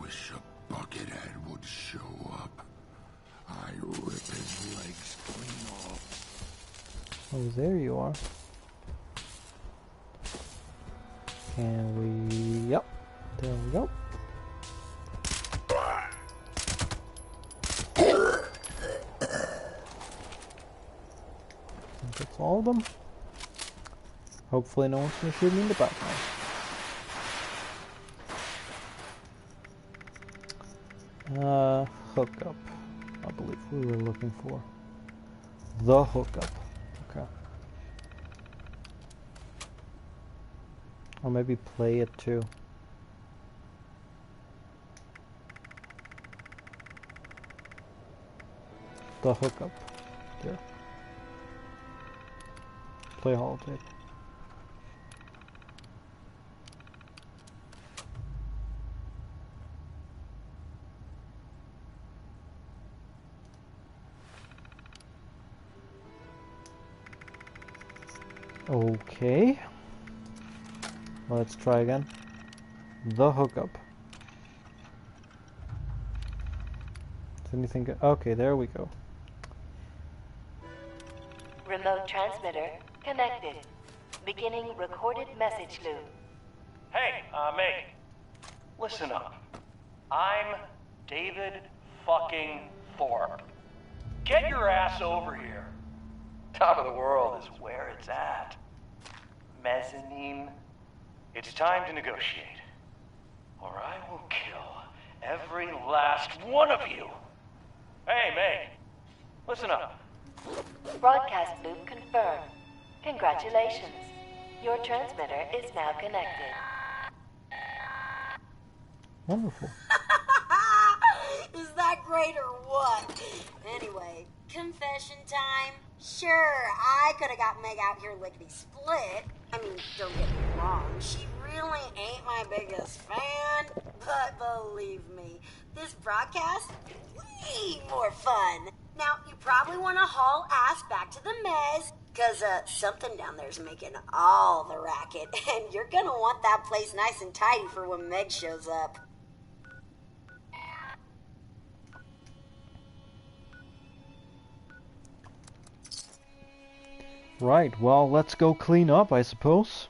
Wish a buckethead would show up. I'd rip his legs clean off. Oh, there you are. Can we... Yep. There we go. I think that's all of them. Hopefully no one's gonna shoot me in the background. Hookup. I believe we were looking for. The hookup. Okay. Or maybe play it too. The hookup. There. Play holotape. Okay. Let's try again. The hookup. Is anything good? Okay, there we go. Remote transmitter connected. Beginning recorded message loop. Hey, Meg. Listen up. I'm David fucking Thorpe. Get your ass over here. Top of the world is where it's at. Mezzanine. It's time to negotiate, or I will kill every last one of you. Hey, May, listen up. Broadcast loop confirmed. Congratulations. Your transmitter is now connected. Wonderful. Is that great or what? Anyway, confession time. Sure, I could have got Meg out here lickety-split. I mean, don't get me wrong, she really ain't my biggest fan. But believe me, this broadcast is way more fun. Now, you probably want to haul ass back to the mez, because something down there's making all the racket, and you're going to want that place nice and tidy for when Meg shows up. Right, well, let's go clean up, I suppose.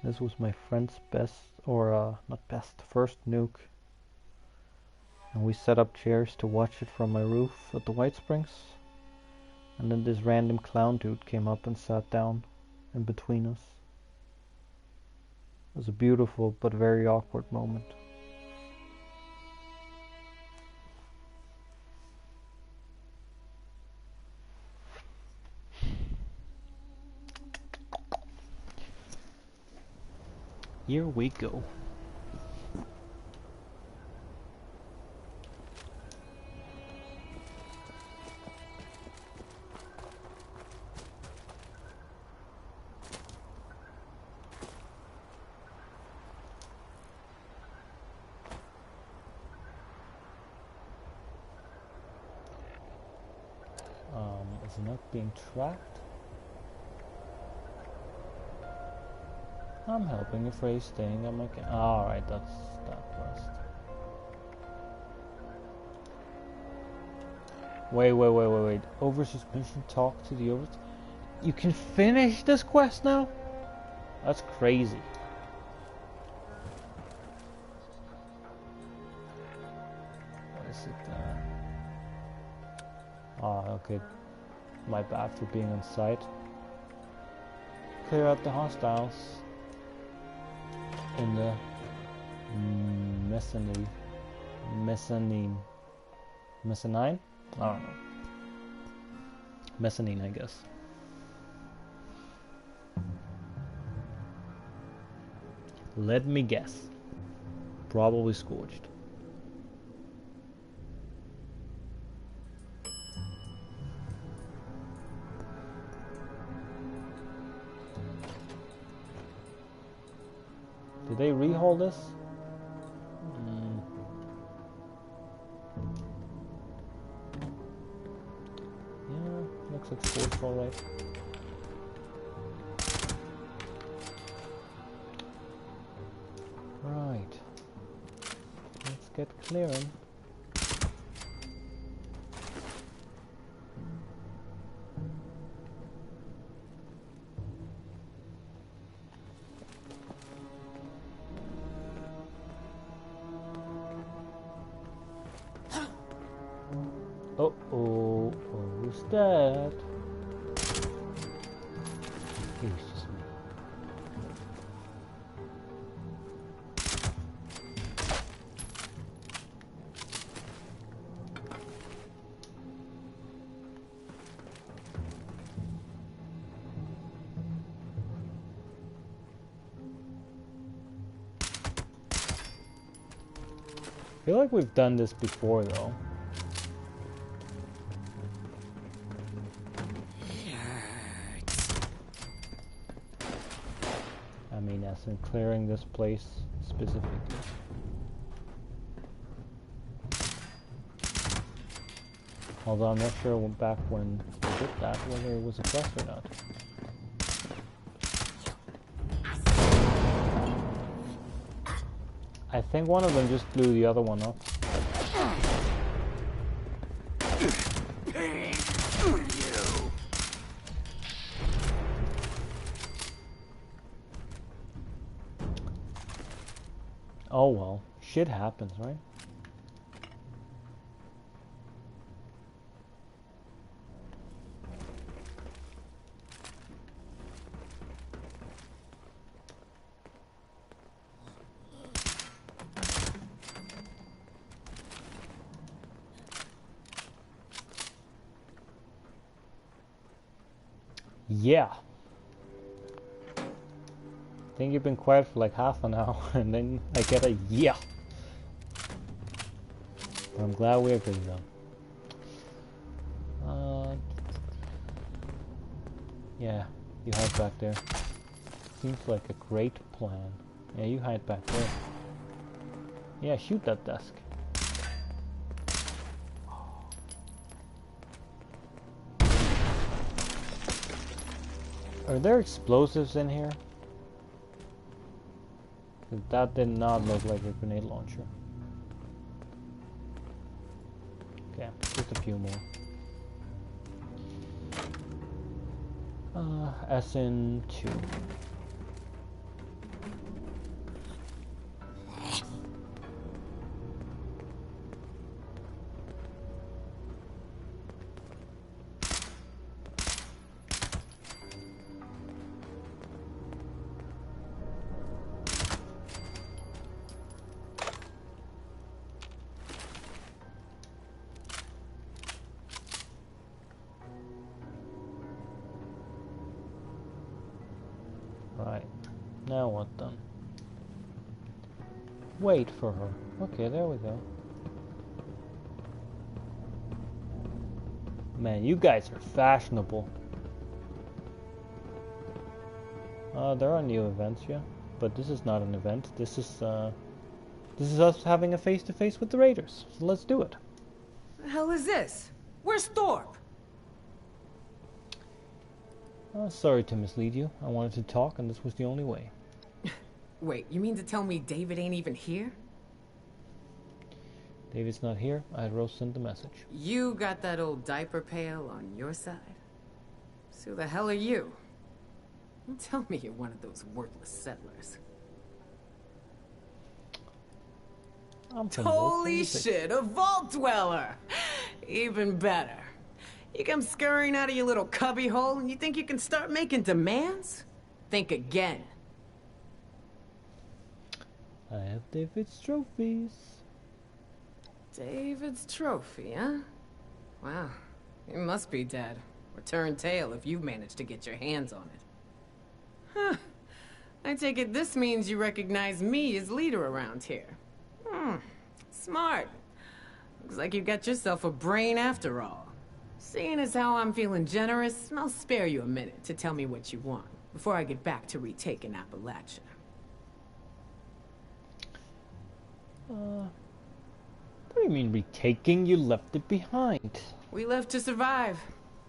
This was my friend's best, or not best, first nuke. And we set up chairs to watch it from my roof at the White Springs. And then this random clown dude came up and sat down in between us. It was a beautiful but very awkward moment. Here we go. Is it not being tracked? I'm helping a phrase staying on my alright, that's that quest. Wait. Overseer's mission, talk to the Overseer. You can finish this quest now? That's crazy. What is it? Okay. My bad for being on site. Clear out the hostiles in the mezzanine. Mezzanine? I don't know. Mezzanine, I guess. Let me guess. Probably scorched. Did they rehaul this? Yeah, looks like sports alright. Right. Let's get clearing. Uh-oh, who's that? It was just me. I feel like we've done this before though. I mean, as in clearing this place specifically. Although I'm not sure back when we did that, whether it was a quest or not. I think one of them just blew the other one up. Oh well, shit happens, right? Yeah. I think you've been quiet for like half an hour, and then I get a yeah. But I'm glad we agree though. Yeah, you hide back there. Seems like a great plan. Yeah, you hide back there. Yeah, shoot that desk. Are there explosives in here? That did not look like a grenade launcher. Okay, just a few more. S in 2. Right, now what then? Wait for her. Okay, there we go. Man, you guys are fashionable. There are new events, yeah, but this is not an event. This is us having a face-to-face with the Raiders. So let's do it. The hell is this? Where's Thorpe? Sorry to mislead you. I wanted to talk, and this was the only way. Wait, you mean to tell me David ain't even here? David's not here. I wrote sent the message. You got that old diaper pail on your side? So who the hell are you? Don't tell me you're one of those worthless settlers. Holy shit, a vault dweller! Even better. You come scurrying out of your little cubby hole and you think you can start making demands? Think again. I have David's trophies. David's trophy, huh? Wow, it must be dead. Or turned tail if you've managed to get your hands on it. Huh. I take it this means you recognize me as leader around here. Smart. Looks like you got yourself a brain after all. Seeing as how I'm feeling generous, I'll spare you a minute to tell me what you want before I get back to retaking Appalachia. What do you mean retaking? You left it behind. We left to survive.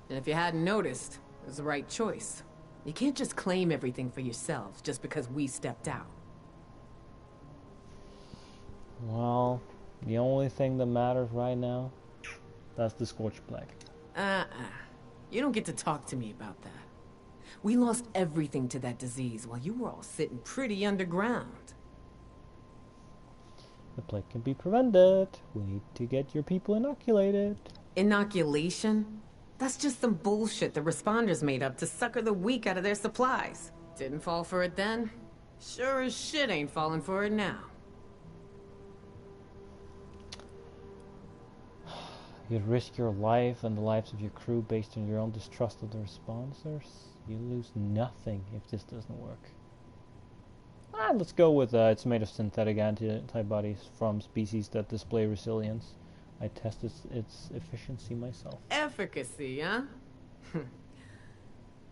And if you hadn't noticed, it was the right choice. You can't just claim everything for yourselves just because we stepped out. Well, the only thing that matters right now, that's the Scorch Plague. You don't get to talk to me about that. We lost everything to that disease while you were all sitting pretty underground. The plague can be prevented. We need to get your people inoculated. Inoculation? That's just some bullshit the responders made up to sucker the weak out of their supplies. Didn't fall for it then. Sure as shit ain't falling for it now. You'd risk your life and the lives of your crew based on your own distrust of the responders. You lose nothing if this doesn't work. Let's go with it's made of synthetic antibodies from species that display resilience. I tested its efficiency myself. Efficacy, huh?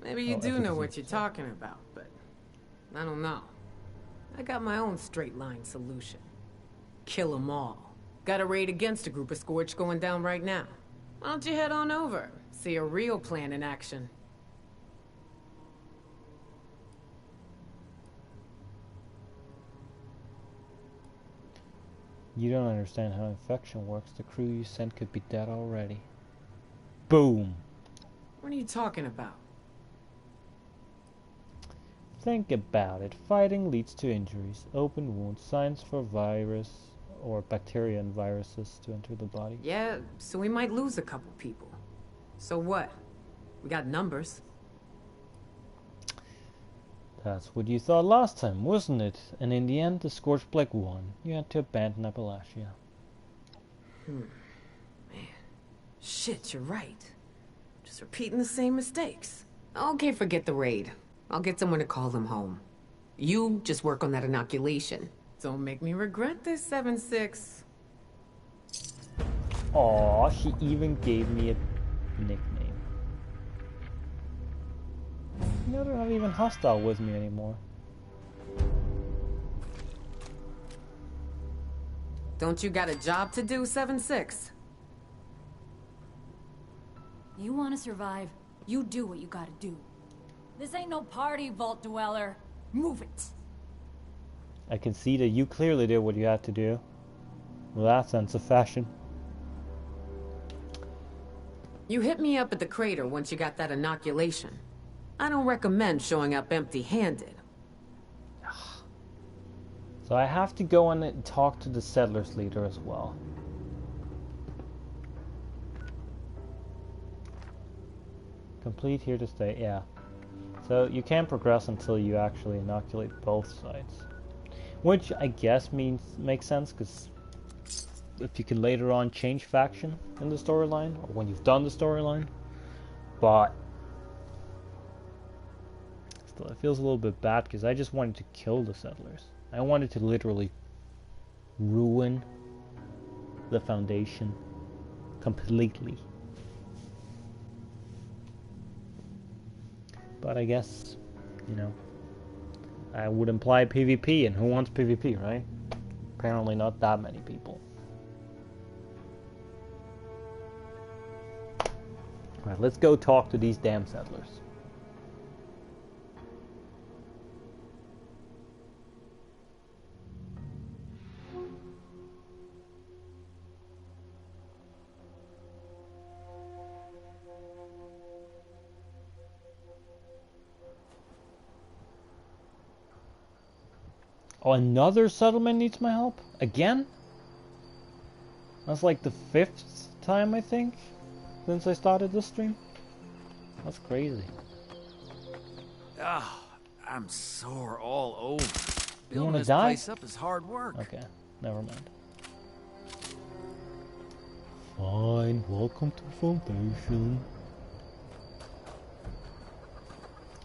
Maybe you do know what you're talking about, but I don't know. I got my own straight-line solution. Kill 'em all. Got a raid against a group of Scorch going down right now. Why don't you head on over, see a real plan in action? You don't understand how infection works. The crew you sent could be dead already. Boom! What are you talking about? Think about it. Fighting leads to injuries, open wounds, signs for virus. or bacteria and viruses to enter the body. Yeah, so we might lose a couple people. So what? We got numbers. That's what you thought last time, wasn't it? And in the end, the Scorched Plague won. You had to abandon Appalachia. Man. Shit, you're right. Just repeating the same mistakes. Okay, forget the raid. I'll get someone to call them home. You just work on that inoculation. Don't make me regret this, 7-6. Aw, she even gave me a nickname. You know, they're not even hostile with me anymore. Don't you got a job to do, 7-6? You want to survive, you do what you gotta do. This ain't no party, Vault Dweller. Move it. I can see that you clearly did what you had to do. With that sense of fashion. You hit me up at the crater once you got that inoculation. I don't recommend showing up empty-handed. So I have to go and talk to the settlers leader as well. Complete here to stay, yeah. So you can't progress until you actually inoculate both sides. Which I guess makes sense, because if you can later on change faction in the storyline, or when you've done the storyline. But still, it feels a little bit bad, because I just wanted to kill the settlers. I wanted to literally ruin the Foundation completely. But I guess, you know, I would imply PvP, and who wants PvP, right? Apparently not that many people. Alright, let's go talk to these damn settlers. Oh, another settlement needs my help? Again? That's like the 5th time, I think, since I started this stream. That's crazy. Ah, I'm sore all over. You Building wanna this die? place up is hard work. Okay, never mind. Fine, welcome to Foundation.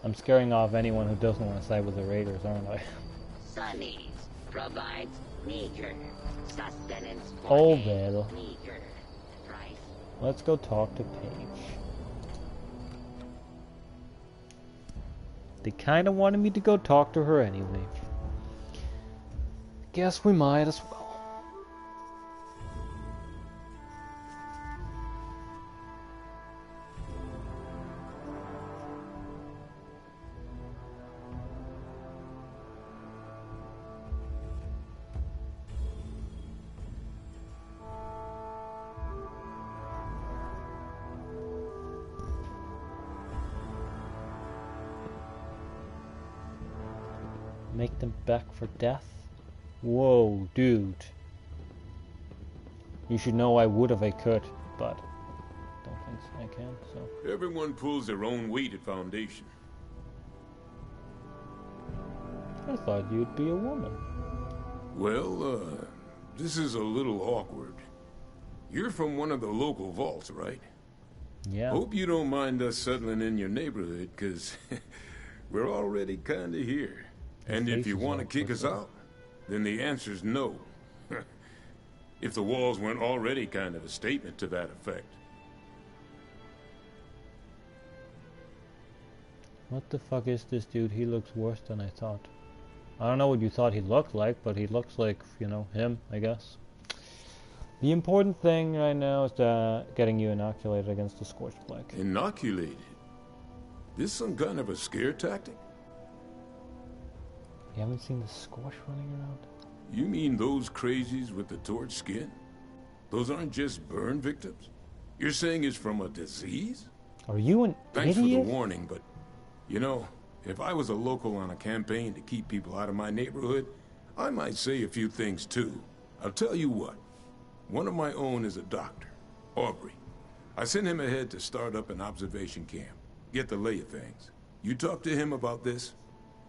I'm scaring off anyone who doesn't want to side with the Raiders, aren't I? Sunny's provides meager sustenance for Oh, a well. meager price. Let's go talk to Paige. They kind of wanted me to go talk to her anyway. Guess we might as well. Make them back for death? Whoa, dude. You should know I would if I could, but don't think I can, so. Everyone pulls their own weight at Foundation. I thought you'd be a woman. Well, this is a little awkward. You're from one of the local vaults, right? Yeah. Hope you don't mind us settling in your neighborhood, because we're already kinda here. And if you want to kick us out, then the answer's no. If the walls weren't already kind of a statement to that effect. What the fuck is this dude? He looks worse than I thought. I don't know what you thought he looked like, but he looks like, you know, him, I guess. The important thing right now is getting you inoculated against the Scorched Plague. Inoculated? This some kind of a scare tactic? You haven't seen the Scorch running around? You mean those crazies with the torch skin? Those aren't just burn victims? You're saying it's from a disease? Are you an Thanks idiot? for the warning, but, you know, if I was a local on a campaign to keep people out of my neighborhood, I might say a few things too. I'll tell you what. One of my own is a doctor, Aubrey. I sent him ahead to start up an observation camp. Get the lay of things. You talk to him about this.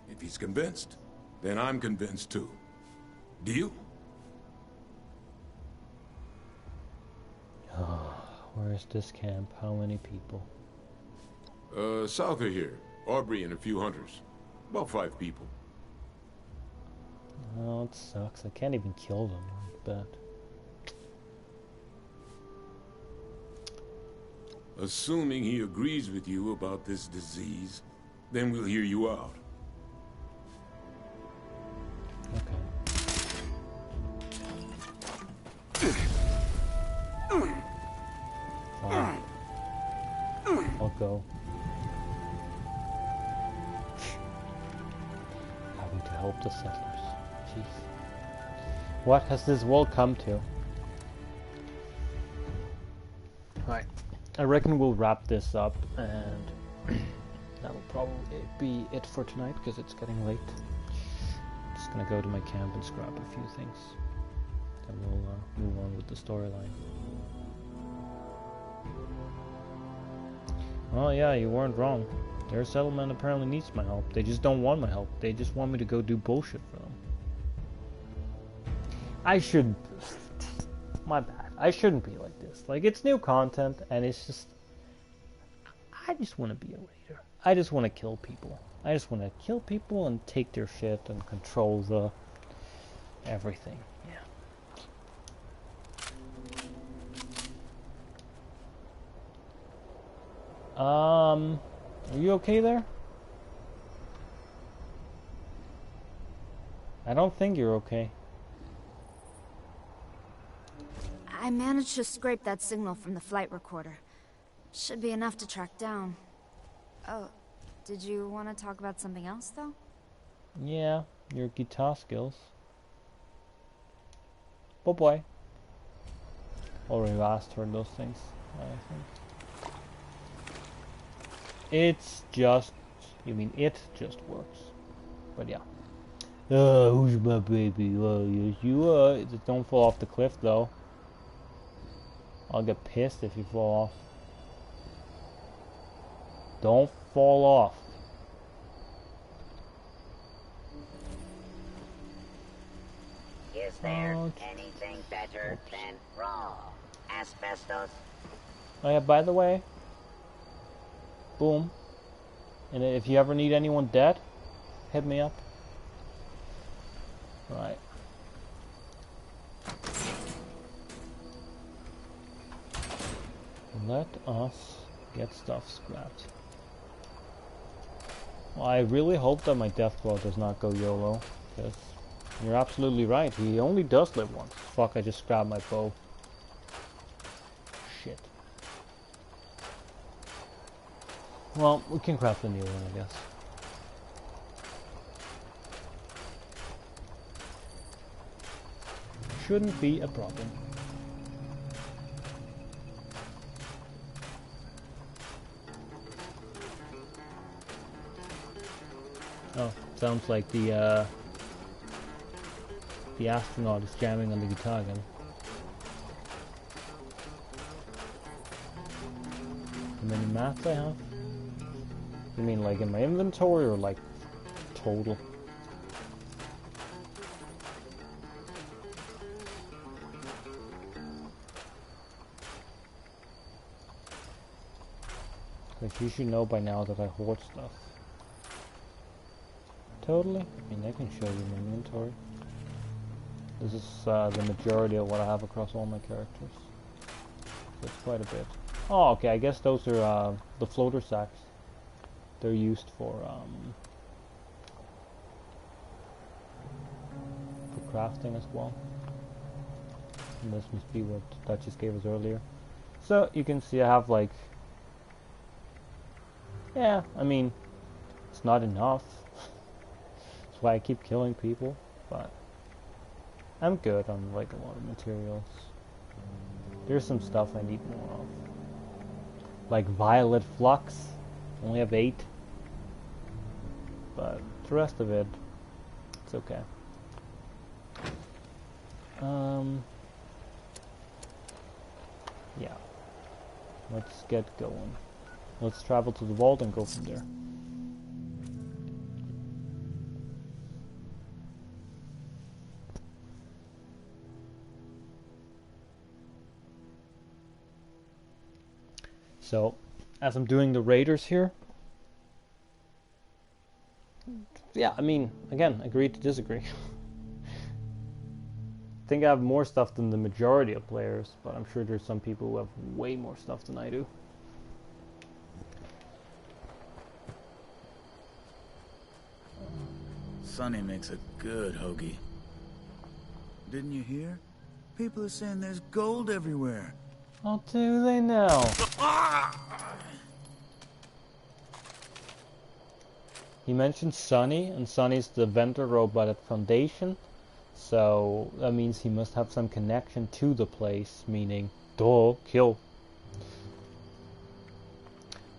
If he's convinced, then I'm convinced too. Deal? Where is this camp? How many people? South of here. Aubrey and a few hunters. About 5 people. Oh, it sucks. I can't even kill them. Bad. Assuming he agrees with you about this disease, then we'll hear you out. Fine. I'll go. Having to help the settlers. Jeez. What has this world come to? Right. I reckon we'll wrap this up, and that'll probably be it for tonight because it's getting late. Just gonna go to my camp and scrap a few things. Then we'll move on with the storyline. Oh yeah, you weren't wrong. Their settlement apparently needs my help. They just don't want my help. They just want me to go do bullshit for them. I should... My bad. I shouldn't be like this. Like, it's new content, and it's just... I just want to be a raider. I just want to kill people. I just want to kill people and take their shit and control the... everything. Yeah. Are you okay there? I don't think you're okay. I managed to scrape that signal from the flight recorder. Should be enough to track down. Oh, did you want to talk about something else, though? Yeah, your guitar skills. Boy. Already asked her those things, I think. It's just... You mean it just works. But yeah. Who's my baby? Yes, you are. Just don't fall off the cliff, though. I'll get pissed if you fall off. Don't fall off. Is there anything better than raw asbestos? Oh yeah, by the way. Boom. And if you ever need anyone dead, hit me up. Right. Let us get stuff scrapped. Well, I really hope that my death claw does not go YOLO, because you're absolutely right. He only does live once. Fuck, I just grabbed my bow. Shit. Well, we can craft a new one, I guess. Shouldn't be a problem. Oh, sounds like the astronaut is jamming on the guitar again. How many mats I have? You mean like in my inventory or like total? Like you should know by now that I hoard stuff. Totally. I mean, I can show you my inventory. This is the majority of what I have across all my characters. So it's quite a bit. Oh, okay. I guess those are the floater sacks. They're used for crafting as well. And this must be what Dutchess gave us earlier. So you can see I have like, yeah, I mean, it's not enough. That's why I keep killing people, but I'm good on like a lot of materials. There's some stuff I need more of. Like violet flux. Only have 8. But the rest of it, it's okay. Yeah. Let's get going. Let's travel to the vault and go from there. So, as I'm doing the raiders here, yeah, I mean, again, agree to disagree. I think I have more stuff than the majority of players, but I'm sure there's some people who have way more stuff than I do. Sonny makes a good hoagie. Didn't you hear? People are saying there's gold everywhere. How do they know? He mentioned Sonny, and Sonny's the vendor robot at Foundation, so that means he must have some connection to the place, meaning, duh, kill.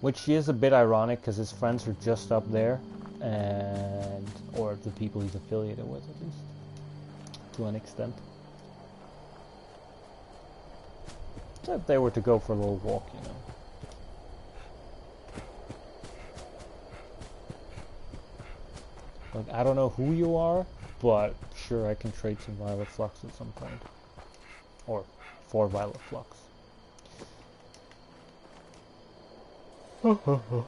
Which is a bit ironic, because his friends are just up there, and or the people he's affiliated with, at least, to an extent. So if they were to go for a little walk, you know. Like, I don't know who you are, but sure, I can trade some Violet Flux at some point. Or 4 Violet Flux. Uh-oh.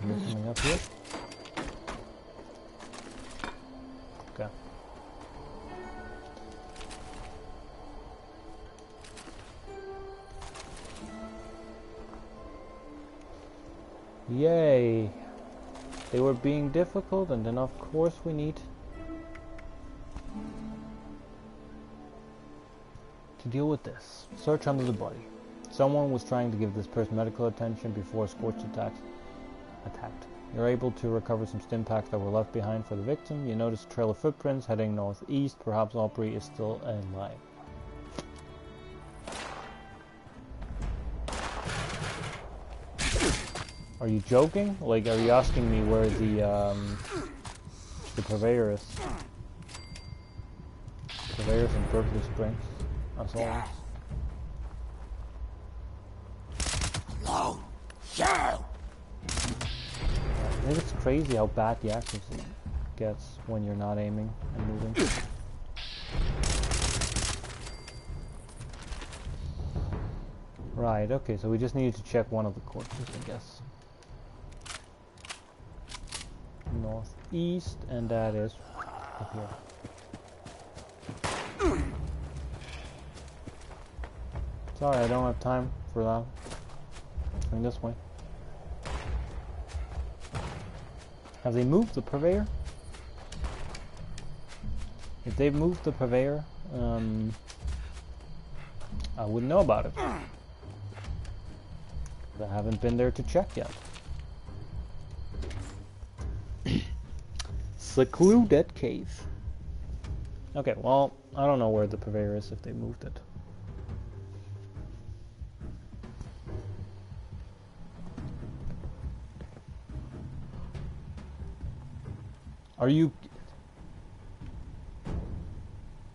Coming up here. Okay. Yay! They were being difficult, and then of course we need to deal with this. Search under the body. Someone was trying to give this person medical attention before Scorched attacked. You're able to recover some stim packs that were left behind for the victim. You notice a trail of footprints heading northeast. Perhaps Aubrey is still alive. Are you joking? Like, are you asking me where the purveyor is? Purveyor's in Berkeley Springs. That's all. Hello, Cheryl. I think it's crazy how bad the accuracy gets when you're not aiming and moving. Right, okay, so we just needed to check one of the corpses, I guess. Northeast, and that is up here. Sorry, I don't have time for that. Going this way. Have they moved the purveyor? If they've moved the purveyor, I wouldn't know about it. I haven't been there to check yet. Secluded cave. Okay, well, I don't know where the purveyor is if they moved it. Are you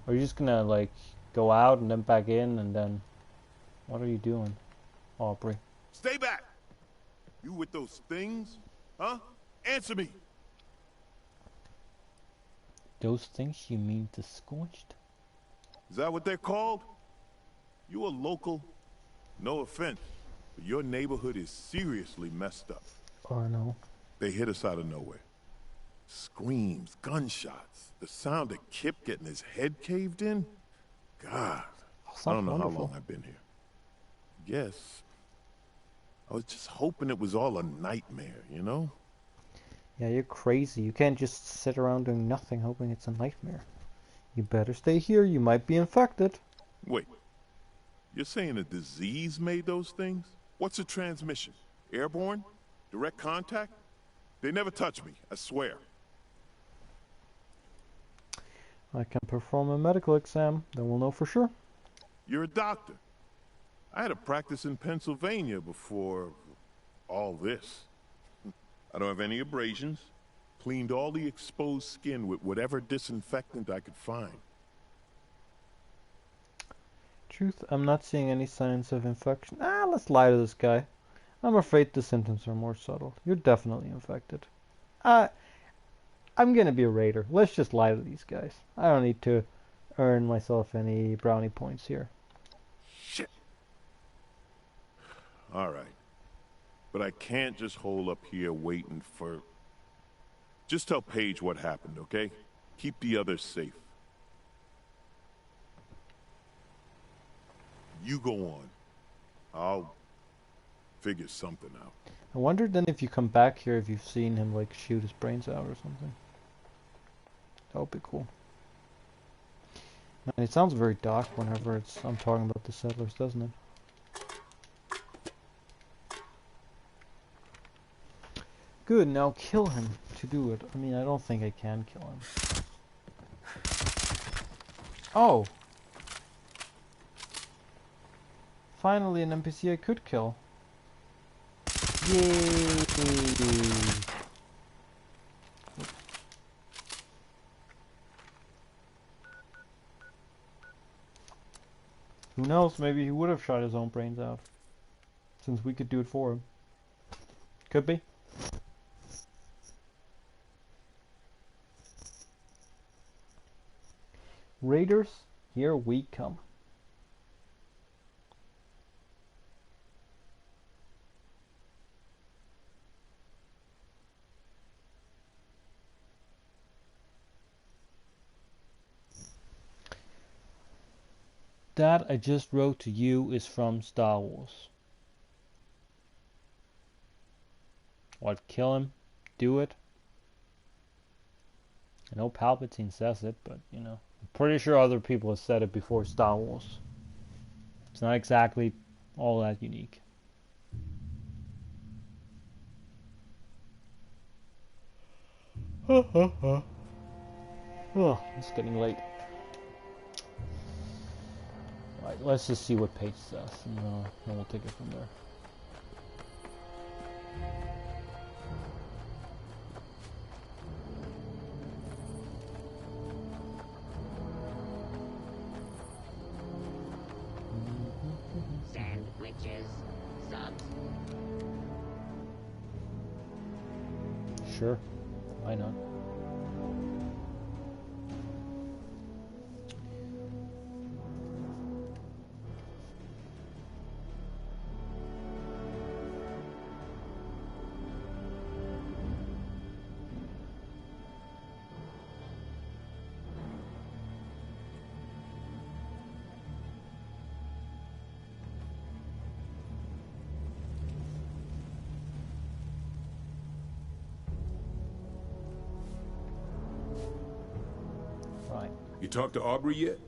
just gonna, like, go out and then back in and then... What are you doing, Aubrey? Stay back! You with those things? Huh? Answer me! Those things, you mean the Scorched? Is that what they're called? You a local? No offense, but your neighborhood is seriously messed up. Oh, no. They hit us out of nowhere. Screams, gunshots, the sound of Kip getting his head caved in. God, I don't know how long I've been here. Guess I was just hoping it was all a nightmare, you know? Yeah, you're crazy. You can't just sit around doing nothing hoping it's a nightmare. You better stay here. You might be infected. Wait, you're saying a disease made those things? What's a transmission? Airborne? Direct contact? They never touch me, I swear. I can perform a medical exam, then we'll know for sure. You're a doctor. I had a practice in Pennsylvania before all this. I don't have any abrasions. Cleaned all the exposed skin with whatever disinfectant I could find. Truth, I'm not seeing any signs of infection. Let's lie to this guy. I'm afraid the symptoms are more subtle. You're definitely infected. I'm gonna be a raider. Let's just lie to these guys. I don't need to earn myself any brownie points here. Shit. Alright. But I can't just hole up here waiting for... Just tell Paige what happened, okay? Keep the others safe. You go on. I'll figure something out. I wonder then if you come back here if you've seen him like shoot his brains out or something. That would be cool. Man, it sounds very dark whenever I'm talking about the settlers, doesn't it? Good, now kill him to do it. I mean, I don't think I can kill him. Oh! Finally an NPC I could kill. Yay! Who knows, maybe he would have shot his own brains out. Since we could do it for him. Could be. Raiders, here we come. That I just wrote to you is from Star Wars. What, kill him? Do it? I know Palpatine says it, but, you know, I'm pretty sure other people have said it before Star Wars. It's not exactly all that unique. Oh, it's getting late. Alright, let's just see what Paige says, and then we'll take it from there. Sandwiches, subs. Sure, why not? You talked to Aubrey yet?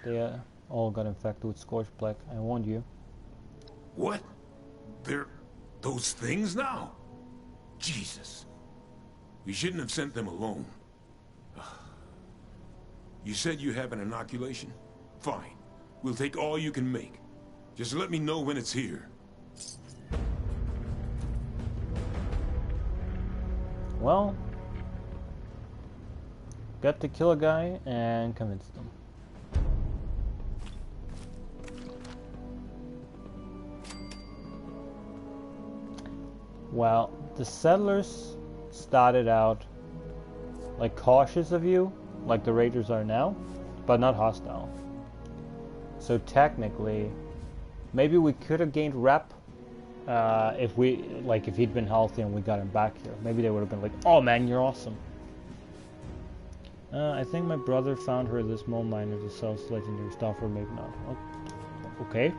They all got infected with Scorched Black. I warned you. What? They're those things now? Jesus. We shouldn't have sent them alone. You said you have an inoculation? Fine. We'll take all you can make. Just let me know when it's here. Well, got to kill a guy and convince them. Well, the settlers started out like cautious of you, like the raiders are now, but not hostile. So technically, maybe we could have gained rep if he'd been healthy and we got him back here. Maybe they would have been like, "Oh man, you're awesome." I think my brother found her this mole miner that sells legendary stuff, or maybe not. Okay,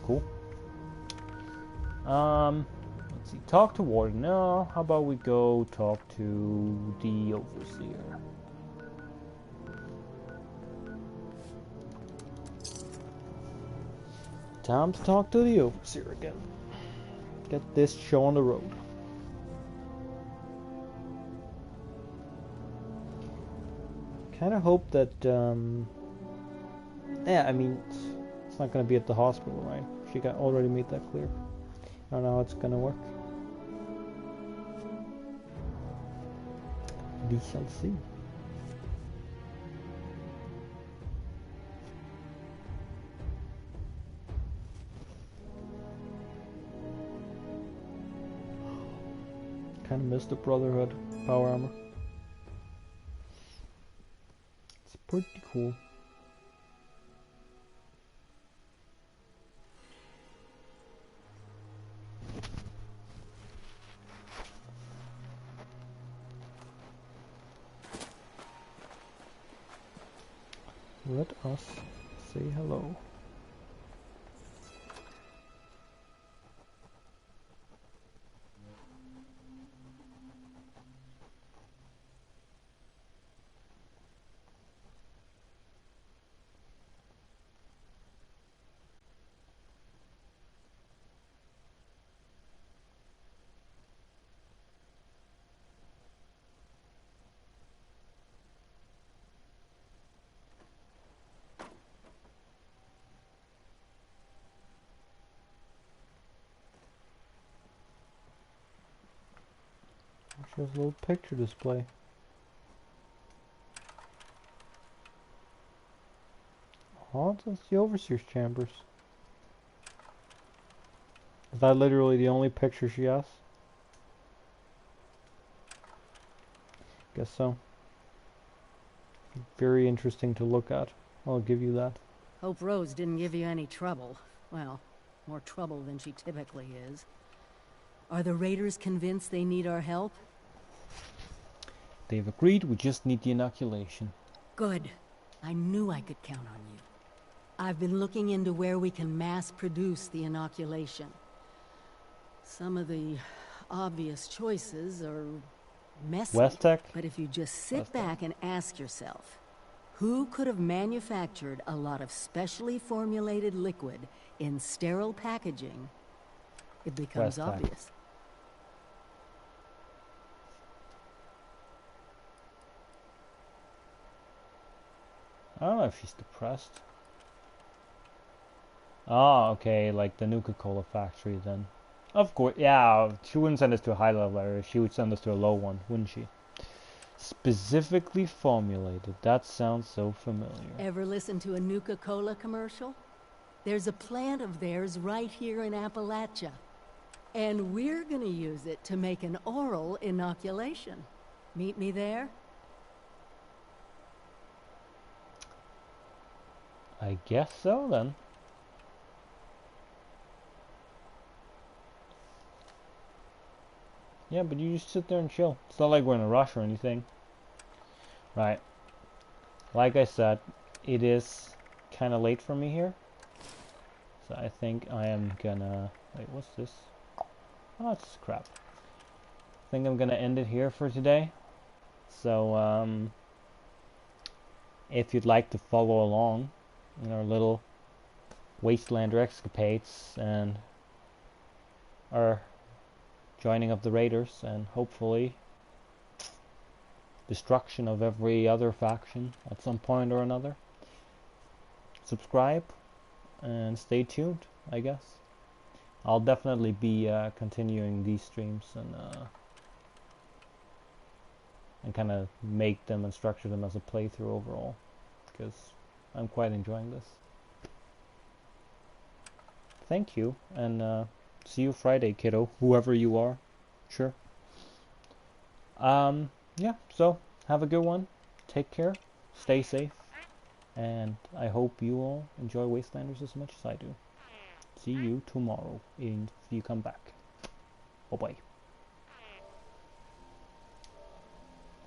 cool. Let's see. Talk to Warden. No, how about we go talk to the Overseer? Time to talk to the Overseer again. Get this show on the road. Kind of hope that, yeah, I mean, it's not gonna be at the hospital, right? She already made that clear. I don't know how it's gonna work. We shall see. Kind of missed the Brotherhood power armor. It's pretty cool. Let us say hello. Shows a little picture display. Oh, that's the Overseer's chambers. Is that literally the only picture she has? Guess so. Very interesting to look at. I'll give you that. Hope Rose didn't give you any trouble. Well, more trouble than she typically is. Are the Raiders convinced they need our help? They've agreed, we just need the inoculation. Good. I knew I could count on you. I've been looking into where we can mass produce the inoculation. Some of the obvious choices are messy. Westtech? But if you just sit back and ask yourself, who could have manufactured a lot of specially formulated liquid in sterile packaging, it becomes obvious. I don't know if she's depressed. Oh, okay, like the Nuka-Cola factory then. Of course, yeah, she wouldn't send us to a high level area, she would send us to a low one, wouldn't she? Specifically formulated, that sounds so familiar. Ever listen to a Nuka-Cola commercial? There's a plant of theirs right here in Appalachia. And we're gonna use it to make an oral inoculation. Meet me there? I guess so then. Yeah, but you just sit there and chill. It's not like we're in a rush or anything. Right. Like I said, it is kind of late for me here. So I think I am gonna... Wait, what's this? Oh, it's crap. I think I'm gonna end it here for today. So, if you'd like to follow along in our little Wastelander escapades and our joining of the Raiders and hopefully destruction of every other faction at some point or another, subscribe and stay tuned, I guess. I'll definitely be continuing these streams and kind of make them and structure them as a playthrough overall, because I'm quite enjoying this. Thank you, and see you Friday, kiddo, whoever you are. Sure. Yeah, so have a good one. Take care. Stay safe. And I hope you all enjoy Wastelanders as much as I do. See you tomorrow if you come back. Bye-bye.